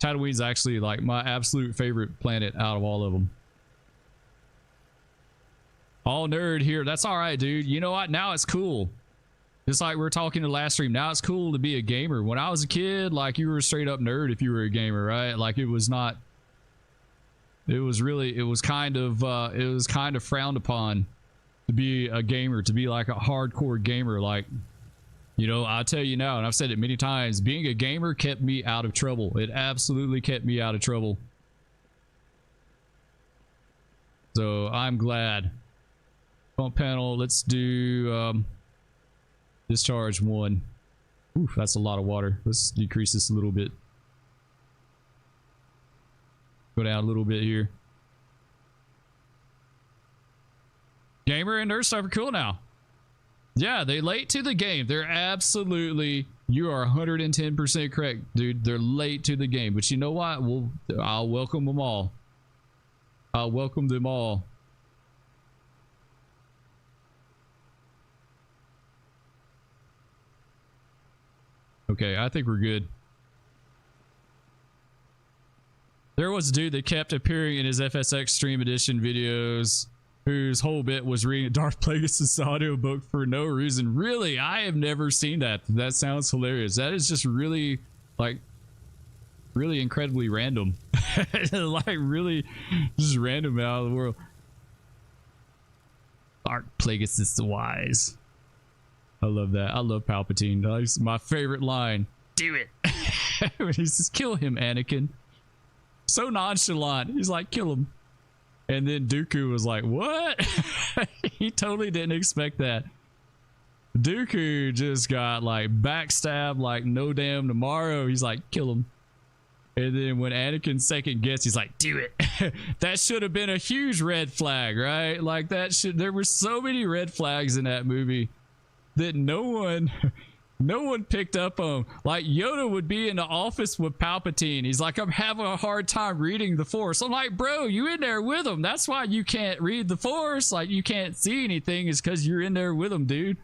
Tatooine's actually like my absolute favorite planet out of all of them. All nerd here. That's all right, dude. You know what? Now it's cool. Just like we were talking to last stream, now it's cool to be a gamer. When I was a kid, like, you were a straight up nerd if you were a gamer, right? Like, it was not, it was kind of frowned upon to be a gamer, to be like a hardcore gamer. Like, you know, I'll tell you now, and I've said it many times, being a gamer kept me out of trouble. It absolutely kept me out of trouble. So I'm glad. Front panel, let's do Discharge 1. Ooh, that's a lot of water. Let's decrease this a little bit. Go down a little bit here. Gamer and Nerd Stuff are cool now. Yeah, they late to the game. They're absolutely, you are 110% correct, dude. They're late to the game. But you know what? I'll welcome them all. I'll welcome them all. Okay, I think we're good. There was a dude that kept appearing in his FSX Stream Edition videos whose whole bit was reading Darth Plagueis' audiobook for no reason. Really? I have never seen that. That sounds hilarious. That is just really, like, really incredibly random. Like, really just random out of the world. Darth Plagueis is the wise. I love that. I love Palpatine. That's my favorite line. Do it. He says, kill him, Anakin. So nonchalant. He's like, kill him. And then Dooku was like, what? He totally didn't expect that. Dooku just got like backstabbed like no damn tomorrow. He's like, kill him. And then when Anakin second guessed, he's like, do it. That should have been a huge red flag, right? Like that should, there were so many red flags in that movie that no one picked up on. Like Yoda would be in the office with Palpatine. He's like, I'm having a hard time reading the Force. I'm like, bro, you in there with him. That's why you can't read the Force. Like you can't see anything is because you're in there with him, dude.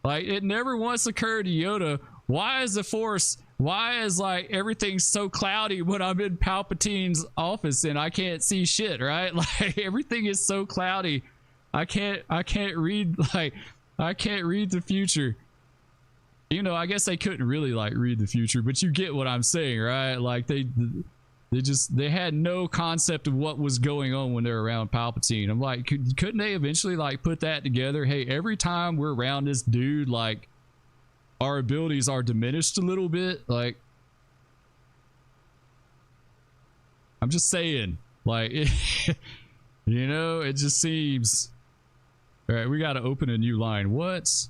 Like it never once occurred to Yoda, why is the Force, why is like everything so cloudy when I'm in Palpatine's office and I can't see shit, right? Like everything is so cloudy. I can't read, like I can't read the future. You know, I guess they couldn't really like read the future, but you get what I'm saying, right? Like they had no concept of what was going on when they're around Palpatine. I'm like, couldn't they eventually like put that together? Hey, every time we're around this dude, like our abilities are diminished a little bit. Like, I'm just saying, like, you know, it just seems. All right, we got to open a new line. What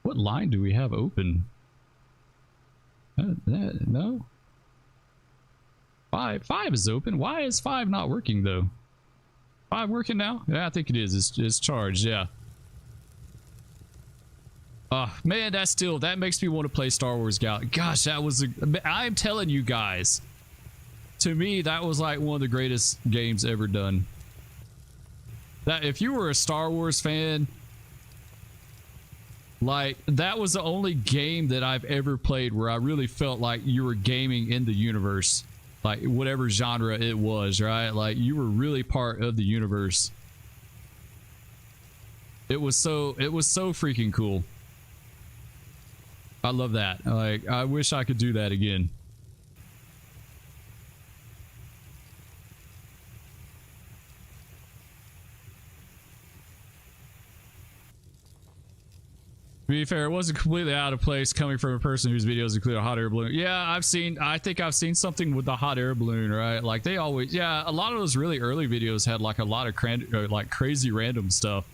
line do we have open? No. 5 is open. Why is 5 not working though? 5 working now? Yeah, I think it is. It's charged. Yeah. Oh man, that makes me want to play Star Wars Galaxy. Gosh, that was I'm telling you guys. To me, that was like one of the greatest games ever done. That if you were a Star Wars fan, like that was the only game that I've ever played where I really felt like you were gaming in the universe, like whatever genre it was, right? Like you were really part of the universe. It was so freaking cool. I love that. Like I wish I could do that again. To be fair, it wasn't completely out of place coming from a person whose videos include a hot air balloon. Yeah, I think I've seen something with the hot air balloon, right? Like they always, yeah, a lot of those really early videos had like a lot of like crazy random stuff.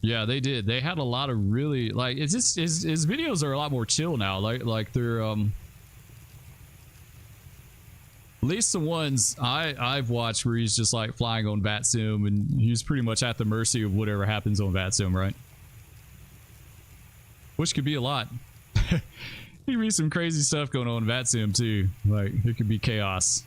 Yeah, they did. They had a lot of really like it's just his videos are a lot more chill now. Like they're at least the ones I've watched where he's just like flying on VATSIM and he's pretty much at the mercy of whatever happens on VATSIM, right? Which could be a lot. There could be some crazy stuff going on in VATSIM too. Like it could be chaos.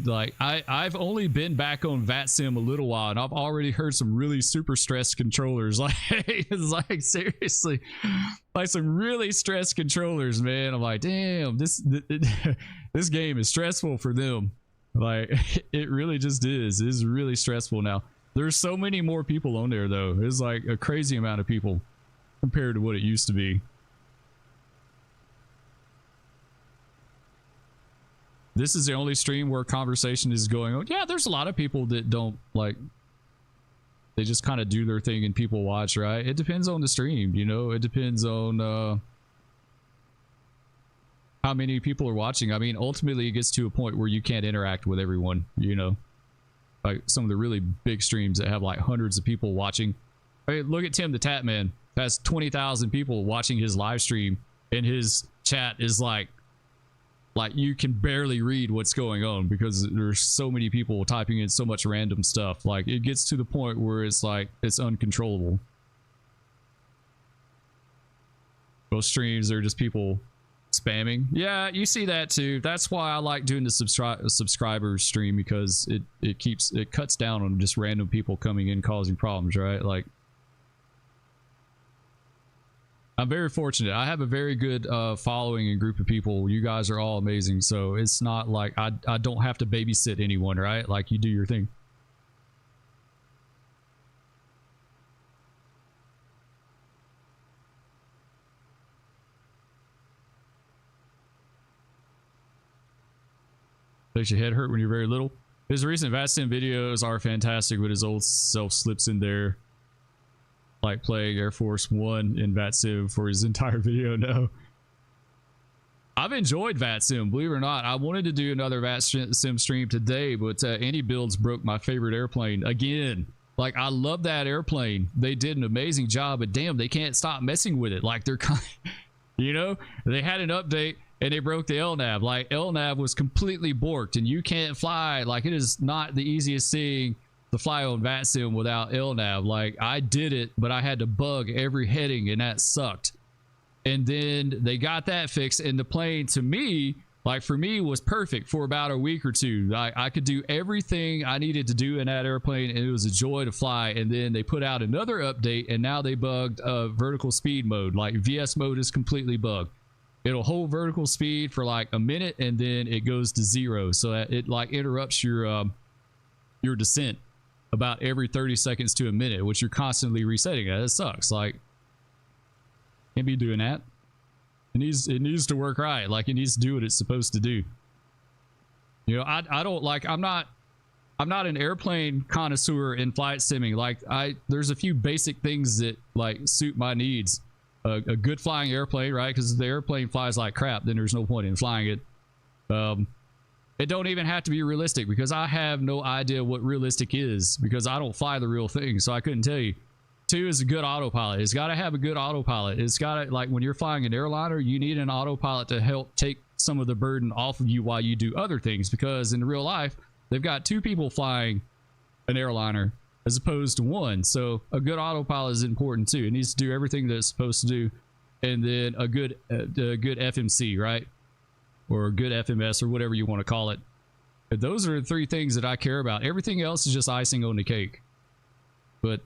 Like I've only been back on VATSIM a little while and I've already heard some really super stressed controllers. Like it's like seriously, like some really stressed controllers, man. I'm like, damn, this game is stressful for them. Like it really just is. It's really stressful now. There's so many more people on there though. It's like a crazy amount of people compared to what it used to be. This is the only stream where conversation is going on. Yeah, there's a lot of people that don't like, they just kind of do their thing and people watch, right? It depends on the stream, you know, it depends on how many people are watching. I mean, ultimately it gets to a point where you can't interact with everyone, you know, like some of the really big streams that have like hundreds of people watching. I mean, look at Tim the Tap Man. That's 20,000 people watching his live stream, and his chat is like you can barely read what's going on because there's so many people typing in so much random stuff. Like it gets to the point where it's like it's uncontrollable. Most streams are just people spamming. Yeah, you see that too. That's why I like doing the subscriber stream, because it cuts down on just random people coming in causing problems, right? Like, I'm very fortunate. I have a very good following and group of people. You guys are all amazing. So it's not like I don't have to babysit anyone, right? Like, you do your thing. Makes your head hurt when you're very little. His recent VATSIM videos are fantastic, but his old self slips in there, like playing Air Force One in VATSIM for his entire video. No, I've enjoyed VATSIM, believe it or not. I wanted to do another VATSIM stream today, but Andy Builds broke my favorite airplane again. Like, I love that airplane. They did an amazing job, but damn, they can't stop messing with it. Like, they're kind of, you know, they had an update and they broke the LNAV. Like, LNAV was completely borked, and you can't fly. Like, it is not the easiest thing to fly on VATSIM without LNAV. Like, I did it, but I had to bug every heading, and that sucked. And then they got that fixed, and the plane, to me, like, for me, was perfect for about a week or two. I could do everything I needed to do in that airplane, and it was a joy to fly. And then they put out another update, and now they bugged vertical speed mode. Like, VS mode is completely bugged. It'll hold vertical speed for like a minute, and then it goes to 0, so that it like interrupts your descent about every 30 seconds to a minute, which you're constantly resetting. That sucks. Like, can't be doing that. It needs to work right. Like, it needs to do what it's supposed to do. You know, I don't like, I'm not an airplane connoisseur in flight simming. Like, there's a few basic things that like suit my needs. A good flying airplane, right? Because if the airplane flies like crap, then there's no point in flying it. It don't even have to be realistic, because I have no idea what realistic is, because I don't fly the real thing, so I couldn't tell you. 2 is a good autopilot. It's got to have a good autopilot. It's got to, like, when you're flying an airliner, you need an autopilot to help take some of the burden off of you while you do other things, because in real life, they've got 2 people flying an airliner as opposed to 1. So a good autopilot is important too. It needs to do everything that it's supposed to do. And then a good FMC, right? Or a good FMS, or whatever you want to call it. But those are the 3 things that I care about. Everything else is just icing on the cake. But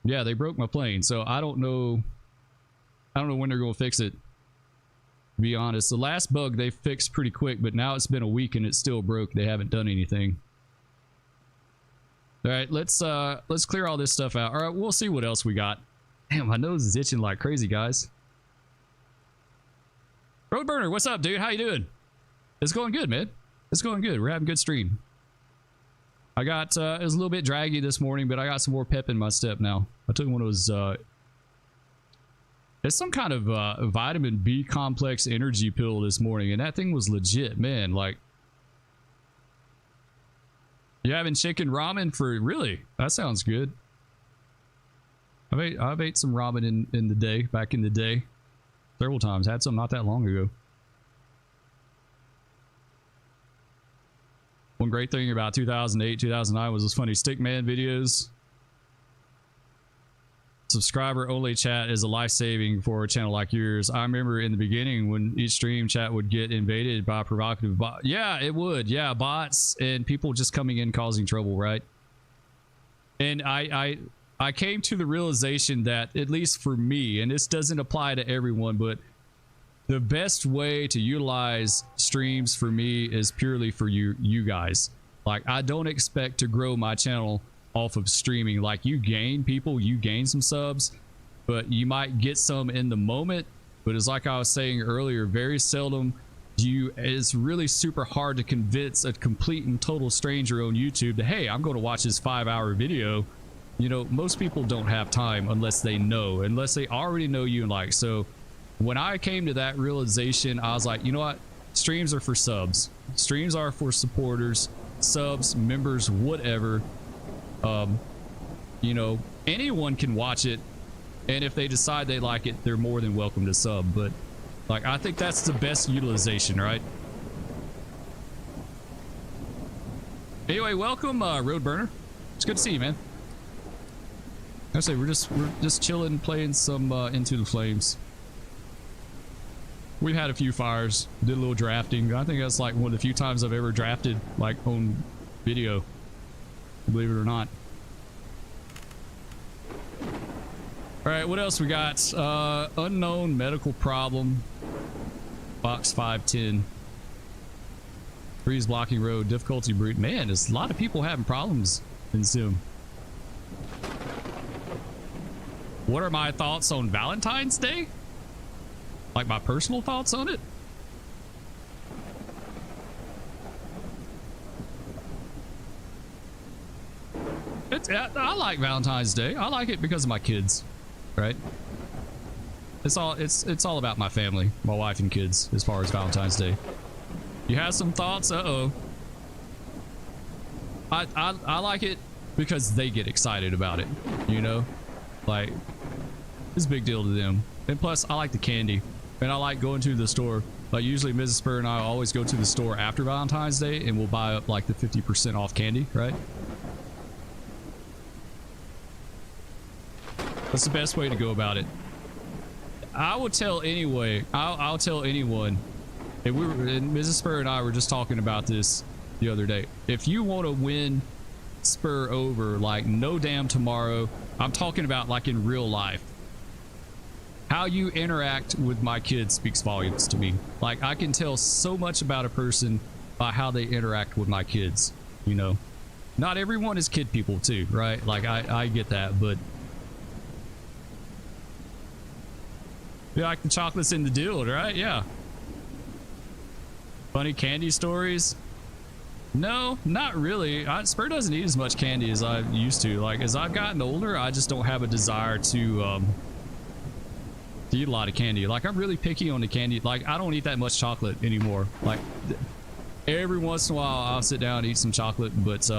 yeah, they broke my plane, so I don't know when they're going to fix it, to be honest. The last bug they fixed pretty quick, but now it's been a week and it's still broke. They haven't done anything. All right, let's clear all this stuff out. All right, we'll see what else we got. Damn, my nose is itching like crazy, guys. Roadburner, what's up, dude? How you doing? It's going good, man. It's going good. We're having a good stream. I got it was a little bit draggy this morning, but I got some more pep in my step now. I took one of those it's some kind of vitamin B complex energy pill this morning, and that thing was legit, man. Like, you having chicken ramen for really? That sounds good. I've ate some ramen in the day, back in the day, several times. Had some not that long ago. One great thing about 2008, 2009 was those funny Stickman videos. Subscriber only chat is a life-saving for a channel like yours. I remember in the beginning when each stream chat would get invaded by provocative bots. Yeah, it would. Yeah, bots and people just coming in causing trouble, right? And I came to the realization that, at least for me, and this doesn't apply to everyone, but the best way to utilize streams for me is purely for you guys. Like, I don't expect to grow my channel off of streaming. Like, you gain people, you gain some subs, but you might get some in the moment. But it's like I was saying earlier, very seldom it's really super hard to convince a complete and total stranger on YouTube that, hey, I'm going to watch this 5-hour video. You know, most people don't have time unless they already know you, and like, so When I came to that realization, I was like, you know what? Streams are for subs. Streams are for supporters, subs, members, whatever. You know, anyone can watch it, and if they decide they like it, they're more than welcome to sub. But like, I think that's the best utilization, right? Anyway, welcome, Roadburner. It's good to see you, man. I say we're just chilling, playing some Into the Flames. We've had a few fires, did a little drafting. I think that's like one of the few times I've ever drafted like on video, believe it or not. All right, what else we got? Unknown medical problem. Box 510. Freeze blocking road, difficulty brute. Man, there's a lot of people having problems in Sim. What are my thoughts on Valentine's Day? Like my personal thoughts on it? I like Valentine's Day. I like it because of my kids, right? It's all about my family, my wife and kids, as far as Valentine's Day. You have some thoughts? Uh-oh. I like it because they get excited about it, you know? Like, it's a big deal to them. And plus, I like the candy. And I like going to the store. Like, usually Mrs. Spur and I always go to the store after Valentine's Day, and we'll buy up like the 50% off candy, right? That's the best way to go about it. I will tell anyway. I'll tell anyone. And Mrs. Spur and I were just talking about this the other day. If you want to win Spur over, like no damn tomorrow, I'm talking about like in real life. How you interact with my kids speaks volumes to me. Like, I can tell so much about a person by how they interact with my kids, you know? Not everyone is kid people too, right? Like, I get that, but you like the chocolates in the deal, right? Yeah. Funny candy stories? No, not really. Spur doesn't eat as much candy as I used to. Like, as I've gotten older, I just don't have a desire to eat a lot of candy. Like, I'm really picky on the candy. Like, I don't eat that much chocolate anymore. Like, every once in a while I'll sit down and eat some chocolate, but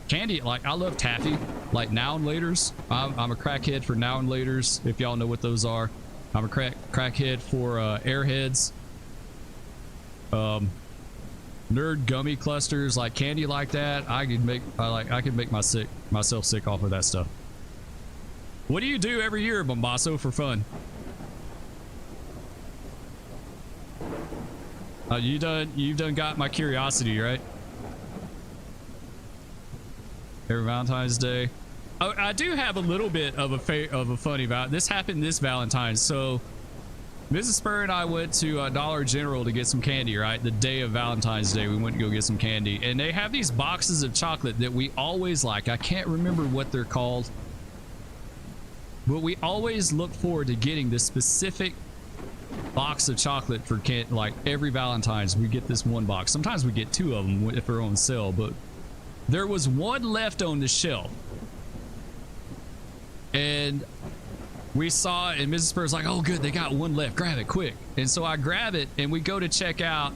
candy, like, I love taffy, like now and laters. I'm a crackhead for now and laters, if y'all know what those are. I'm a crackhead for airheads, nerd gummy clusters, like candy like that. I can make myself sick off of that stuff. What do you do every year, Bombasso, for fun? You've done got my curiosity, right? Every Valentine's Day. Oh, I do have a little bit of a funny about this happened this Valentine's. So Mrs. Spur and I went to Dollar General to get some candy, right? The day of Valentine's Day, we went to go get some candy, and they have these boxes of chocolate that we always like. I can't remember what they're called, but we always look forward to getting this specific box of chocolate for like every Valentine's. We get this one box. Sometimes we get two of them if they're on sale, but there was one left on the shelf, and we saw it, and Mrs. Spur's like, oh good, they got one left, grab it quick. And so I grab it, and we go to check out,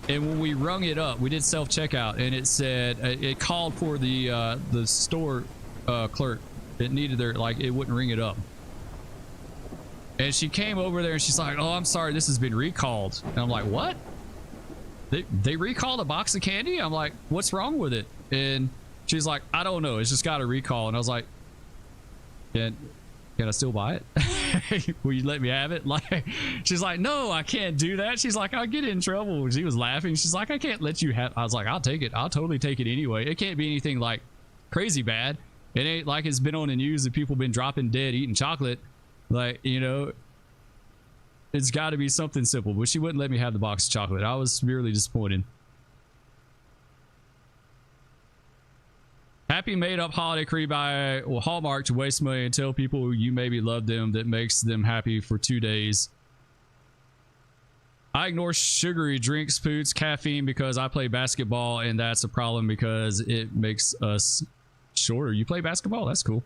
and when we rung it up, we did self-checkout, and it said it called for the store clerk. It needed their, like, it wouldn't ring it up. And she came over there and she's like, oh, I'm sorry, this has been recalled. And I'm like, what? They recalled a box of candy? I'm like, what's wrong with it? And she's like, I don't know, it's just got a recall. And I was like, can I still buy it? Will you let me have it? Like, she's like, no, I can't do that. She's like, I'll get in trouble. She was laughing. She's like, I can't let you have. I was like, I'll take it. I'll totally take it anyway. It can't be anything like crazy bad. It ain't like it's been on the news that people been dropping dead eating chocolate. Like, you know, it's got to be something simple. But she wouldn't let me have the box of chocolate. I was severely disappointed. Happy made up holiday creed by Hallmark to waste money and tell people you maybe love them that makes them happy for 2 days. I ignore sugary drinks, foods, caffeine because I play basketball, and that's a problem because it makes us shorter. You play basketball? That's cool.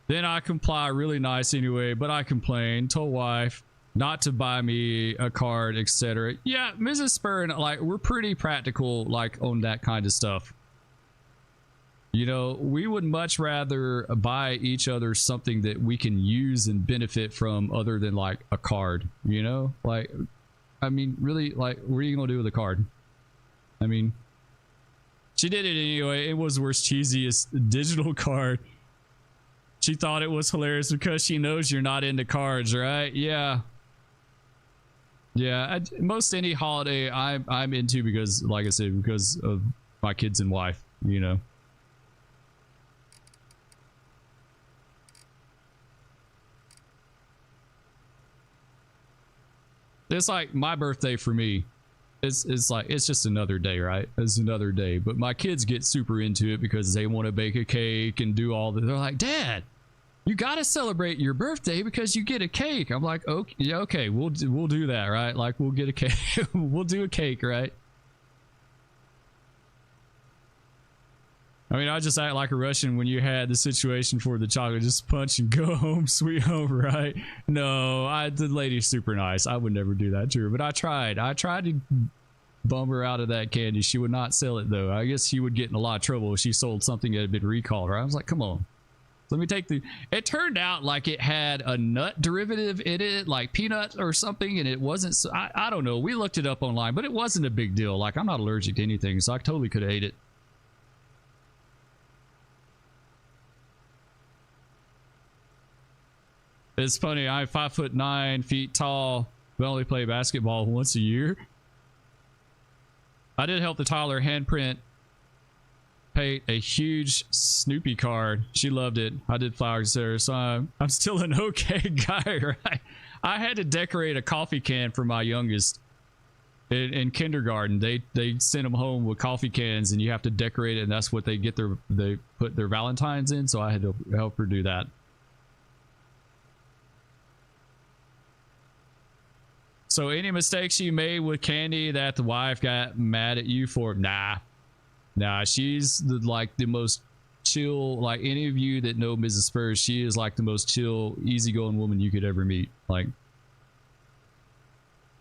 Then I comply really nice anyway, but I complain, told wife not to buy me a card, etc. Yeah, Mrs. Spur and like we're pretty practical like on that kind of stuff. You know, we would much rather buy each other something that we can use and benefit from other than like a card, you know? Like, I mean, really, like, what are you gonna do with a card? I mean, she did it anyway. It was the worst, cheesiest digital card. She thought it was hilarious because she knows you're not into cards, right? Yeah. Yeah, most any holiday I'm into because, like I said, because of my kids and wife, you know. It's like my birthday for me. It's like, it's just another day, right? It's another day. But my kids get super into it because they want to bake a cake and do all that. They're like, Dad, you got to celebrate your birthday because you get a cake. I'm like, okay, yeah, okay, we'll do that, right? Like, we'll get a cake. We'll do a cake, right? I mean, I just act like a Russian when you had the situation for the chocolate, just punch and go home, sweet home, right? No, the lady's super nice. I would never do that to her, but I tried to bum her out of that candy. She would not sell it though. I guess she would get in a lot of trouble if she sold something that had been recalled, right? I was like, come on. Let me take it turned out like it had a nut derivative in it, like peanut or something, and it wasn't, I don't know. We looked it up online, but it wasn't a big deal. Like, I'm not allergic to anything, so I totally could have ate it. It's funny, I'm 5'9" tall, but only play basketball once a year. I did help the Tyler handprint paint a huge Snoopy card. She loved it. I did flowers there, so I'm still an okay guy, right? I had to decorate a coffee can for my youngest in kindergarten. They sent them home with coffee cans, and you have to decorate it, and that's what they put their Valentines in. So I had to help her do that. So any mistakes you made with candy that the wife got mad at you for? Nah, she's the most chill, like any of you that know Mrs. Spurs, she is like the most chill, easygoing woman you could ever meet. Like,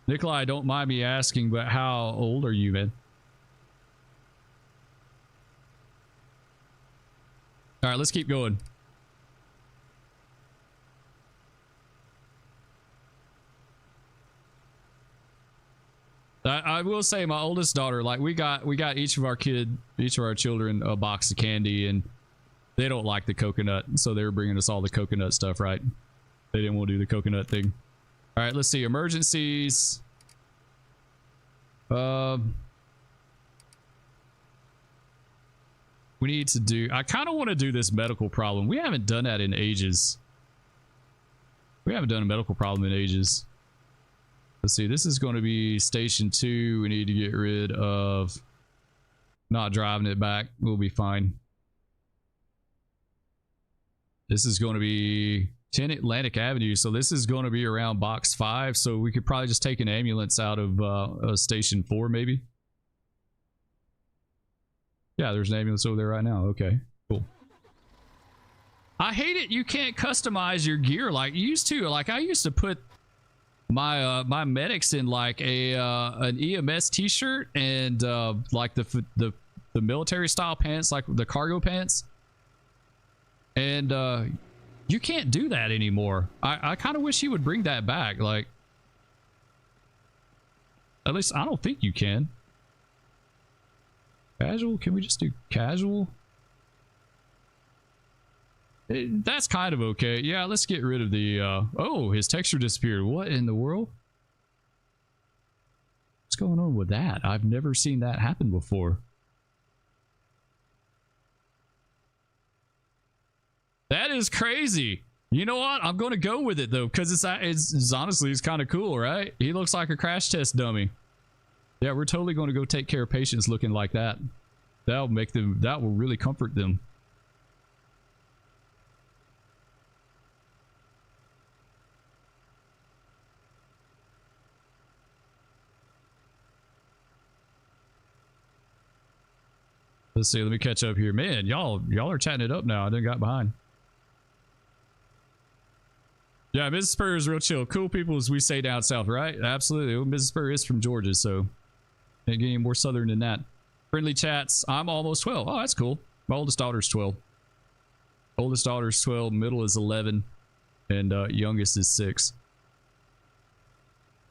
Nikolai, don't mind me asking, but how old are you, man? All right, let's keep going. I will say my oldest daughter, like we got each of our children a box of candy, and they don't like the coconut, so they were bringing us all the coconut stuff, right? They didn't want to do the coconut thing. All right, let's see, emergencies. We need to do, I kind of want to do this medical problem. We haven't done that in ages. We haven't done a medical problem in ages. Let's see, this is going to be station 2. We need to get rid of not driving it back. We'll be fine. This is going to be 10 Atlantic Avenue. So this is going to be around box 5. So we could probably just take an ambulance out of station 4 maybe. Yeah, there's an ambulance over there right now. Okay, cool. I hate it. You can't customize your gear like you used to. Like I used to put my medics in like an EMS t-shirt and like the military style pants, like the cargo pants, and you can't do that anymore. I kind of wish he would bring that back. Like, at least I don't think you can. Casual, can we just do casual? That's kind of okay. Yeah, let's get rid of the oh, his texture disappeared. What in the world? What's going on with that? I've never seen that happen before. That is crazy. You know what? I'm going to go with it though, because it's honestly, it's kind of cool, right? He looks like a crash test dummy. Yeah, we're totally going to go take care of patients looking like that. That'll make them, that will really comfort them. Let's see, let me catch up here. Man, y'all are chatting it up now. I done got behind. Yeah, Mrs. Spur is real chill. Cool people, as we say down south, right? Absolutely. Well, Mrs. Spur is from Georgia, so can't get any more southern than that. Friendly chats. I'm almost 12. Oh, that's cool. My oldest daughter's 12. Oldest daughter's 12. Middle is 11. And youngest is 6.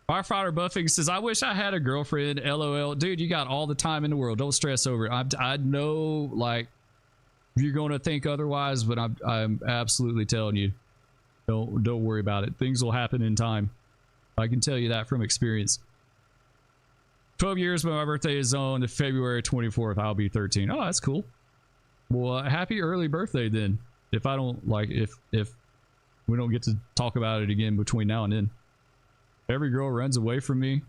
Firefighter Buffing says, I wish I had a girlfriend. LOL. Dude, you got all the time in the world. Don't stress over it. I know, like, you're going to think otherwise, but I'm absolutely telling you. Don't worry about it. Things will happen in time. I can tell you that from experience. 12 years, but my birthday is on the February 24th. I'll be 13. Oh, that's cool. Well, happy early birthday then. If I don't like, if we don't get to talk about it again between now and then. Every girl runs away from me.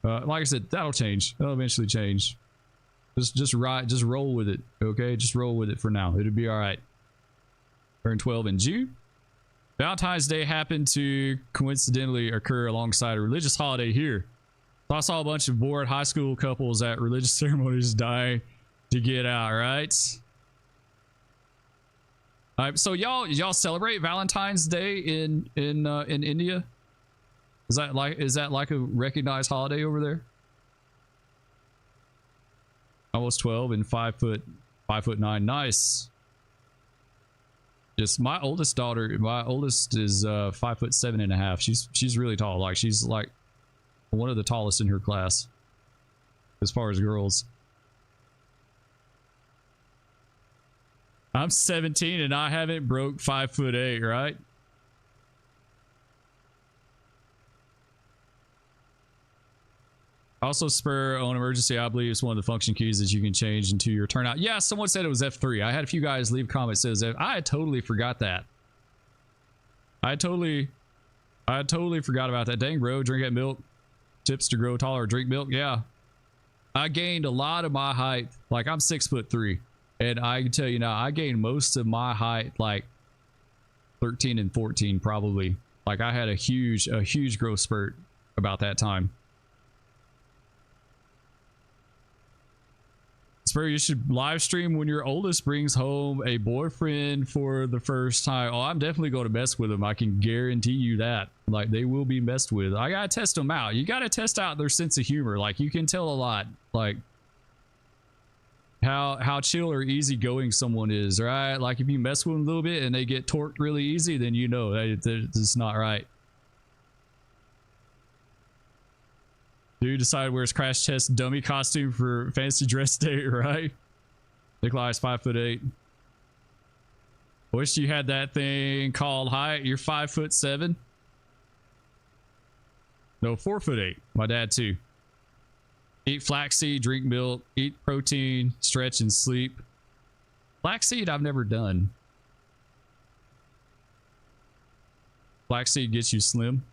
Like I said, that'll change. That'll eventually change. Just roll with it. Okay, just roll with it for now. It'll be all right. Turn 12 in June. Valentine's Day happened to coincidentally occur alongside a religious holiday here. So I saw a bunch of bored high school couples at religious ceremonies dying to get out, right? All right, so y'all celebrate Valentine's Day in India? Is that like a recognized holiday over there? Almost 12 and 5'9". Nice. Just my oldest daughter, my oldest is 5'7.5". She's really tall. Like she's like one of the tallest in her class as far as girls. I'm 17 and I haven't broke 5'8", right? Also, Spur on emergency, I believe, is one of the function keys that you can change into your turnout. Yeah, someone said it was F3. I had a few guys leave comments that says F. I totally forgot that. I totally forgot about that. Dang, bro, drink that milk. Tips to grow taller. Drink milk. Yeah, I gained a lot of my height. Like I'm 6'3", and I can tell you now, I gained most of my height like 13 and 14 probably. Like I had a huge growth spurt about that time. Spur, you should live stream when your oldest brings home a boyfriend for the first time. Oh, I'm definitely going to mess with them. I can guarantee you that. Like, they will be messed with. I gotta test them out. You gotta test out their sense of humor. Like, you can tell a lot. Like, how chill or easygoing someone is, right? Like, if you mess with them a little bit and they get torqued really easy, then you know that it's not right. Dude decided wears crash test dummy costume for fancy dress day, right? Nikolai's 5'8". Wish you had that thing called height. You're 5'7". No, 4'8". My dad too. Eat flaxseed, drink milk, eat protein, stretch and sleep. Flaxseed I've never done. Flaxseed gets you slim.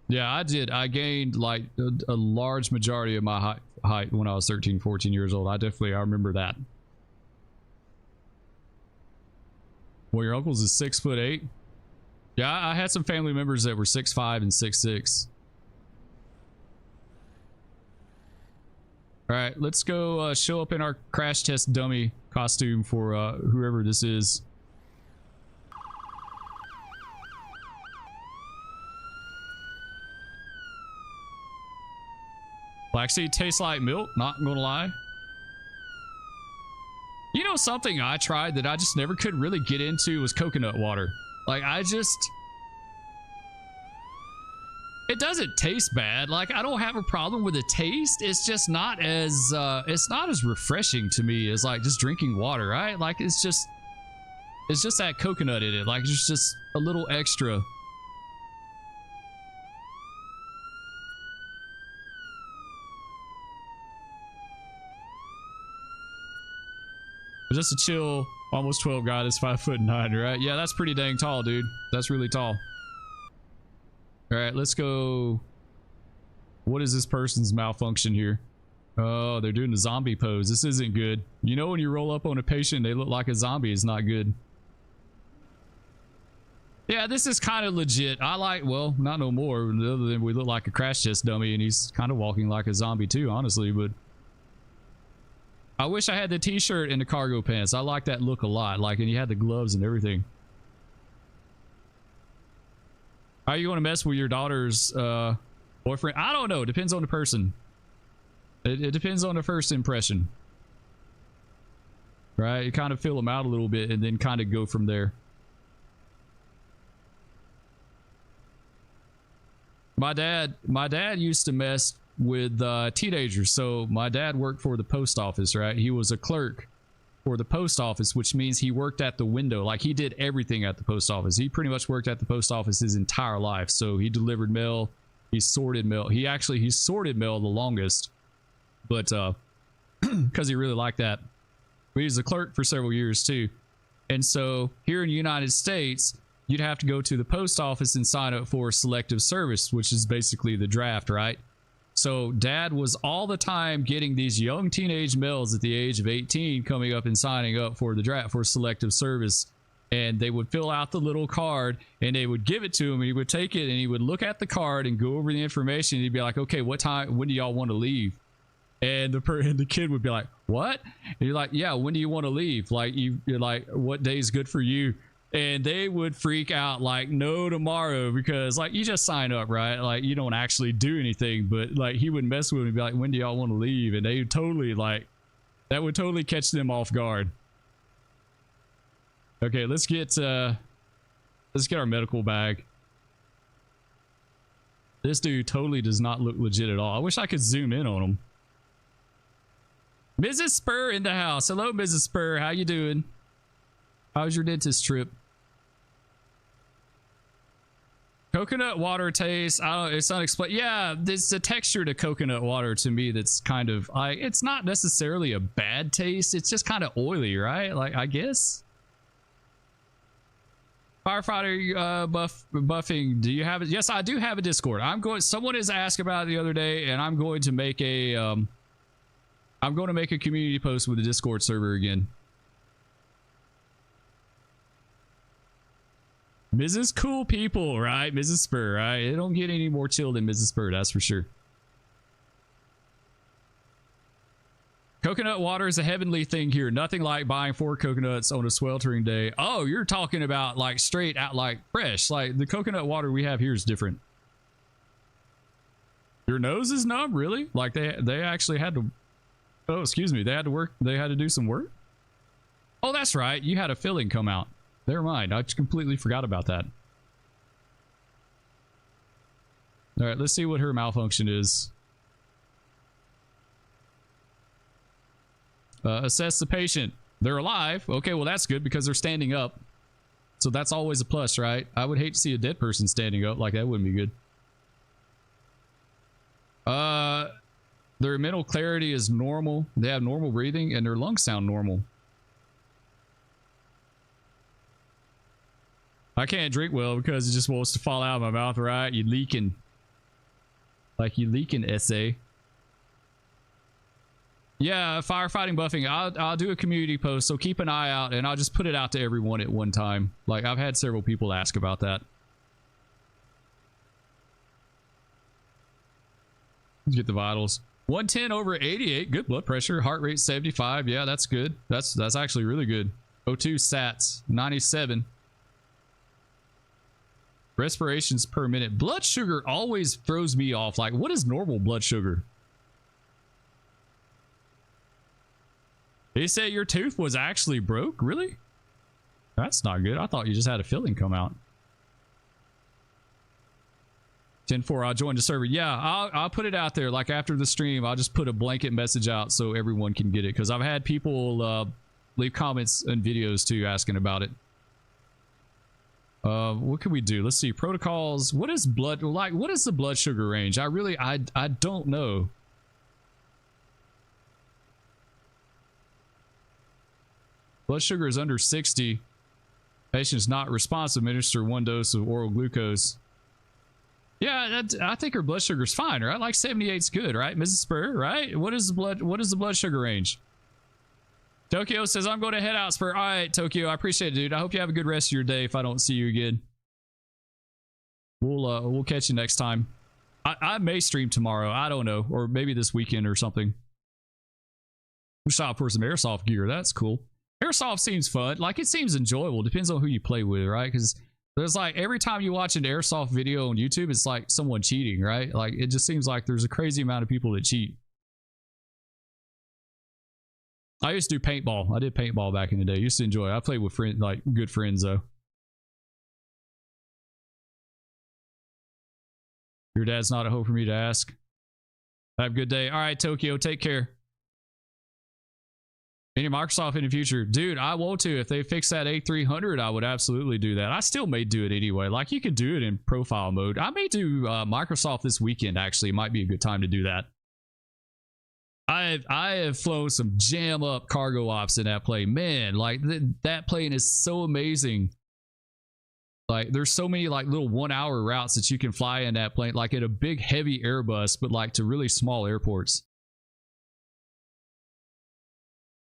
Yeah, I did. I gained like a large majority of my height when I was 13, 14 years old. I remember that. Well, your uncle's is 6'8". Yeah, I had some family members that were 6'5" and 6'6". All right, let's go show up in our crash test dummy costume for whoever this is. Flaxseed tastes like milk, not gonna lie. You know, something I tried that I just never could really get into was coconut water. Like, it doesn't taste bad. Like, I don't have a problem with the taste. It's just not as refreshing to me as like just drinking water, right? Like, it's just that coconut in it. Like, it's just a little extra. Just a chill, almost 12 guy that's 5'9", right? Yeah, that's pretty dang tall, dude. That's really tall. All right, let's go. What is this person's malfunction here? Oh, they're doing the zombie pose. This isn't good. You know, when you roll up on a patient, they look like a zombie. It's not good. Yeah, this is kind of legit. I like, well, not no more, other than we look like a crash test dummy, and he's kind of walking like a zombie too, honestly, but I wish I had the t-shirt and the cargo pants. I like that look a lot, like, and he had the gloves and everything. How are you going to mess with your daughter's boyfriend? I don't know. It depends on the person. It depends on the first impression. Right? You kind of feel them out a little bit and then kind of go from there. My dad used to mess with teenagers. So my dad worked for the post office, right? He was a clerk for the post office, which means he worked at the window. Like, he did everything at the post office. He pretty much worked at the post office his entire life. So he delivered mail, he sorted mail. He sorted mail the longest, but because he really liked that. But he was a clerk for several years too. And so here in the United States, you'd have to go to the post office and sign up for selective service, which is basically the draft, right? So dad was all the time getting these young teenage males at the age of 18 coming up and signing up for the draft for selective service. And they would fill out the little card and they would give it to him, and he would take it and he would look at the card and go over the information. And he'd be like, okay, what time, when do y'all want to leave? And the kid would be like, what? And you're like, yeah, when do you want to leave? Like, you're like, what day is good for you? And they would freak out like no tomorrow, because like, you just sign up, right? Like, you don't actually do anything, but like, he would mess with them and be like, when do y'all want to leave? And they would totally, like, that would totally catch them off guard. Okay, let's get our medical bag. This dude totally does not look legit at all. I wish I could zoom in on him. Mrs. Spur in the house. Hello, Mrs. Spur. How you doing? How was your dentist trip? Coconut water taste, I don't, it's unexplained. Yeah, it's the texture to coconut water to me that's kind of like, it's not necessarily a bad taste, it's just kind of oily, right? Like, I guess. Firefighter buffing, do you have it? Yes, I do have a Discord. Someone has asked about it the other day, and I'm going to make a community post with the Discord server again. Mrs. Cool People, right? Mrs. Spur, right? It don't get any more chill than Mrs. Spur, that's for sure. Coconut water is a heavenly thing here. Nothing like buying 4 coconuts on a sweltering day. Oh, you're talking about like straight out, like fresh. Like the coconut water we have here is different. Your nose is numb, really? Like they actually had to. Oh, excuse me. They had to work. They had to do some work. Oh, that's right. You had a filling come out. Never mind. I completely forgot about that. All right, let's see what her malfunction is. Assess the patient. They're alive. Okay, well, that's good because they're standing up. So that's always a plus, right? I would hate to see a dead person standing up. Like, that wouldn't be good. Their mental clarity is normal. They have normal breathing and their lungs sound normal. I can't drink well because it just wants to fall out of my mouth, right? You leaking. Like you leaking, essay. Yeah, firefighting buffing. I'll do a community post, so keep an eye out, and I'll just put it out to everyone at one time. Like, I've had several people ask about that. Let's get the vitals. 110 over 88. Good blood pressure. Heart rate 75. Yeah, that's good. That's actually really good. O2 sats 97. Respirations per minute. Blood sugar always throws me off. Like, what is normal blood sugar? They say your tooth was actually broke? Really? That's not good. I thought you just had a filling come out. 10-4, I'll join the server. Yeah, I'll put it out there. Like, after the stream, I'll just put a blanket message out so everyone can get it. Because I've had people leave comments and videos too asking about it. What can we do? Let's see. Protocols. What is blood, like, what is the blood sugar range? I don't know. Blood sugar is under 60. Patient's not responsive. Administer 1 dose of oral glucose. Yeah, I think her blood sugar is fine, right? Like 78's good, right? Mrs. Spur, right? What is the blood sugar range? Tokyo says, I'm going to head out, Spur. All right, Tokyo, I appreciate it, dude. I hope you have a good rest of your day if I don't see you again. we'll catch you next time. I may stream tomorrow. I don't know, or maybe this weekend or something. We shop for some airsoft gear. That's cool. Airsoft seems fun. Like, it seems enjoyable. Depends on who you play with, right? Because there's like, every time you watch an airsoft video on YouTube, it's like someone cheating, right? Like, it just seems like there's a crazy amount of people that cheat. I used to do paintball. I did paintball back in the day. Used to enjoy it. I played with friends, like good friends though. Your dad's not a hope for me to ask. Have a good day. All right, Tokyo, take care. Any Microsoft in the future? Dude, I want to. If they fix that A300, I would absolutely do that. I still may do it anyway. Like, you could do it in profile mode. I may do Microsoft this weekend, actually. It might be a good time to do that. I have flown some jam up cargo ops in that plane. Man, like, that plane is so amazing. Like, there's so many like little 1 hour routes that you can fly in that plane, like at a big heavy Airbus, but like to really small airports.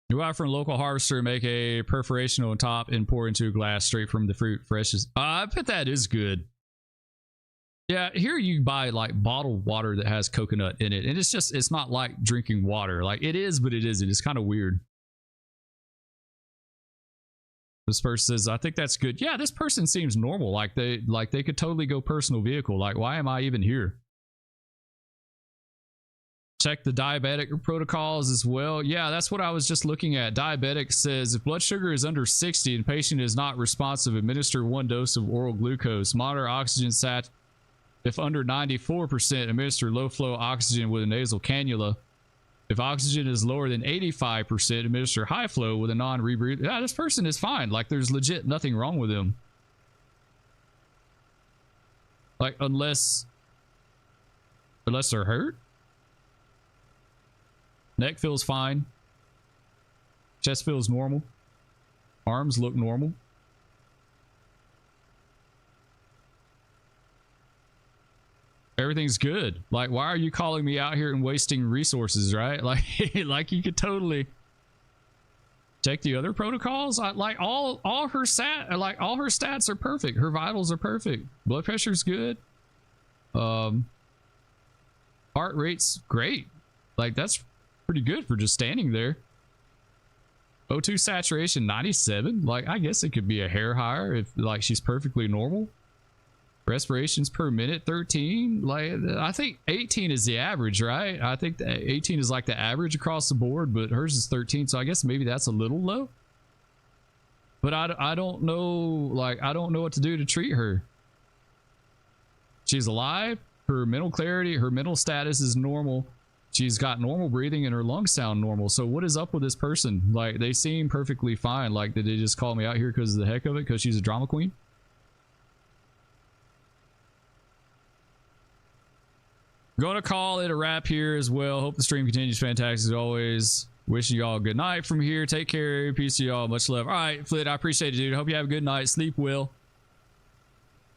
You go out from a local harvester, make a perforation on top and pour into a glass straight from the fruit freshes. I bet that is good. Yeah, here you buy like bottled water that has coconut in it, and it's not like drinking water. Like, it is, but it isn't. It's kind of weird. This person says, I think that's good. Yeah, this person seems normal. Like they could totally go personal vehicle. Like, why am I even here? Check the diabetic protocols as well. Yeah, that's what I was just looking at. Diabetic says if blood sugar is under 60 and patient is not responsive, administer 1 dose of oral glucose. Monitor oxygen sat. If under 94%, administer low flow oxygen with a nasal cannula. If oxygen is lower than 85%, administer high flow with a non-rebreathe. Yeah, this person is fine. Like, there's legit nothing wrong with him. Like, unless they're hurt. Neck feels fine. Chest feels normal. Arms look normal. Everything's good. Like, why are you calling me out here and wasting resources, right? Like, like you could totally check the other protocols. Like all her stats are perfect. Her vitals are perfect. Blood pressure's good. Heart rate's great. Like, that's pretty good for just standing there. O2 saturation 97. Like, I guess it could be a hair higher if like she's perfectly normal. Respirations per minute 13. Like, I think 18 is the average, right? I think 18 is like the average across the board, but hers is 13, so I guess maybe that's a little low. But I don't know, like, I don't know what to do to treat her. She's alive. Her mental clarity, her mental status is normal. She's got normal breathing and her lungs sound normal. So what is up with this person? Like, they seem perfectly fine. Like, did they just call me out here because of the heck of it, because she's a drama queen? Gonna call it a wrap here as well. Hope the stream continues fantastic as always. Wishing y'all a good night from here. Take care. Peace to y'all. Much love. All right, Flit, I appreciate it, dude. Hope you have a good night. Sleep well.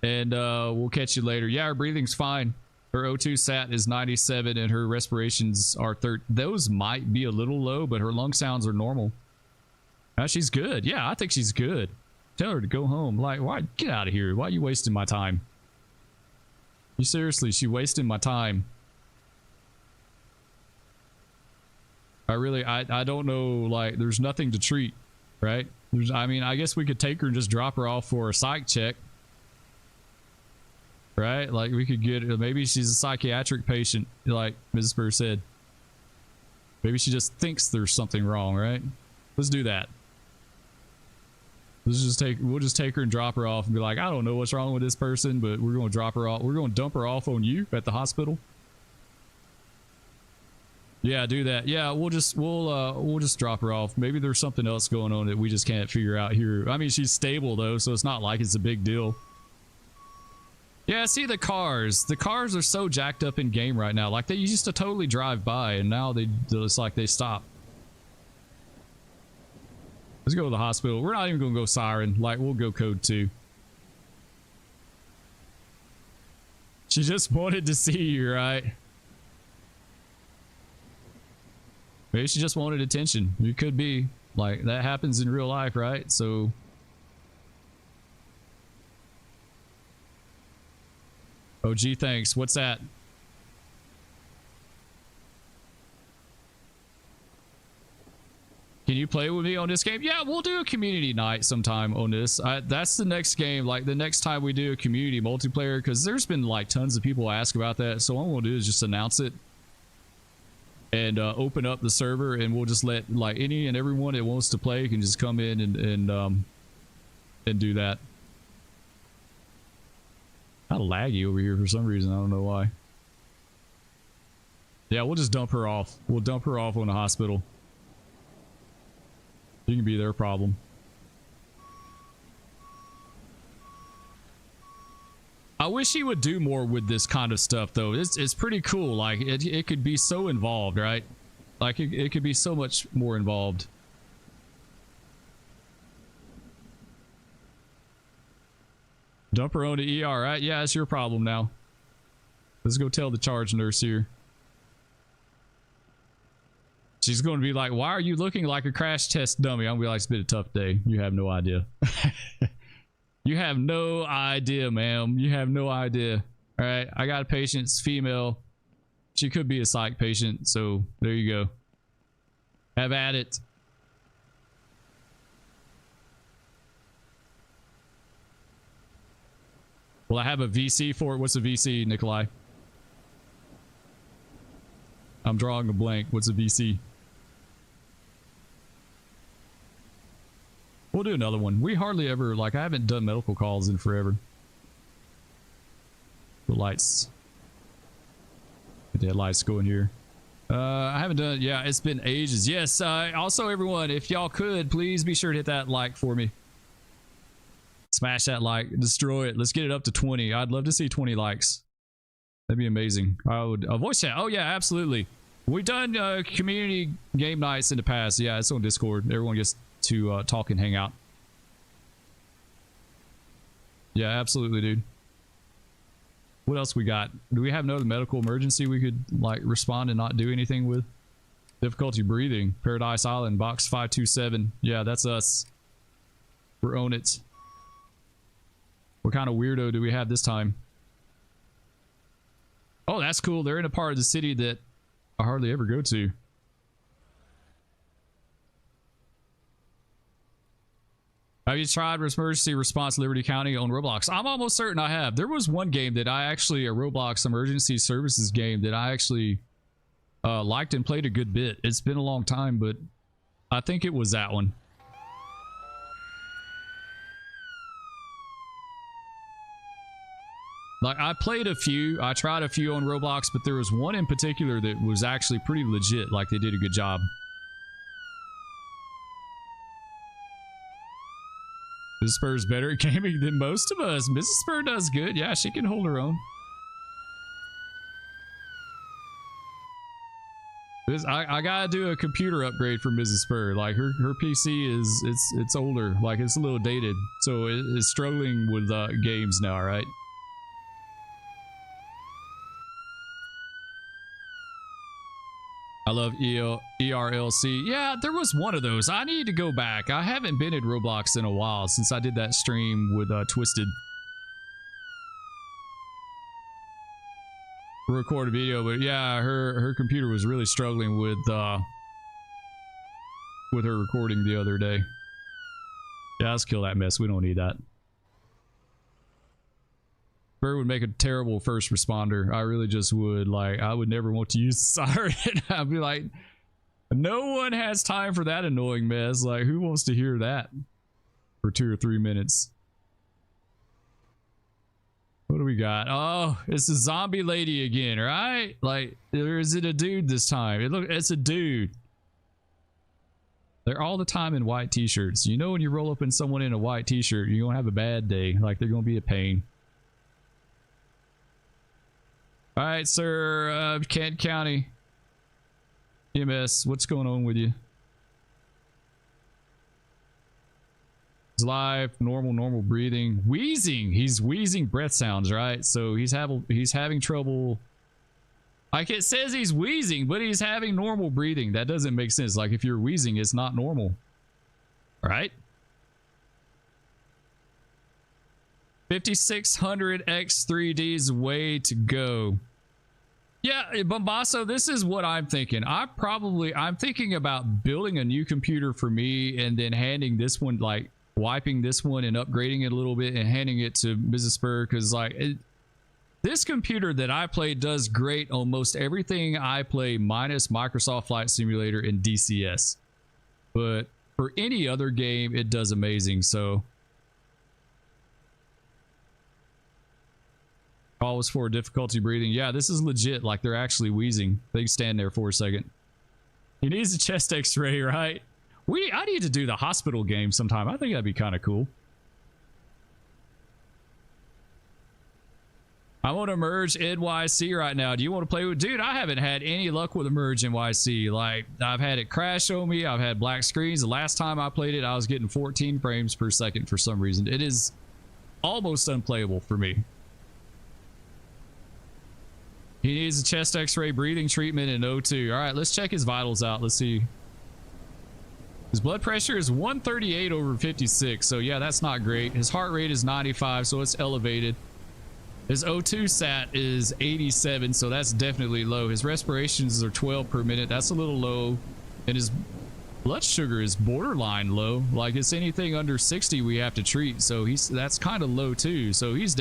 And we'll catch you later. Yeah, her breathing's fine. Her O2 sat is 97 and her respirations are 30. Those might be a little low, but her lung sounds are normal. She's good. Yeah, I think she's good. Tell her to go home. Like, why? Get out of here. Why are you wasting my time? You seriously, she wasting my time. I don't know, like, there's nothing to treat, right? I mean, I guess we could take her and just drop her off for a psych check. Right? Like, we could get, maybe she's a psychiatric patient, like Mrs. Spur said. Maybe she just thinks there's something wrong, right? Let's do that. We'll just take her and drop her off and be like, I don't know what's wrong with this person, but we're going to drop her off. We're going to dump her off on you at the hospital. Yeah, do that. Yeah, we'll just drop her off. Maybe there's something else going on that we just can't figure out here. I mean, she's stable though, so it's not like it's a big deal. Yeah, see the cars. The cars are so jacked up in game right now. Like, they used to totally drive by, and now it's like they stop. Let's go to the hospital. We're not even gonna go siren. Like, we'll go code 2. She just wanted to see you, right? Maybe she just wanted attention. It could be. Like, that happens in real life, right? So Oh, gee, thanks. What's that? Can you play with me on this game? Yeah, we'll do a community night sometime on this. That's the next game, like the next time we do a community multiplayer, because there's been like tons of people ask about that. So what we'll do is just announce it and open up the server, and we'll just let like any and everyone that wants to play can just come in and do that. Kind of laggy over here for some reason. I don't know why. Yeah, we'll just dump her off. We'll dump her off on the hospital. You can be their problem. I wish he would do more with this kind of stuff, though. It's pretty cool. Like, it could be so involved, right? Like, it could be so much more involved. Dump her on the ER, right? Yeah, it's your problem now. Let's go tell the charge nurse here. She's going to be like, why are you looking like a crash test dummy? I'm going to be like, it's been a tough day. You have no idea. You have no idea, ma'am. You have no idea. All right. I got a patient. It's female. She could be a psych patient. So there you go. Have at it. Will I have a VC for it? What's a VC, Nikolai? I'm drawing a blank. What's a VC? We'll do another one. We hardly ever, like, I haven't done medical calls in forever. The lights. Get the lights going here. I haven't done it. Yeah, it's been ages. Yes. Also, everyone, if y'all could, please be sure to hit that like for me. Smash that like. Destroy it. Let's get it up to 20. I'd love to see 20 likes. That'd be amazing. I would voice chat. Oh, yeah, absolutely. We've done community game nights in the past. Yeah, it's on Discord. Everyone gets to talk and hang out. Yeah, absolutely, dude. What else we got? Do we have no medical emergency we could like respond and not do anything with? Difficulty breathing. Paradise Island, box 527. Yeah, that's us. We're on it. What kind of weirdo do we have this time? Oh, that's cool. They're in a part of the city that I hardly ever go to. Have you tried Emergency Response Liberty County on Roblox? I'm almost certain I have. There was one game that I actually, a Roblox Emergency Services game that I actually liked and played a good bit. It's been a long time, but I think it was that one. Like, I played a few. I tried a few on Roblox, but there was one in particular that was actually pretty legit. Like, they did a good job. Mrs. Spur's better at gaming than most of us. Mrs. Spur does good. Yeah, she can hold her own. I gotta do a computer upgrade for Mrs. Spur. Like, her PC is it's older. Like, it's a little dated, so it's struggling with games now, right? I love ERLC. Yeah, there was one of those. I need to go back. I haven't been in Roblox in a while since I did that stream with Twisted. Record a video, but yeah, her computer was really struggling with her recording the other day. Yeah, let's kill that mess. We don't need that. Spur would make a terrible first responder. I really just would. Like, I would never want to use the siren. I'd be like, no one has time for that annoying mess. Like, who wants to hear that for 2 or 3 minutes? What do we got? Oh, it's a zombie lady again, right? Like, or is it a dude this time? It's a dude. They're all the time in white t-shirts. You know, when you roll up in someone in a white t-shirt, you're gonna have a bad day. Like, they're gonna be a pain. All right, sir. Kent County EMS, what's going on with you? He's live, normal breathing, wheezing. He's wheezing breath sounds, right? So he's having trouble. Like, it says he's wheezing, but he's having normal breathing. That doesn't make sense. Like, if you're wheezing, it's not normal, right? 5600 X3D's way to go. Yeah, Bombasso, this is what I'm thinking. I'm thinking about building a new computer for me and then handing this one, like wiping this one and upgrading it a little bit and handing it to Mrs. Spur, because like this computer that I play does great on most everything I play minus Microsoft Flight Simulator and DCS. But for any other game, it does amazing. So call was for difficulty breathing. Yeah, this is legit. Like they're actually wheezing. They can stand there for a second. He needs a chest x-ray, right? I need to do the hospital game sometime. I think that'd be kind of cool. I want to merge NYC right now. Do you want to play with... Dude, I haven't had any luck with a merge NYC. Like, I've had it crash on me. I've had black screens. The last time I played it, I was getting 14 frames per second for some reason. It is almost unplayable for me. He needs a chest x-ray, breathing treatment, and O2. All right, let's check his vitals out. Let's see. His blood pressure is 138 over 56. So, yeah, that's not great. His heart rate is 95, so it's elevated. His O2 sat is 87, so that's definitely low. His respirations are 12 per minute. That's a little low. And his blood sugar is borderline low. Like, it's anything under 60 we have to treat. So that's kind of low too. So he's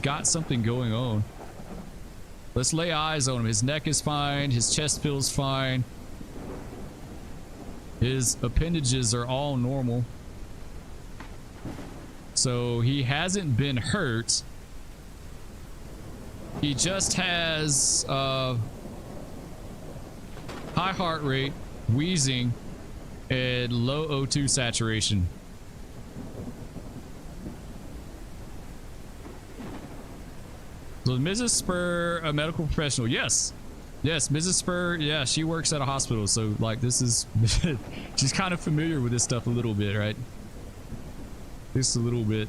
got something going on. Let's lay eyes on him. His neck is fine. His chest feels fine. His appendages are all normal. So he hasn't been hurt. He just has high heart rate, wheezing, and low O2 saturation. So Mrs. Spur, a medical professional. Yes. Yes, Mrs. Spur, yeah, she works at a hospital. So, like, this is... she's kind of familiar with this stuff a little bit, right? Just a little bit.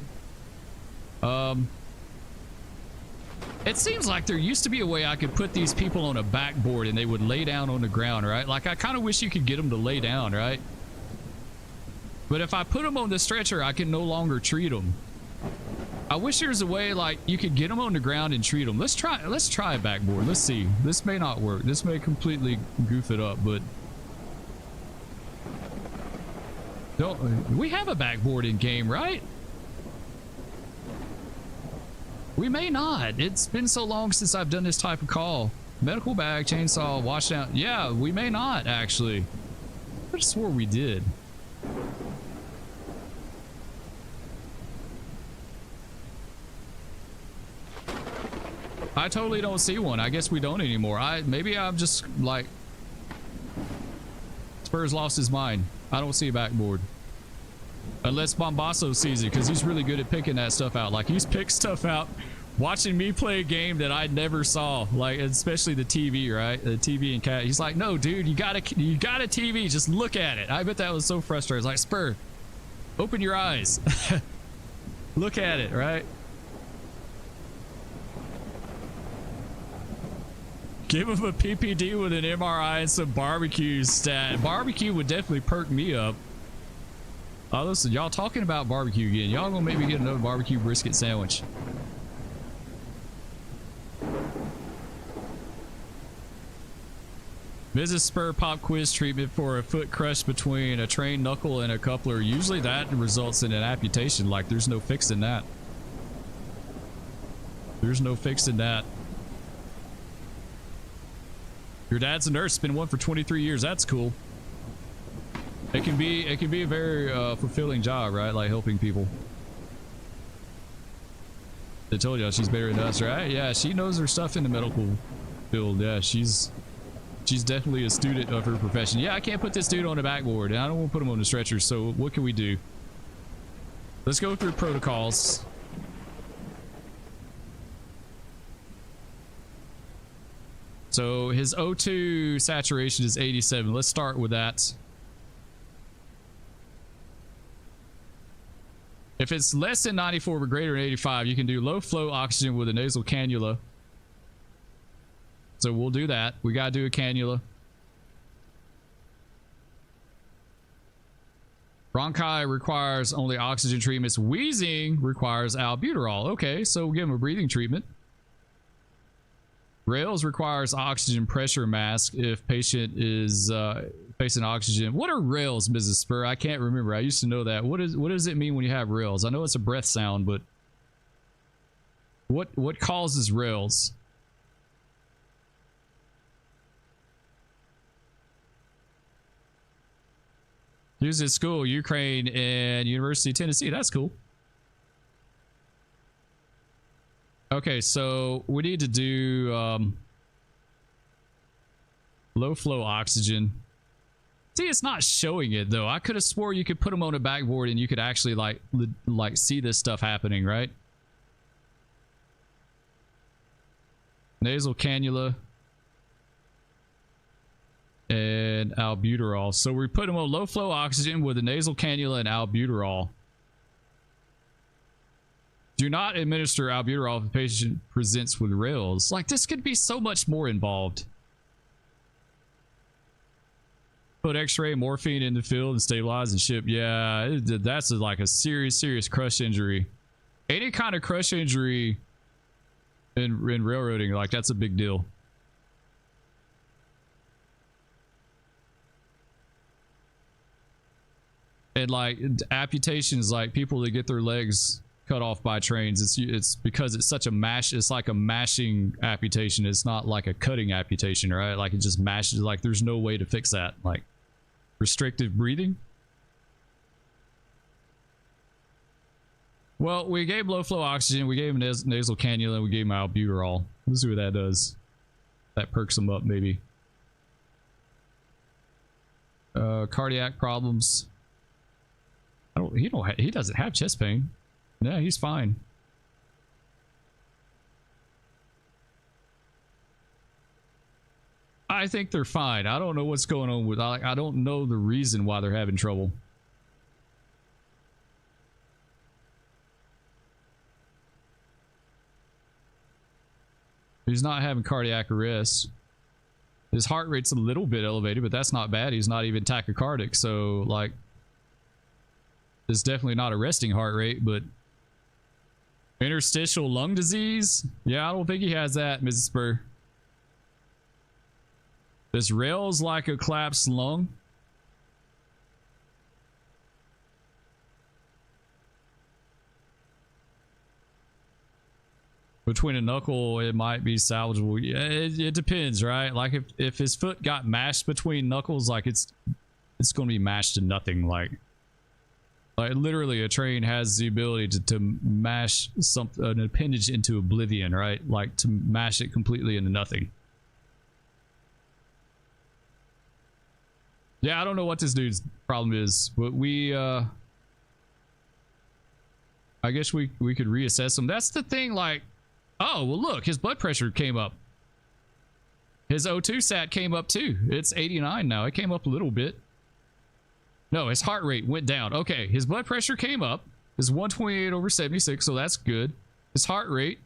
It seems like there used to be a way I could put these people on a backboard and they would lay down on the ground, right? Like, I kind of wish you could get them to lay down, right? But if I put them on the stretcher, I can no longer treat them. I wish there was a way, like, you could get them on the ground and treat them. Let's try a backboard. Let's see. This may not work. This may completely goof it up, but... we have a backboard in game, right? We may not. It's been so long since I've done this type of call. Medical bag, chainsaw, wash down. Yeah, we may not, actually. I just swore we did. I totally don't see one. I guess we don't anymore. Maybe I'm just like... Spurs lost his mind. I don't see a backboard. Unless Bombasso sees it, because he's really good at picking that stuff out. Like, he's picked stuff out watching me play a game that I never saw. Like, especially the TV, right? The TV and cat. He's like, no, dude, you got a TV. Just look at it. I bet that was so frustrating. It's like, Spur, open your eyes. Look at it, right? Give him a PPD with an MRI and some barbecue stat. Barbecue would definitely perk me up. Oh, listen, y'all talking about barbecue again. Y'all gonna maybe get another barbecue brisket sandwich. Mrs. Spur pop quiz treatment for a foot crush between a trained knuckle and a coupler. Usually that results in an amputation. Like, there's no fixing that. There's no fixing that. Your dad's a nurse, been one for 23 years. That's cool. It can be a very fulfilling job, right? Like helping people. I told you she's better than us, right? Yeah, she knows her stuff in the medical field. Yeah, she's definitely a student of her profession. Yeah, I can't put this dude on the backboard, and I don't want to put him on the stretcher. So what can we do? Let's go through protocols. So his O2 saturation is 87. Let's start with that. If it's less than 94 but greater than 85, you can do low flow oxygen with a nasal cannula. So we'll do that. We gotta do a cannula. Bronchi requires only oxygen treatments. Wheezing requires albuterol. Okay, so we'll give him a breathing treatment. Rails requires oxygen pressure mask if patient is facing oxygen. What are rails, Mrs. Spur? I can't remember. I used to know that. What does it mean when you have rails? I know it's a breath sound, but what causes rails? Used at school, Ukraine, and University of Tennessee. That's cool. Okay, so we need to do low flow oxygen. See, it's not showing it though. I could have swore you could put them on a backboard and you could actually like see this stuff happening, right? Nasal cannula and albuterol. So we put them on low flow oxygen with a nasal cannula and albuterol. Do not administer albuterol if the patient presents with rails. Like, this could be so much more involved. Put x-ray morphine in the field and stabilize and ship. Yeah, that's like a serious crush injury. Any kind of crush injury in railroading, like, that's a big deal. And like amputations, like people that get their legs cut off by trains, it's because it's such a mash. It's like a mashing amputation. It's not like a cutting amputation, right? Like it just mashes. Like there's no way to fix that. Like restrictive breathing. Well, we gave low flow oxygen. We gave him nasal cannula. We gave him albuterol. Let's see what that does. That perks him up, maybe. Cardiac problems. He doesn't have chest pain. Yeah, he's fine. I think they're fine. I don't know what's going on with, I don't know the reason why they're having trouble. He's not having cardiac arrest. His heart rate's a little bit elevated, but that's not bad. He's not even tachycardic, so like it's definitely not a resting heart rate. But interstitial lung disease, yeah, I don't think he has that, Mrs. Spur. This rails like a collapsed lung. Between a knuckle, it might be salvageable. Yeah, it depends, right? Like if his foot got mashed between knuckles, like it's going to be mashed to nothing. Like literally a train has the ability to mash an appendage into oblivion, right? Like to mash it completely into nothing. Yeah, I don't know what this dude's problem is, but we I guess we could reassess him. That's the thing. Like, oh well, look, his blood pressure came up. His O2 sat came up too. It's 89 now. It came up a little bit. No, his heart rate went down. Okay, his blood pressure came up. It's 128/76, so that's good. His heart rate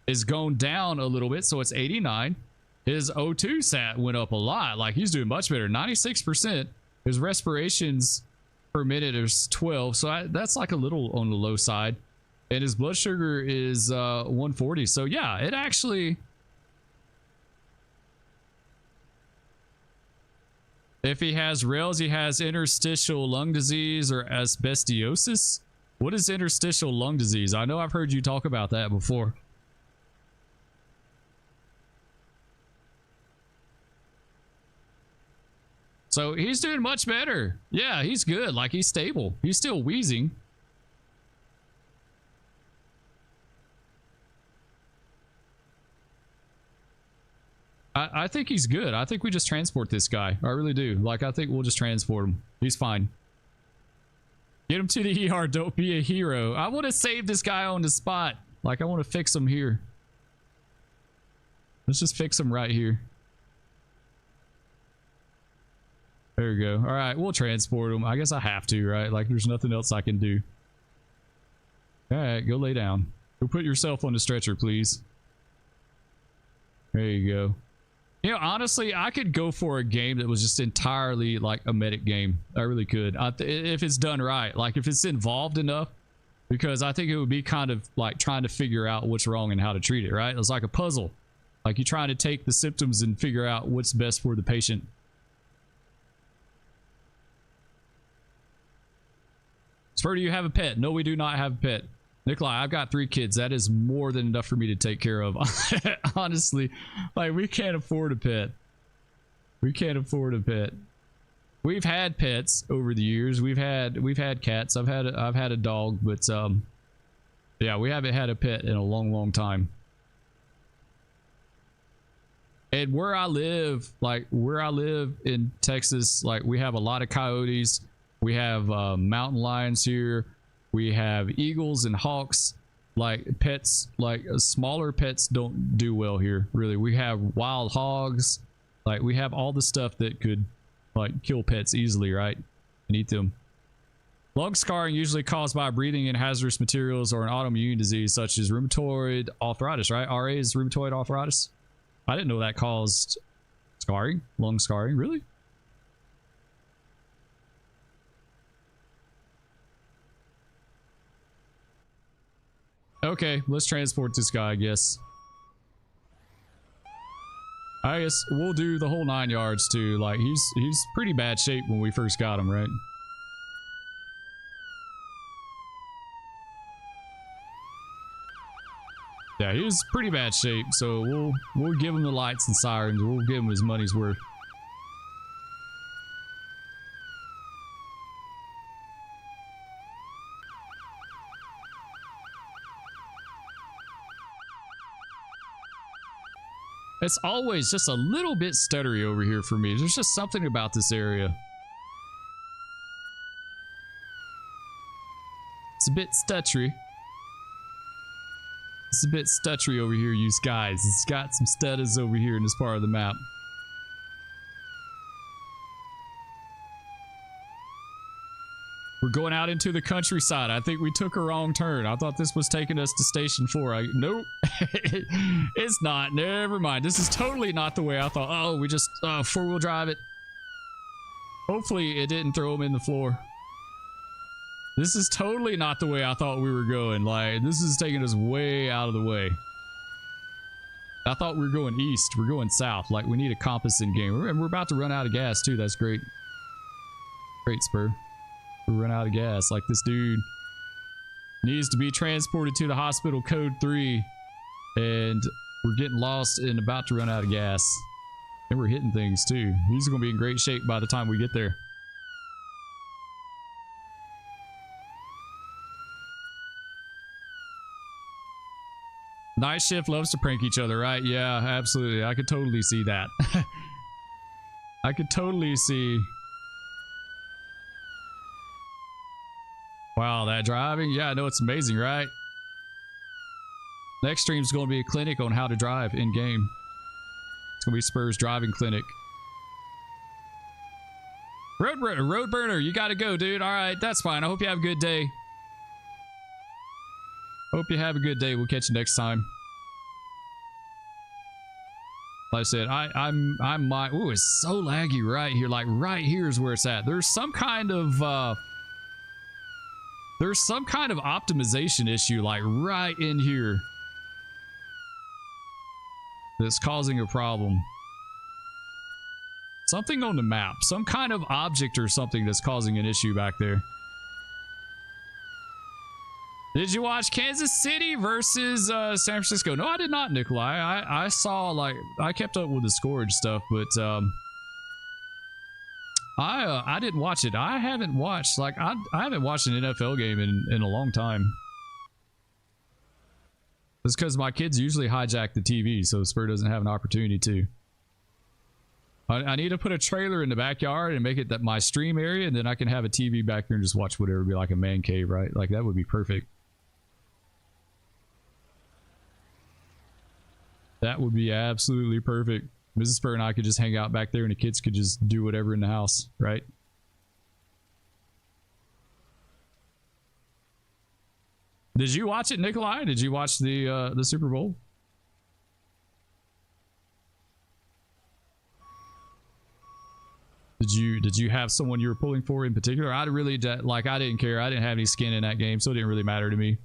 is going down a little bit, so it's 89. His O2 sat went up a lot. Like he's doing much better, 96%. His respirations per minute is 12, so that's like a little on the low side. And his blood sugar is 140. So yeah, it actually, if he has rails, he has interstitial lung disease or asbestosis. What is interstitial lung disease? I know I've heard you talk about that before. So he's doing much better. Yeah, he's good. Like he's stable. He's still wheezing. I think he's good. I think we just transport this guy. I really do. Like, I think we'll just transport him. He's fine. Get him to the ER. Don't be a hero. I want to save this guy on the spot. Like, I want to fix him here. Let's just fix him right here. There we go. All right, we'll transport him. I guess I have to, right? Like, there's nothing else I can do. All right, go lay down. Go put yourself on the stretcher, please. There you go. You know, honestly, I could go for a game that was just entirely like a medic game. I really could. If it's done right, like if it's involved enough, because I think it would be kind of like trying to figure out what's wrong and how to treat it, right? It's like a puzzle. Like you're trying to take the symptoms and figure out what's best for the patient. Spur, do you have a pet? No, we do not have a pet. Nikolai, I've got 3 kids. That is more than enough for me to take care of. Honestly, like we can't afford a pet. We can't afford a pet. We've had pets over the years. We've had cats. I've had a dog, but yeah, we haven't had a pet in a long time. And where I live in Texas, like we have a lot of coyotes. We have mountain lions here. We have eagles and hawks. Like pets, like smaller pets don't do well here, really. We have wild hogs. Like we have all the stuff that could like kill pets easily, right? And eat them. Lung scarring usually caused by breathing in hazardous materials or an autoimmune disease such as rheumatoid arthritis, right? RA is rheumatoid arthritis. I didn't know that caused scarring, lung scarring, really? Okay, let's transport this guy, I guess. I guess we'll do the whole 9 yards too. Like he's pretty bad shape when we first got him, right? Yeah, he was pretty bad shape, so we'll give him the lights and sirens. We'll give him his money's worth. It's always just a little bit stuttery over here for me. There's just something about this area. It's a bit stuttery. It's a bit stuttery over here, you guys. It's got some stutters over here in this part of the map. We're going out into the countryside. I think we took a wrong turn. I thought this was taking us to Station 4. Nope. It's not. Never mind. This is totally not the way I thought. Oh, we just four-wheel drive it. Hopefully it didn't throw him in the floor. This is totally not the way I thought we were going. Like, this is taking us way out of the way. I thought we were going east. We're going south. Like, we need a compass in game. And we're about to run out of gas, too. That's great. Great, Spur. We run out of gas. Like, this dude needs to be transported to the hospital, code 3. And we're getting lost and about to run out of gas. And we're hitting things, too. He's going to be in great shape by the time we get there. Night shift loves to prank each other, right? Yeah, absolutely. I could totally see that. I could totally see. Wow, that driving? Yeah, I know, it's amazing, right? Next stream's going to be a clinic on how to drive in game. It's going to be Spur's driving clinic. Road burner, you got to go, dude. All right, that's fine. I hope you have a good day. Hope you have a good day. We'll catch you next time. Like I said, I might. Ooh, it's so laggy right here. Like right here is where it's at. There's some kind of optimization issue, like right in here, that's causing a problem. Something on the map, some kind of object or something that's causing an issue back there. Did you watch Kansas City versus San Francisco? No, I did not, Nikolai. I saw, like, I kept up with the score and stuff, but I didn't watch it. I haven't watched, like, I haven't watched an NFL game in a long time. It's because my kids usually hijack the TV, so Spur doesn't have an opportunity to. I need to put a trailer in the backyard and make it that my stream area, and then I can have a TV back there and just watch whatever, be like a man cave, right? Like, that would be perfect. That would be absolutely perfect. Mrs. Spur and I could just hang out back there and the kids could just do whatever in the house, right? Did you watch it, Nikolai? Did you watch the Super Bowl? Did you have someone you were pulling for in particular? I really like, I didn't care. I didn't have any skin in that game, so it didn't really matter to me.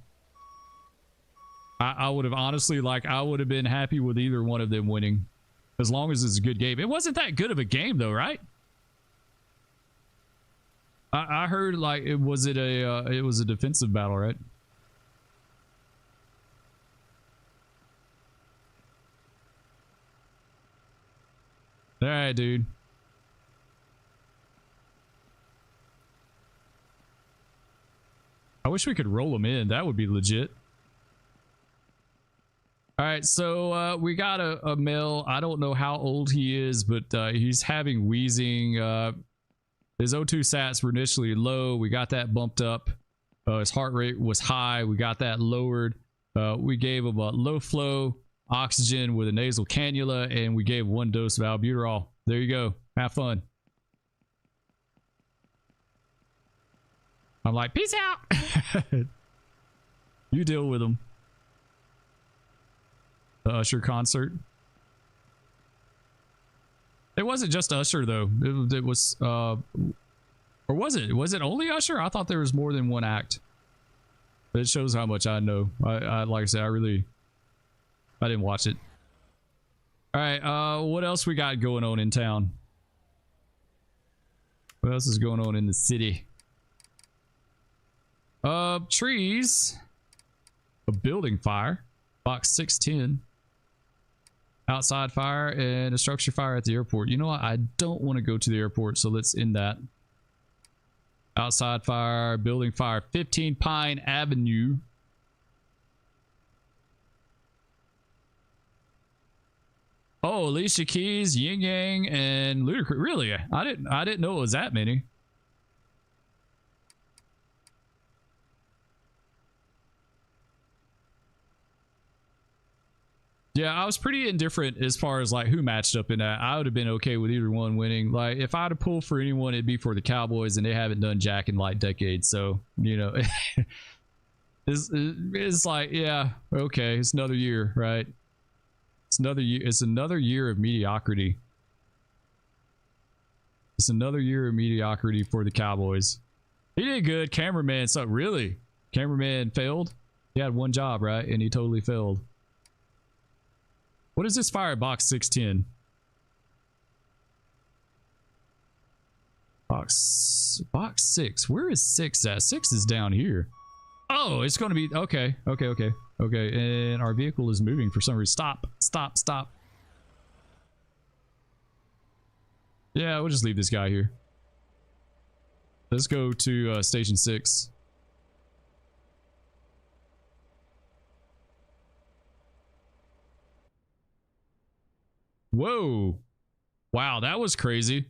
I would have honestly, like, I would have been happy with either one of them winning, as long as it's a good game. It wasn't that good of a game though, right? I heard like it was a defensive battle, right? All right, dude. I wish we could roll them in. That would be legit. All right, so we got a male. I don't know how old he is, but he's having wheezing. His O2 sats were initially low. We got that bumped up. His heart rate was high. We got that lowered. We gave him a low flow oxygen with a nasal cannula, and we gave 1 dose of albuterol. There you go. Have fun. I'm like, peace out. You deal with him. The Usher concert. It wasn't just Usher though. It was or was it? Was it only Usher? I thought there was more than one act. But it shows how much I know. I like I said, I didn't watch it. All right, what else we got going on in town? What else is going on in the city? Trees. A building fire. Box 610. Outside fire and a structure fire at the airport. You know what? I don't want to go to the airport, so let's end that. Outside fire, building fire, 15 Pine Avenue. Oh, Alicia Keys, Yin Yang, and Ludacris. Really? I didn't know it was that many. Yeah, I was pretty indifferent as far as like who matched up in that. I would have been okay with either one winning. Like if I had to pull for anyone, it'd be for the Cowboys, and they haven't done jack in like decades. So, you know, it's like, yeah, okay, it's another year, right? It's another year. It's another year of mediocrity. It's another year of mediocrity for the Cowboys. He did good. Cameraman, so really, cameraman failed. He had one job, right? And he totally failed. What is this fire box 610? Box 6. Where is 6 at? 6 is down here. Oh, it's going to be okay. And our vehicle is moving for some reason. Stop. Yeah, we'll just leave this guy here. Let's go to station 6. Whoa. Wow, that was crazy.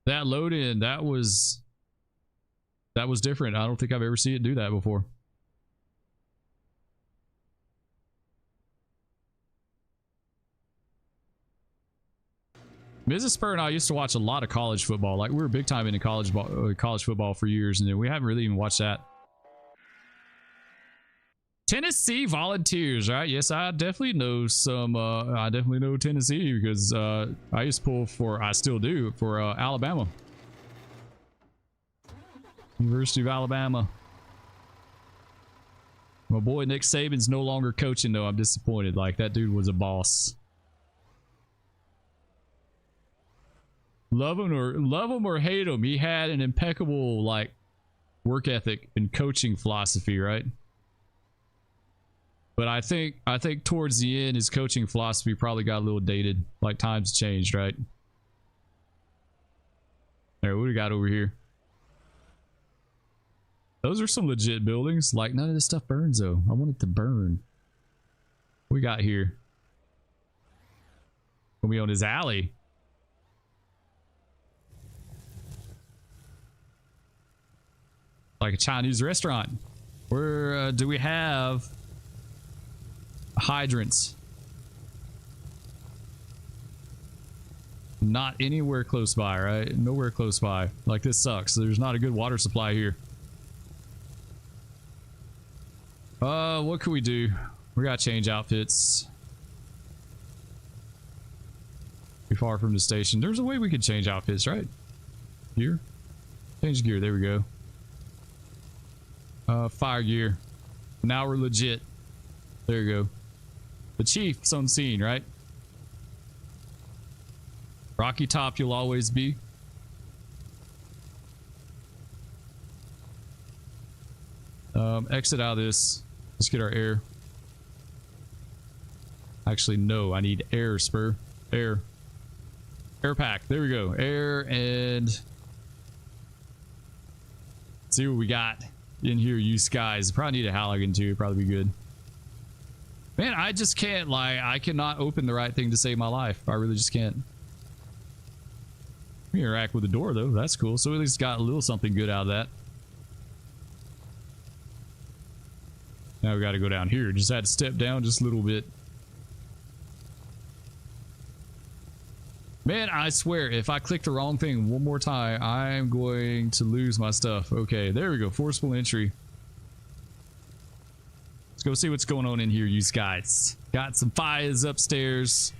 That load in, that was different. I don't think I've ever seen it do that before. Mrs. Spur and I used to watch a lot of college football. Like we were big time into college football for years, and then we haven't really even watched that. Tennessee Volunteers, right? Yes, I definitely know some. I definitely know Tennessee because I used to pull for, I still do, for Alabama. University of Alabama. My boy Nick Saban's no longer coaching though. I'm disappointed. Like that dude was a boss. Love him or hate him, he had an impeccable like work ethic and coaching philosophy, right? But I think towards the end, his coaching philosophy probably got a little dated. Like times changed, right? All right, what do we got over here? Those are some legit buildings. Like none of this stuff burns though. I want it to burn. What we got here? We own his alley. Like a Chinese restaurant. Where do we have hydrants? Not anywhere close by, right? Nowhere close by. Like this sucks. There's not a good water supply here. What can we do? We gotta change outfits. We Too far from the station. There's a way we could change outfits, right? Gear? Change gear. There we go. Fire gear. Now we're legit. There you go. The chief's on scene, right? Rocky Top you'll always be. Exit out of this. Let's get our air. Actually, no. I need air, Spur. Air. Air pack. There we go. Air and... see what we got in here, you skies. Probably need a Halligan too. Probably be good. Man, I just can't, like, I cannot open the right thing to save my life. I really just can't. We interact with the door though. That's cool. So we at least got a little something good out of that. Now we got to go down here. Just had to step down just a little bit. Man, I swear, if I click the wrong thing one more time, I'm going to lose my stuff. Okay, there we go. Forcible entry. Let's go see what's going on in here, you guys. Got some fires upstairs.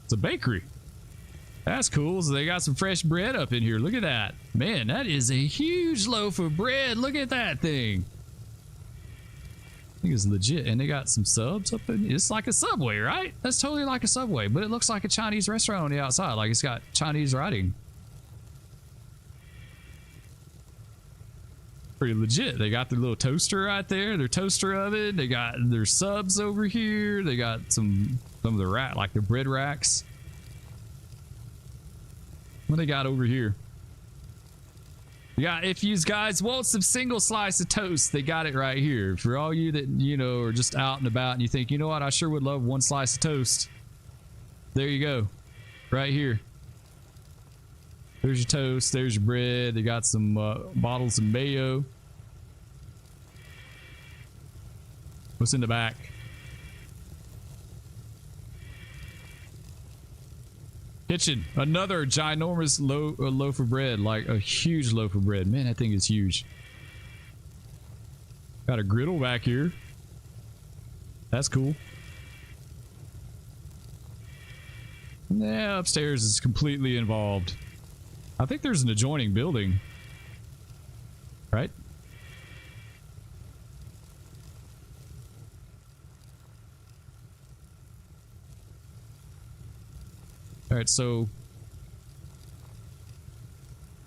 It's a bakery. That's cool. So they got some fresh bread up in here. Look at that. Man, that is a huge loaf of bread. Look at that thing. I think it's legit. And they got some subs up in. It's like a Subway, right? That's totally like a Subway, but it looks like a Chinese restaurant on the outside. Like it's got Chinese writing. Pretty legit. They got their little toaster right there, their toaster oven. They got their subs over here. They got some of the like the bread racks. What they got over here? Yeah, if you guys want some single slice of toast, they got it right here. For all you that, you know, are just out and about and you think, you know what, I sure would love one slice of toast. There you go. Right here. There's your toast. There's your bread. They got some bottles of mayo. What's in the back? Kitchen. Another ginormous loaf of bread. Like a huge loaf of bread. Man, that thing is huge. Got a griddle back here. That's cool. Yeah, upstairs is completely involved. I think there's an adjoining building. Right? All right, so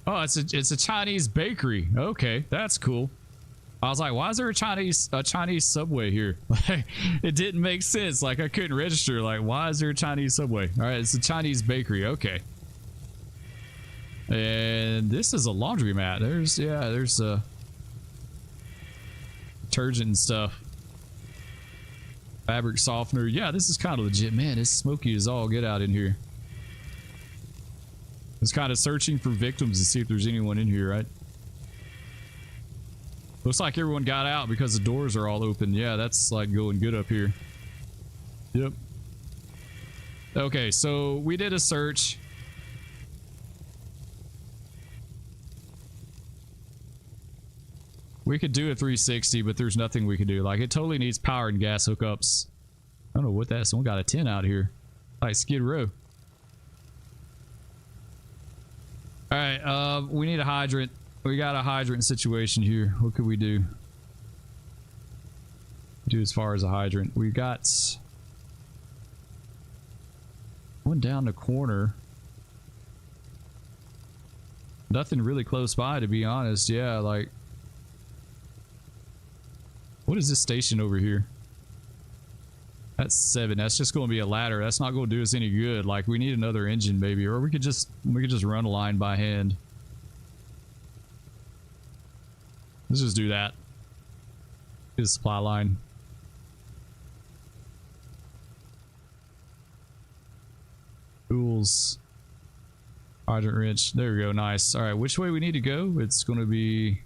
oh, it's a Chinese bakery. Okay, that's cool. I was like, why is there a Chinese Subway here? Like, it didn't make sense. Like I couldn't register. Like, why is there a Chinese Subway? All right, it's a Chinese bakery. Okay. And this is a laundromat. There's detergent and stuff. Fabric softener. Yeah, this is kind of legit. Man, it's smoky as all get out in here. It's kind of searching for victims to see if there's anyone in here, right? Looks like everyone got out because the doors are all open. Yeah, that's like going good up here. Yep. Okay, so we did a search. We could do a 360, but there's nothing we could do. Like, it totally needs power and gas hookups. I don't know what that is. Someone got a 10 out here. Like Skid Row. Alright, we need a hydrant. We got a hydrant situation here. What could we do? Do as far as a hydrant. We got one down the corner. Nothing really close by, to be honest. Yeah, like, what is this station over here? That's 7. That's just going to be a ladder. That's not going to do us any good. Like, we need another engine, maybe, or we could just run a line by hand. Let's just do that. Get a supply line. Tools. Hydrant wrench. There we go. Nice. All right, which way we need to go? It's going to be...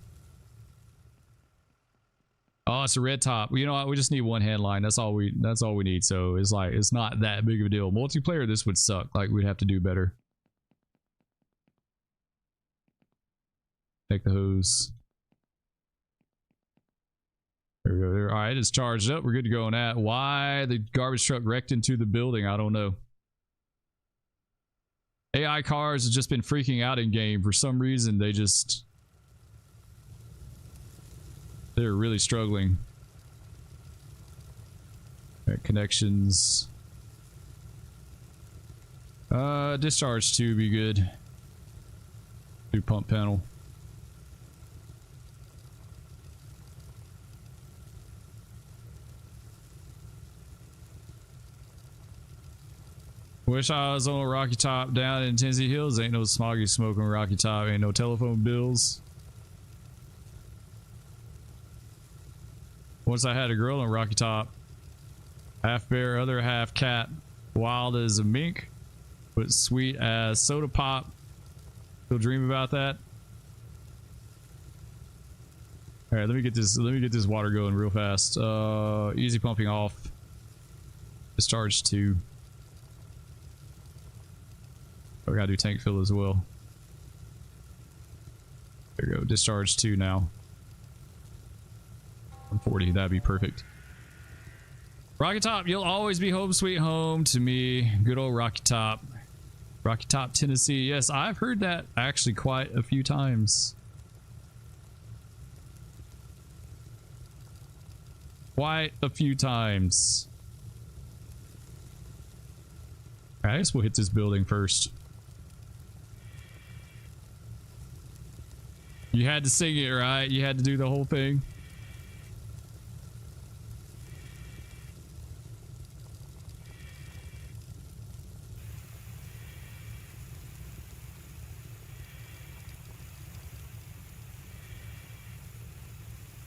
oh, it's a red top. You know what? We just need one hand line. That's all we need. So it's like, it's not that big of a deal. Multiplayer, this would suck. Like, we'd have to do better. Take the hose. There we go. There. All right, it's charged up. We're good to go on that. Why the garbage truck wrecked into the building? I don't know. AI cars have just been freaking out in game for some reason. They're really struggling. Right, connections. Discharge 2 be good. Do pump panel. Wish I was on a Rocky Top down in Tennessee Hills. Ain't no smoggy smoke on Rocky Top. Ain't no telephone bills. Once I had a girl on Rocky Top. Half bear, other half cat. Wild as a mink, but sweet as soda pop. Still dream about that. All right, let me get this water going real fast. Easy pumping off. Discharge 2. We gotta do tank fill as well. There we go. Discharge 2 now. 140. That'd be perfect. Rocky Top, you'll always be home sweet home to me. Good old Rocky Top. Rocky Top, Tennessee. Yes, I've heard that actually quite a few times. Quite a few times. I guess we'll hit this building first. You had to sing it, right? You had to do the whole thing.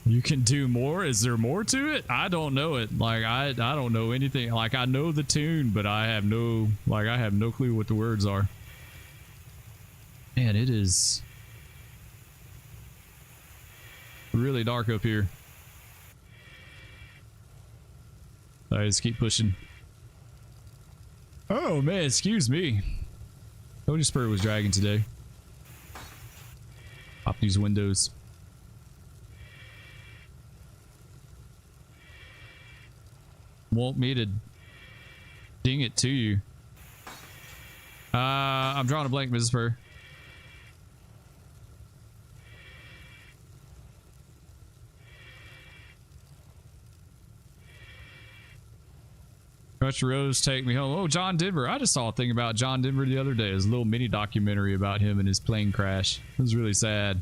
You can do more? Is there more to it? I don't know it. Like I don't know anything. Like I know the tune, but I have no clue what the words are. Man, it is really dark up here. All right, let's keep pushing. Oh man, excuse me. Told you Spur was dragging today. Pop these windows. Want me to ding it to you? I'm drawing a blank, Mrs. Spur. Country Rose, take me home. Oh, John Denver. I just saw a thing about John Denver the other day. It was a little mini documentary about him and his plane crash. It was really sad.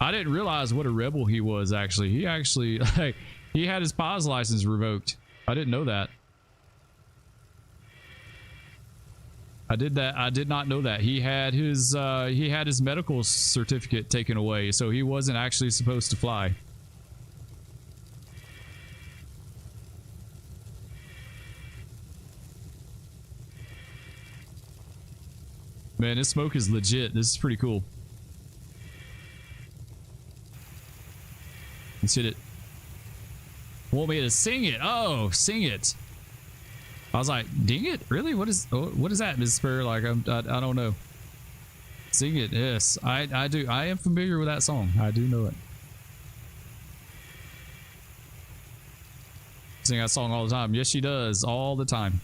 I didn't realize what a rebel he was, actually. He actually, like, he had his POS license revoked. I didn't know that. I did not know that. He had his medical certificate taken away, so he wasn't actually supposed to fly. Man, this smoke is legit. This is pretty cool. Let's hit it. Want me to sing it? Oh, sing it. I was like, ding it? Really? What is that, Mrs. Spur? Like, I don't know. Sing it. Yes, I do. I am familiar with that song. I do know it. Sing that song all the time. Yes, she does. All the time.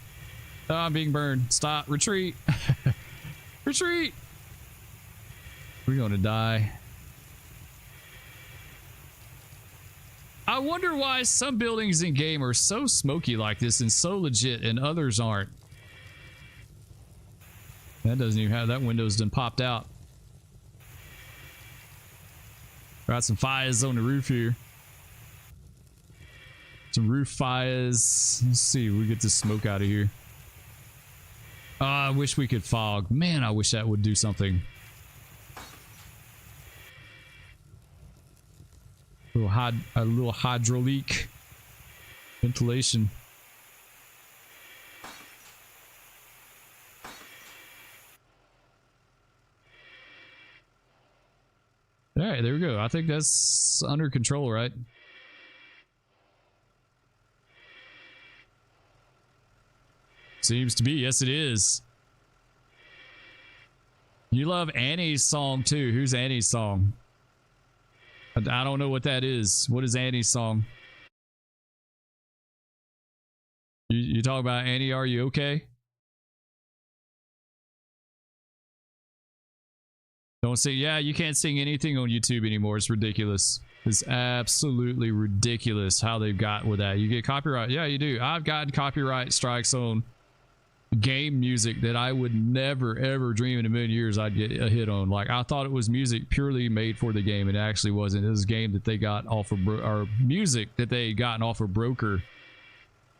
Oh, I'm being burned. Stop. Retreat. Retreat. We're going to die. I wonder why some buildings in game are so smoky like this and so legit and others aren't. That doesn't even have, that window's done popped out. Got some fires on the roof here. Some roof fires. Let's see if we get this smoke out of here. Oh, I wish we could fog. Man, I wish that would do something. A little hydraulic ventilation. All right, there we go. I think that's under control, right? Seems to be. Yes, it is. You love Annie's song too. Who's Annie's song? I don't know what that is. What is Annie's song? talking about Annie, are you okay? Don't sing. Yeah, you can't sing anything on YouTube anymore. It's ridiculous. It's absolutely ridiculous how they've got with that. You get copyright. Yeah, you do. I've gotten copyright strikes on game music that I would never ever dream in a million years I'd get a hit on. Like, I thought it was music purely made for the game. It actually wasn't. It was a game that they got off of or music that they gotten off of broker.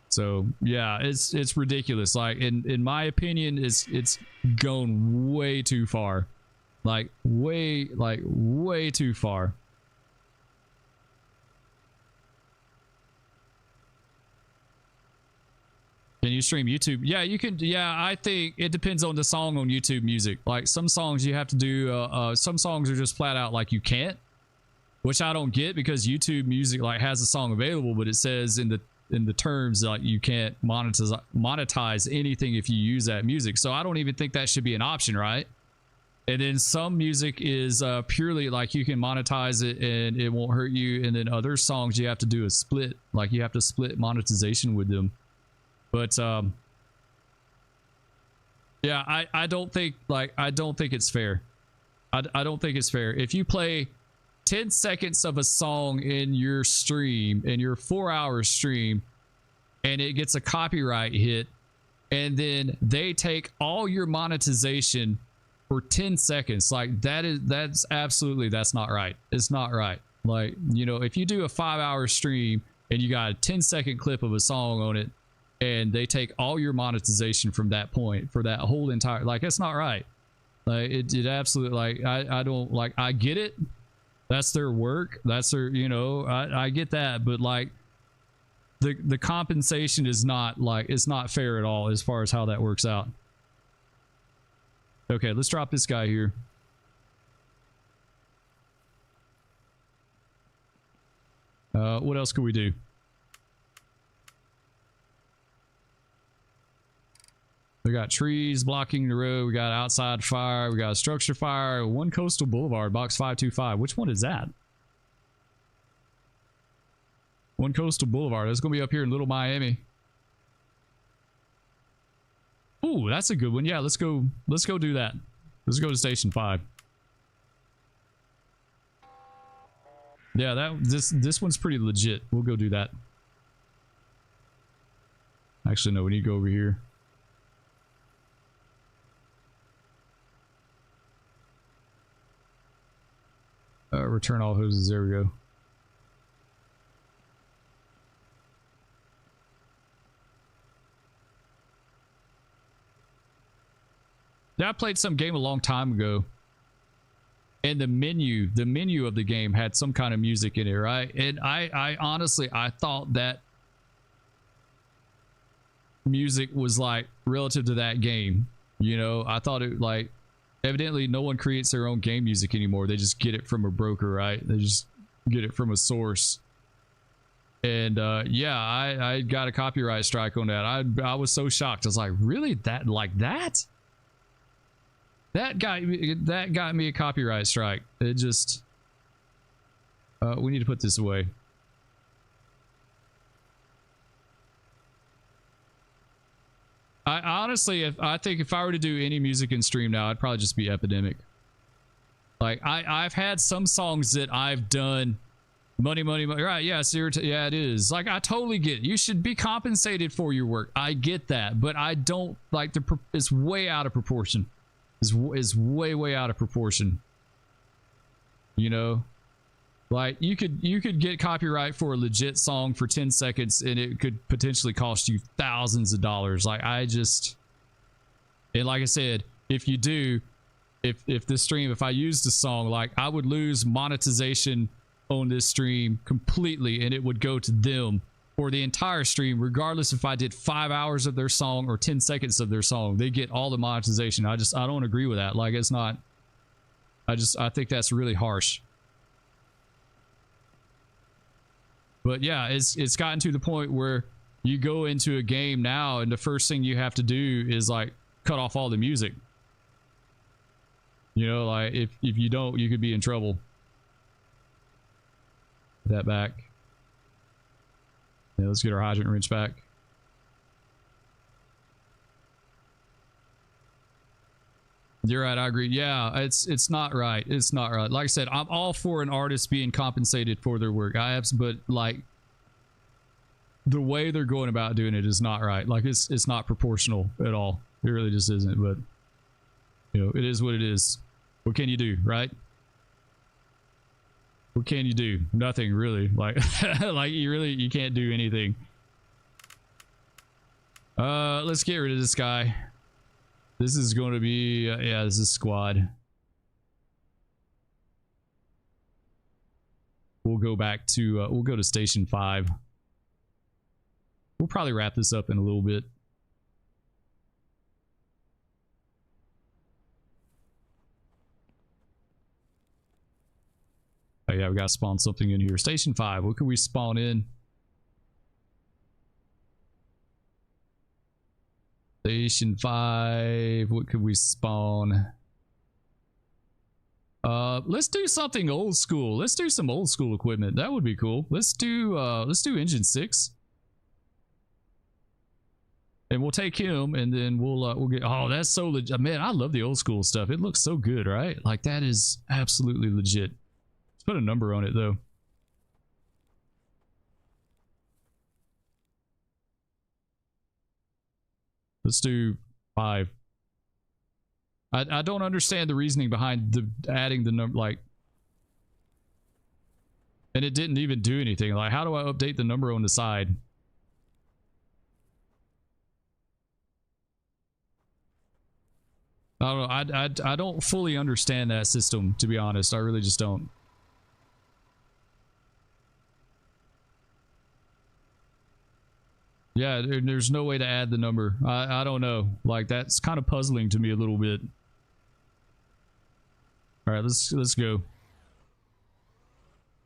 So yeah, it's ridiculous. Like, in my opinion, it's gone way too far. Like way too far. Can you stream YouTube? Yeah, you can. Yeah, I think it depends on the song on YouTube Music. Like, some songs you have to do, some songs are just flat out like you can't, which I don't get, because YouTube Music like has a song available, but it says in the terms like you can't monetize anything if you use that music. So I don't even think that should be an option, right? And then some music is purely like you can monetize it and it won't hurt you, and then other songs you have to do a split, like you have to split monetization with them. But yeah, I don't think it's fair. I don't think it's fair. If you play 10 seconds of a song in your stream, in your 4-hour stream, and it gets a copyright hit, and then they take all your monetization for 10 seconds, like that's not right. It's not right. Like, you know, if you do a 5-hour stream and you got a 10-second clip of a song on it, and they take all your monetization from that point for that whole entire, like, it's not right. Like, it absolutely, like, I don't, like, I get it. That's their work. That's their, you know, I get that, but like the compensation is not, like, it's not fair at all as far as how that works out. Okay, let's drop this guy here. What else could we do? We got trees blocking the road. We got outside fire. We got a structure fire. One coastal boulevard, box 525. Which one is that? One coastal boulevard. That's going to be up here in Little Miami. Ooh, that's a good one. Yeah, let's go do that. Let's go to Station 5. Yeah, this one's pretty legit. We'll go do that. Actually, no, we need to go over here. Return all hoses. There we go. Yeah, I played some game a long time ago, and the menu of the game had some kind of music in it, right? And I honestly, I thought that music was like relative to that game. You know, I thought it, like, evidently no one creates their own game music anymore. They just get it from a broker, right? They just get it from a source. And yeah, I got a copyright strike on that. I was so shocked. I was like, really? That, like, that got me a copyright strike. It just we need to put this away. I honestly, I think if I were to do any music in stream now, I'd probably just be Epidemic. Like, I've had some songs that I've done money, right? Yeah, yeah, it is. Like, I totally get it. You should be compensated for your work. I get that, but I don't like it's way out of proportion. Is way out of proportion. You know, like, you could get copyright for a legit song for 10 seconds and it could potentially cost you thousands of dollars. Like, and like I said, if you do, if this stream, if I use the song, like, I would lose monetization on this stream completely, and it would go to them for the entire stream, regardless if I did 5 hours of their song or 10 seconds of their song. They get all the monetization. I don't agree with that. Like, it's not, I think that's really harsh. But yeah, it's gotten to the point where you go into a game now and the first thing you have to do is, like, cut off all the music. You know, like, if you don't, you could be in trouble. Put that back. Yeah, let's get our hydrant wrench back. You're right. I agree. Yeah, it's not right. It's not right. Like I said, I'm all for an artist being compensated for their work. But like the way they're going about doing it is not right. Like it's not proportional at all. It really just isn't. But you know, it is what it is. What can you do, right? What can you do? Nothing really. Like like you can't do anything. Let's get rid of this guy. This is going to be yeah, this is squad. We'll go back to we'll go to station 5. We'll probably wrap this up in a little bit. Oh yeah, we gotta spawn something in here. Station 5, what can we spawn in? Station 5, what could we spawn? Let's do something old school. Let's do some old school equipment. That would be cool. Let's do engine 6. And we'll take him and then we'll get, oh, that's so legit. Man, I love the old school stuff. It looks so good, right? Like that is absolutely legit. Let's put a number on it though. Let's do 5. I don't understand the reasoning behind the adding the number, like, and it didn't even do anything. Like, how do I update the number on the side? I don't know. I don't fully understand that system, to be honest. I really just don't. Yeah, there's no way to add the number. I don't know. Like, that's kind of puzzling to me a little bit. All right, let's go.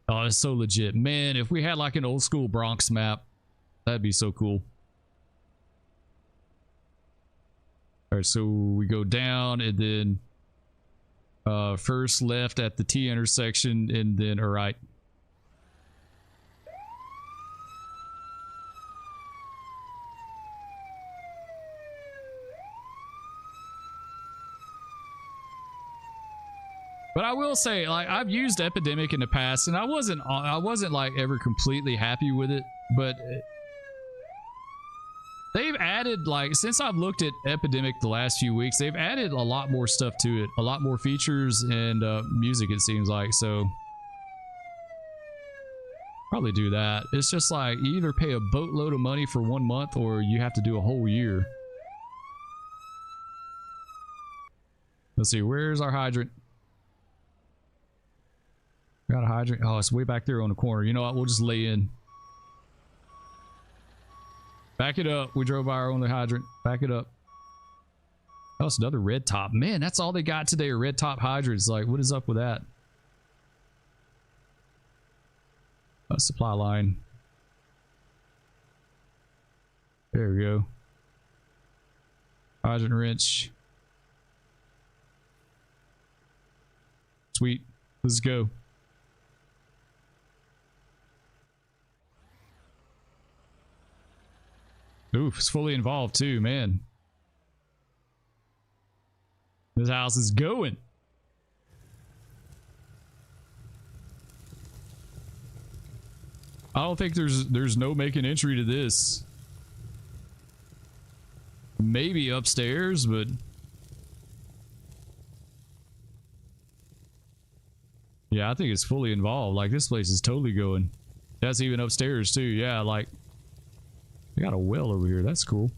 Oh, it's so legit. Man, if we had like an old school Bronx map, that'd be so cool. All right, so we go down and then first left at the T intersection and then all right. But I will say, like, I've used Epidemic in the past, and I wasn't like ever completely happy with it. But they've added, like, since I've looked at Epidemic the last few weeks, they've added a lot more stuff to it, a lot more features and music. It seems like so. Probably do that. It's just like you either pay a boatload of money for 1 month, or you have to do a whole year. Let's see, where's our hydrant? Got a hydrant. Oh, it's way back there on the corner. You know what? We'll just lay in. Back it up. We drove by our only hydrant. Back it up. Oh, it's another red top. Man, that's all they got today are red top hydrants. Like, what is up with that? Supply line. There we go. Hydrant wrench. Sweet. Let's go. Oof, it's fully involved too, man. This house is going. I don't think there's no making entry to this. Maybe upstairs, but yeah, I think it's fully involved. Like, this place is totally going. That's even upstairs too. Yeah, like, we got a well over here. That's cool.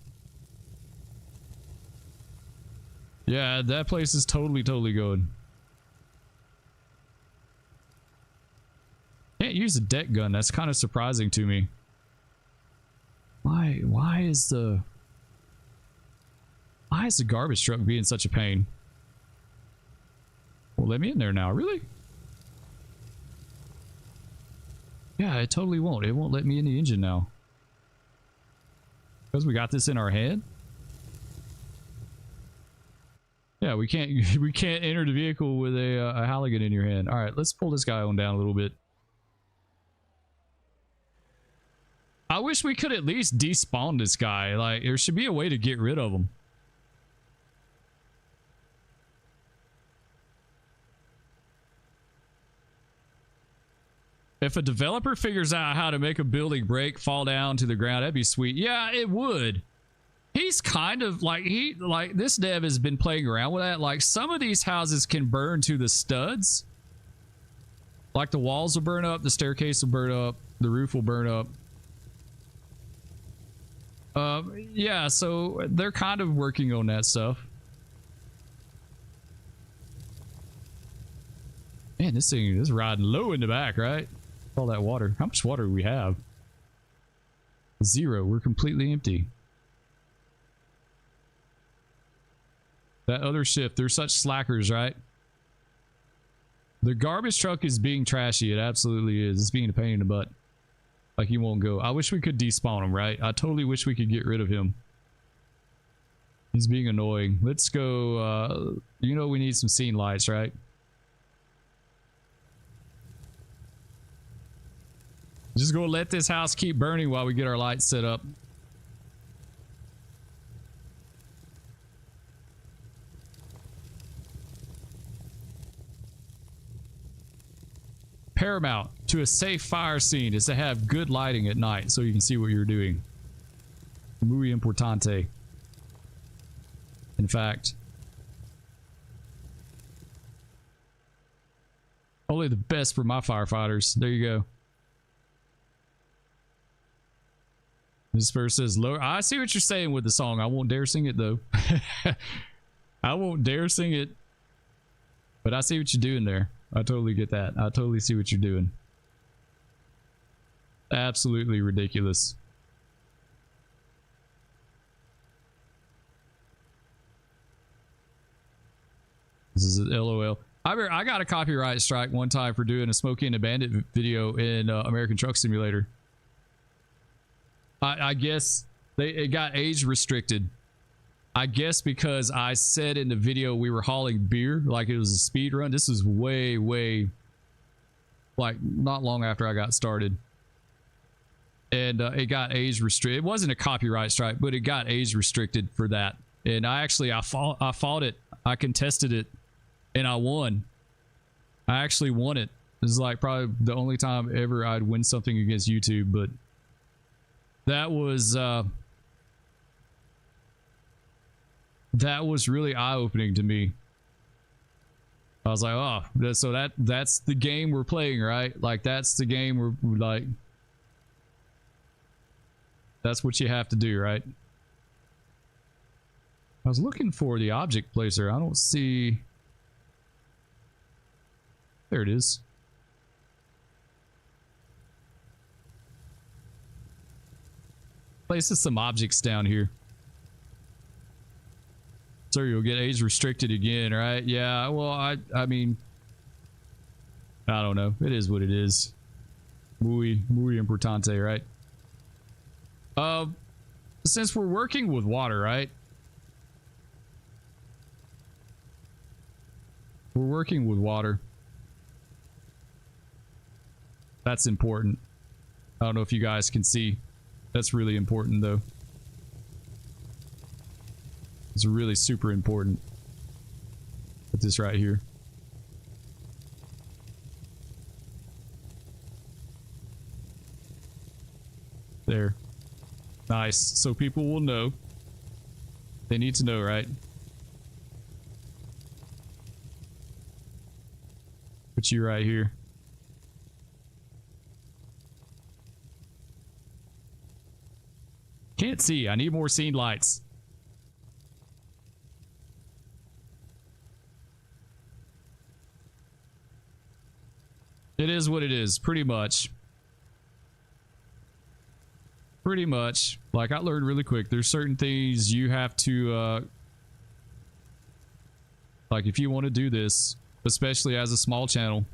Yeah, that place is totally going. Can't use a deck gun. That's kind of surprising to me. Why is the garbage truck being such a pain? Well, let me in there now. Really? Yeah, it totally won't. It won't let me in the engine now. Because we got this in our head? Yeah, we can't enter the vehicle with a Halligan in your hand. All right, let's pull this guy on down a little bit. I wish we could at least despawn this guy. Like, there should be a way to get rid of him. If a developer figures out how to make a building break, fall down to the ground, that'd be sweet. Yeah, it would. He's kind of like, this dev has been playing around with that. Like, some of these houses can burn to the studs. Like, the walls will burn up, the staircase will burn up, the roof will burn up. Yeah, so they're kind of working on that stuff. Man, this thing is riding low in the back, right? All that water. How much water do we have? 0. We're completely empty. That other shift, they're such slackers, right? The garbage truck is being trashy. It absolutely is. It's being a pain in the butt. Like, he won't go. I wish we could despawn him, right? I totally wish we could get rid of him. He's being annoying. Let's go, you know we need some scene lights, right? Just go let this house keep burning while we get our lights set up. Paramount to a safe fire scene is to have good lighting at night so you can see what you're doing. Muy importante. In fact, only the best for my firefighters. There you go. This verse says lower. I see what you're saying with the song. I won't dare sing it though. I won't dare sing it. But I see what you're doing there. I totally get that. I totally see what you're doing. Absolutely ridiculous. This is an LOL. I got a copyright strike one time for doing a Smokey and the Bandit video in American Truck Simulator. I guess it got age restricted. I guess because I said in the video we were hauling beer like it was a speed run. This was way like not long after I got started. And it got age restricted. It wasn't a copyright strike, but it got age restricted for that. And I fought it. I contested it and I won. I actually won it. This is like probably the only time ever I'd win something against YouTube, but that was really eye-opening to me. I was like, oh, so that's the game we're playing, right? Like, that's the game we're like, that's what you have to do, right? I was looking for the object placer. I don't see. There it is. Places some objects down here. So you'll get age restricted again, right? Yeah, well, I mean, I don't know. It is what it is. Muy importante, right? Since we're working with water, right? We're working with water. That's important. I don't know if you guys can see. That's really important, though. It's really super important. Put this right here. There. Nice. So people will know. They need to know, right? Put you right here. Can't see. I need more scene lights. It is what it is, pretty much. Pretty much. Like, I learned really quick. There's certain things you have to, like, if you want to do this, especially as a small channel,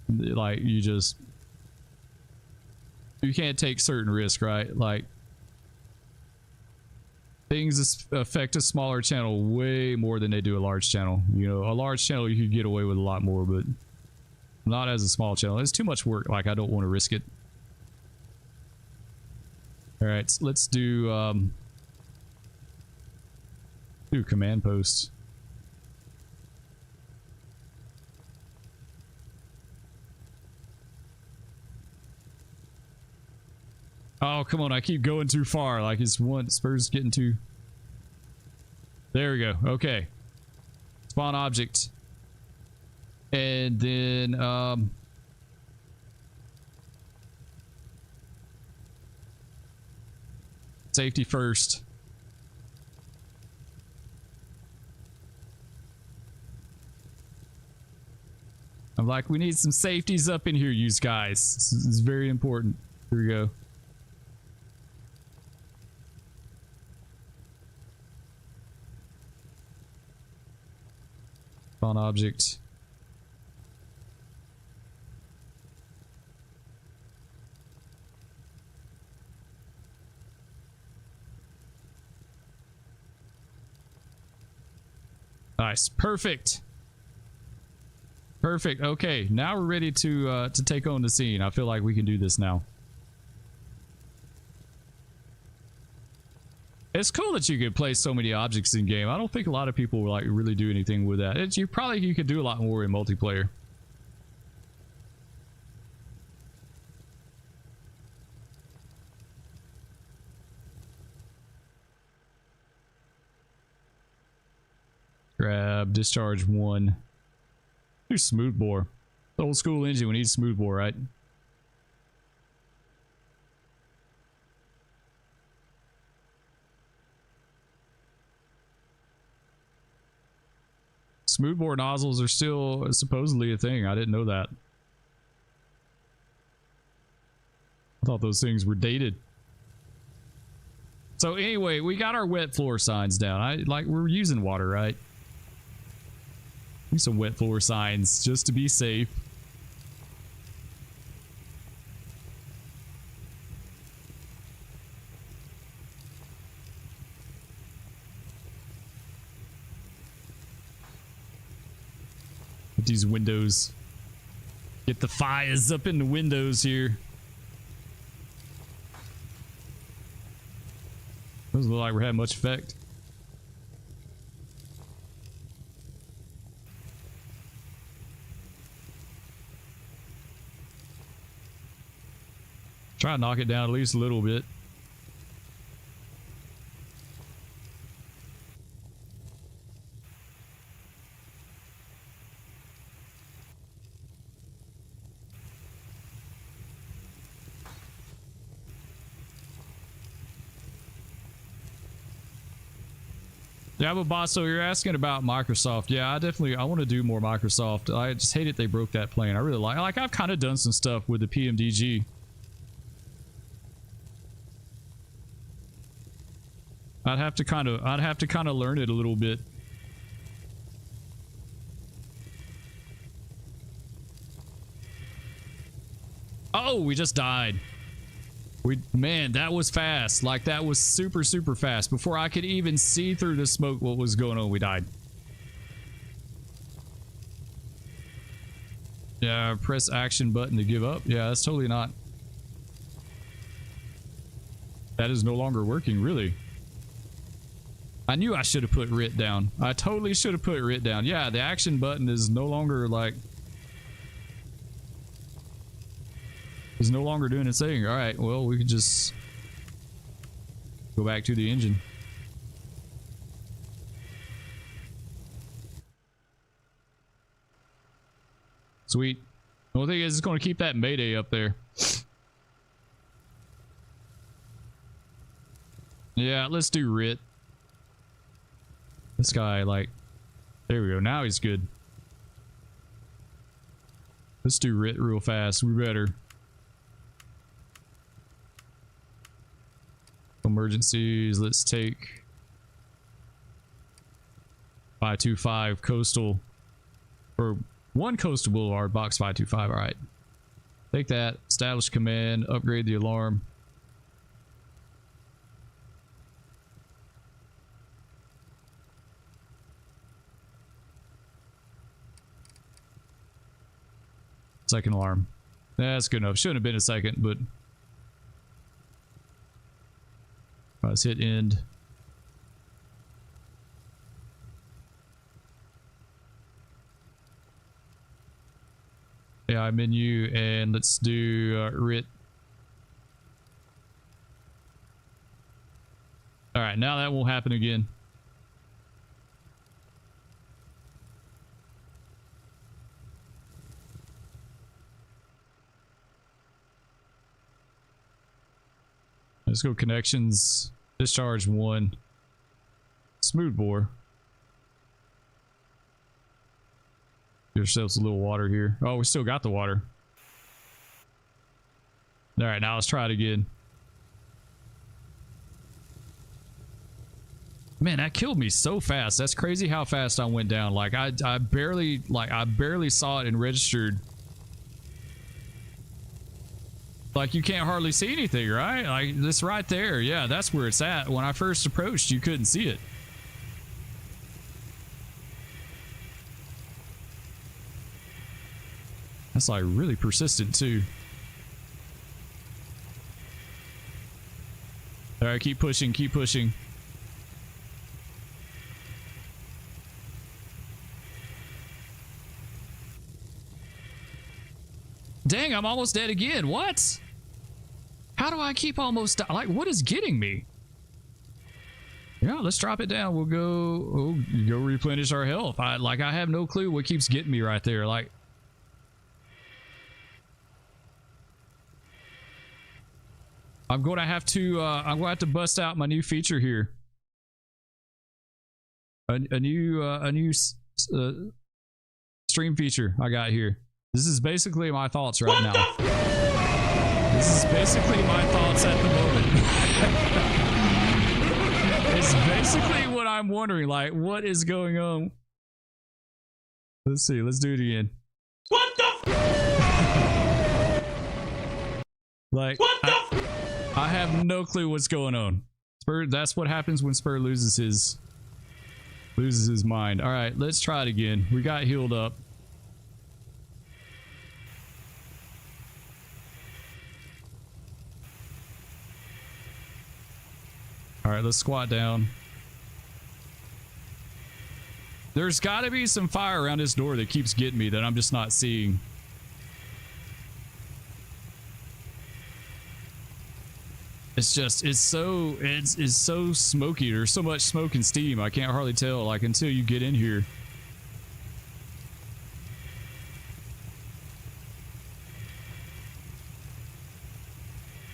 like, you can't take certain risks, right? Like, things affect a smaller channel way more than they do a large channel. You know, a large channel you could get away with a lot more, but not as a small channel. It's too much work. Like, I don't want to risk it. All right, so let's do command posts. Oh, come on. I keep going too far. Like it's one Spur's getting too. There we go. Okay. Spawn object. And then, safety first. I'm like, we need some safeties up in here, you guys. This is very important. Here we go. Spawn object. Nice. Perfect. Perfect. Okay, now we're ready to take on the scene. I feel like we can do this now. It's cool that you could place so many objects in game. I don't think a lot of people like really do anything with that. You could do a lot more in multiplayer. Grab discharge 1. Do smooth bore. The old school engine, we need smooth bore, right? Smooth bore nozzles are still supposedly a thing. I didn't know that. I thought those things were dated. So anyway, we got our wet floor signs down. We're using water, right? Use some wet floor signs just to be safe. Get these windows. Get the fires up in the windows here. Doesn't look like we're having much effect. Try to knock it down at least a little bit. Yeah, but boss, so you're asking about Microsoft. Yeah, I want to do more Microsoft. I just hate it they broke that plane. I really like I've kind of done some stuff with the PMDG. I'd have to kind of learn it a little bit. Oh, we just died. Man, that was fast. Like that was super fast. Before I could even see through the smoke what was going on, we died. Yeah, press action button to give up. Yeah, that's totally not. That is no longer working, really. I knew I should have put RIT down. I totally should have put RIT down. Yeah, the action button is no longer like... is no longer doing its thing. Alright, well, we could just... go back to the engine. Sweet. The only thing is it's going to keep that Mayday up there. Yeah, let's do RIT. This guy, like... there we go. Now he's good. Let's do RIT real fast. We better. Emergencies. Let's take 525 coastal, or one coastal boulevard, box 525. All right, take that. Establish command. Upgrade the alarm. Second alarm. That's good enough. Shouldn't have been a second, but let's hit end. AI menu, and let's do RIT. All right, now that won't happen again. Let's go connections. Discharge 1. Smooth bore. Give ourselves a little water here. Oh, we still got the water. All right, now let's try it again. Man, that killed me so fast. That's crazy how fast I went down. Like I barely saw it and registered. Like you can't hardly see anything, right? Like this right there. Yeah, that's where it's at. When I first approached, you couldn't see it. That's like really persistent too. All right, keep pushing, keep pushing. Dang, I'm almost dead again. What? How do I keep almost like what is getting me? Yeah, let's drop it down. We'll go go replenish our health. I have no clue what keeps getting me right there. Like I'm going to have to bust out my new feature here. A new stream feature I got here. This is basically my thoughts right now. This is basically my thoughts at the moment. It's basically what I'm wondering, like, what is going on? Let's see, let's do it again. What the like, what the I have no clue what's going on. Spur, that's what happens when Spur loses his mind. All right, let's try it again. We got healed up. All right, let's squat down. There's got to be some fire around this door that keeps getting me that I'm just not seeing. It's just, it's so smoky. There's so much smoke and steam. I can't hardly tell, like, until you get in here.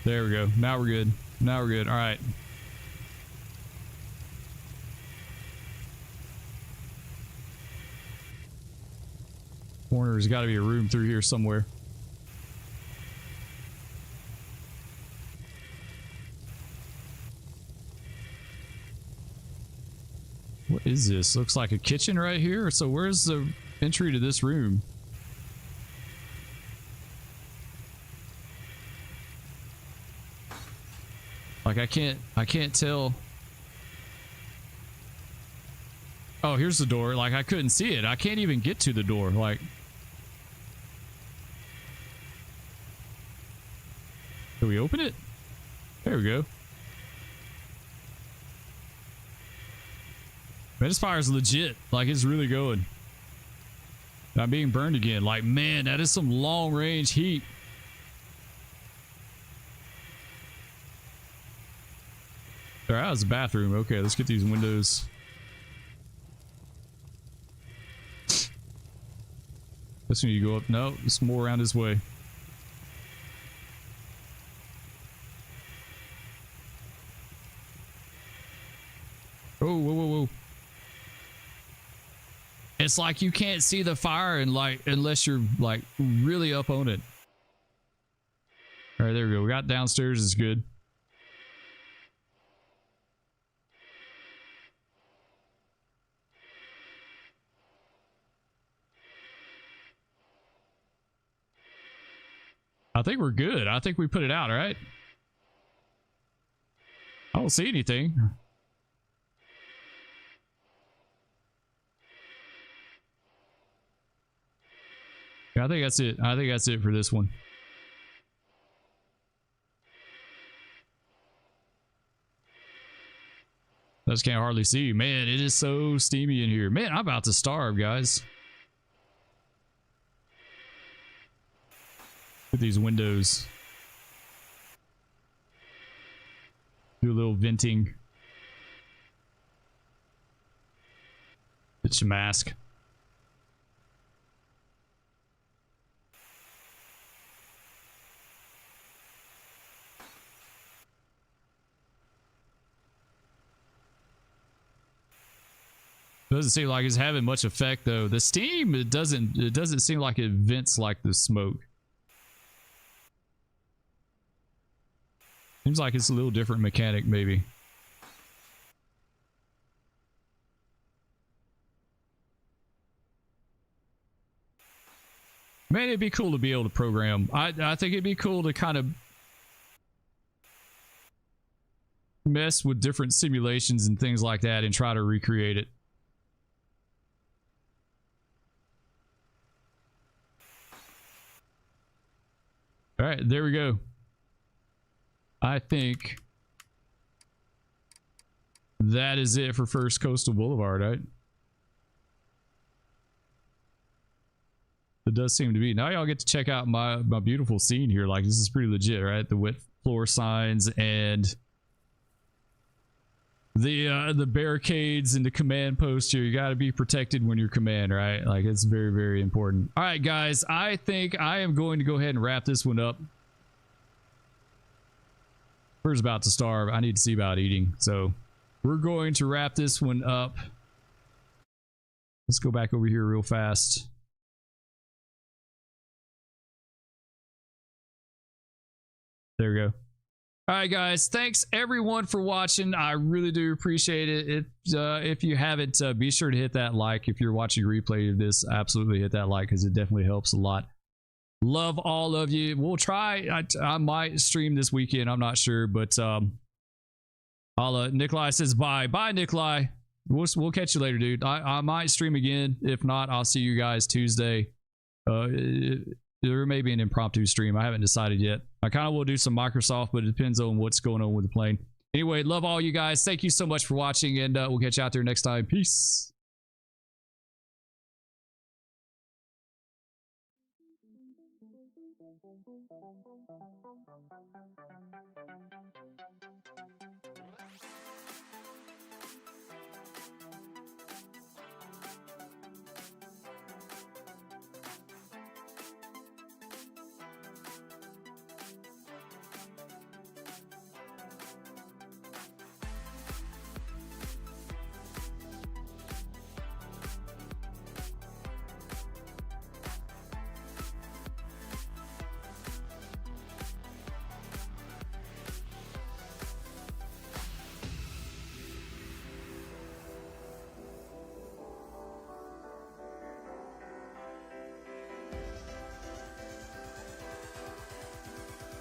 There we go. Now we're good. Now we're good. All right. Corner's got to be a room through here somewhere. What is this? Looks like a kitchen right here. So where's the entry to this room? Like I can't tell. Oh, here's the door. Like I couldn't see it. I can't even get to the door. Like, can we open it? There we go. Man, this fire's legit. Like, it's really going. I'm being burned again. Like, man, that is some long range heat. All right, that was the bathroom. Okay, let's get these windows. This one you go up. No, it's more around this way. Oh, whoa, whoa, whoa. It's like you can't see the fire and like unless you're like really up on it. All right, there we go. We got downstairs. Is good. I think we're good. I think we put it out, right? I don't see anything. Yeah, I think that's it. I think that's it for this one. I just can't hardly see. Man, it is so steamy in here. Man, I'm about to starve, guys. Look at these windows. Do a little venting. It's your mask. Doesn't seem like it's having much effect though. The steam, it doesn't seem like it vents like the smoke. Seems like it's a little different mechanic maybe. Man, it'd be cool to be able to program. I think it'd be cool to kind of mess with different simulations and things like that and try to recreate it. All right, there we go. I think that is it for First Coastal Boulevard, right? It does seem to be. Now y'all get to check out my beautiful scene here. Like, this is pretty legit, right? The wet floor signs and the barricades and the command post here. You got to be protected when you're command, right? Like, it's very, very important. All right, guys, I think I am going to go ahead and wrap this one up. Spur's about to starve. I need to see about eating. So we're going to wrap this one up. Let's go back over here real fast. There we go. All right, guys. Thanks everyone for watching. I really do appreciate it. If you haven't, be sure to hit that like. If you're watching a replay of this, absolutely hit that like because it definitely helps a lot. Love all of you. We'll try. I might stream this weekend. I'm not sure, but Nikolai says bye. Bye, Nikolai. We'll catch you later, dude. I might stream again. If not, I'll see you guys Tuesday. There may be an impromptu stream. I haven't decided yet. I kind of will do some Microsoft, but it depends on what's going on with the plane. Anyway, love all you guys. Thank you so much for watching, and we'll catch you out there next time. Peace.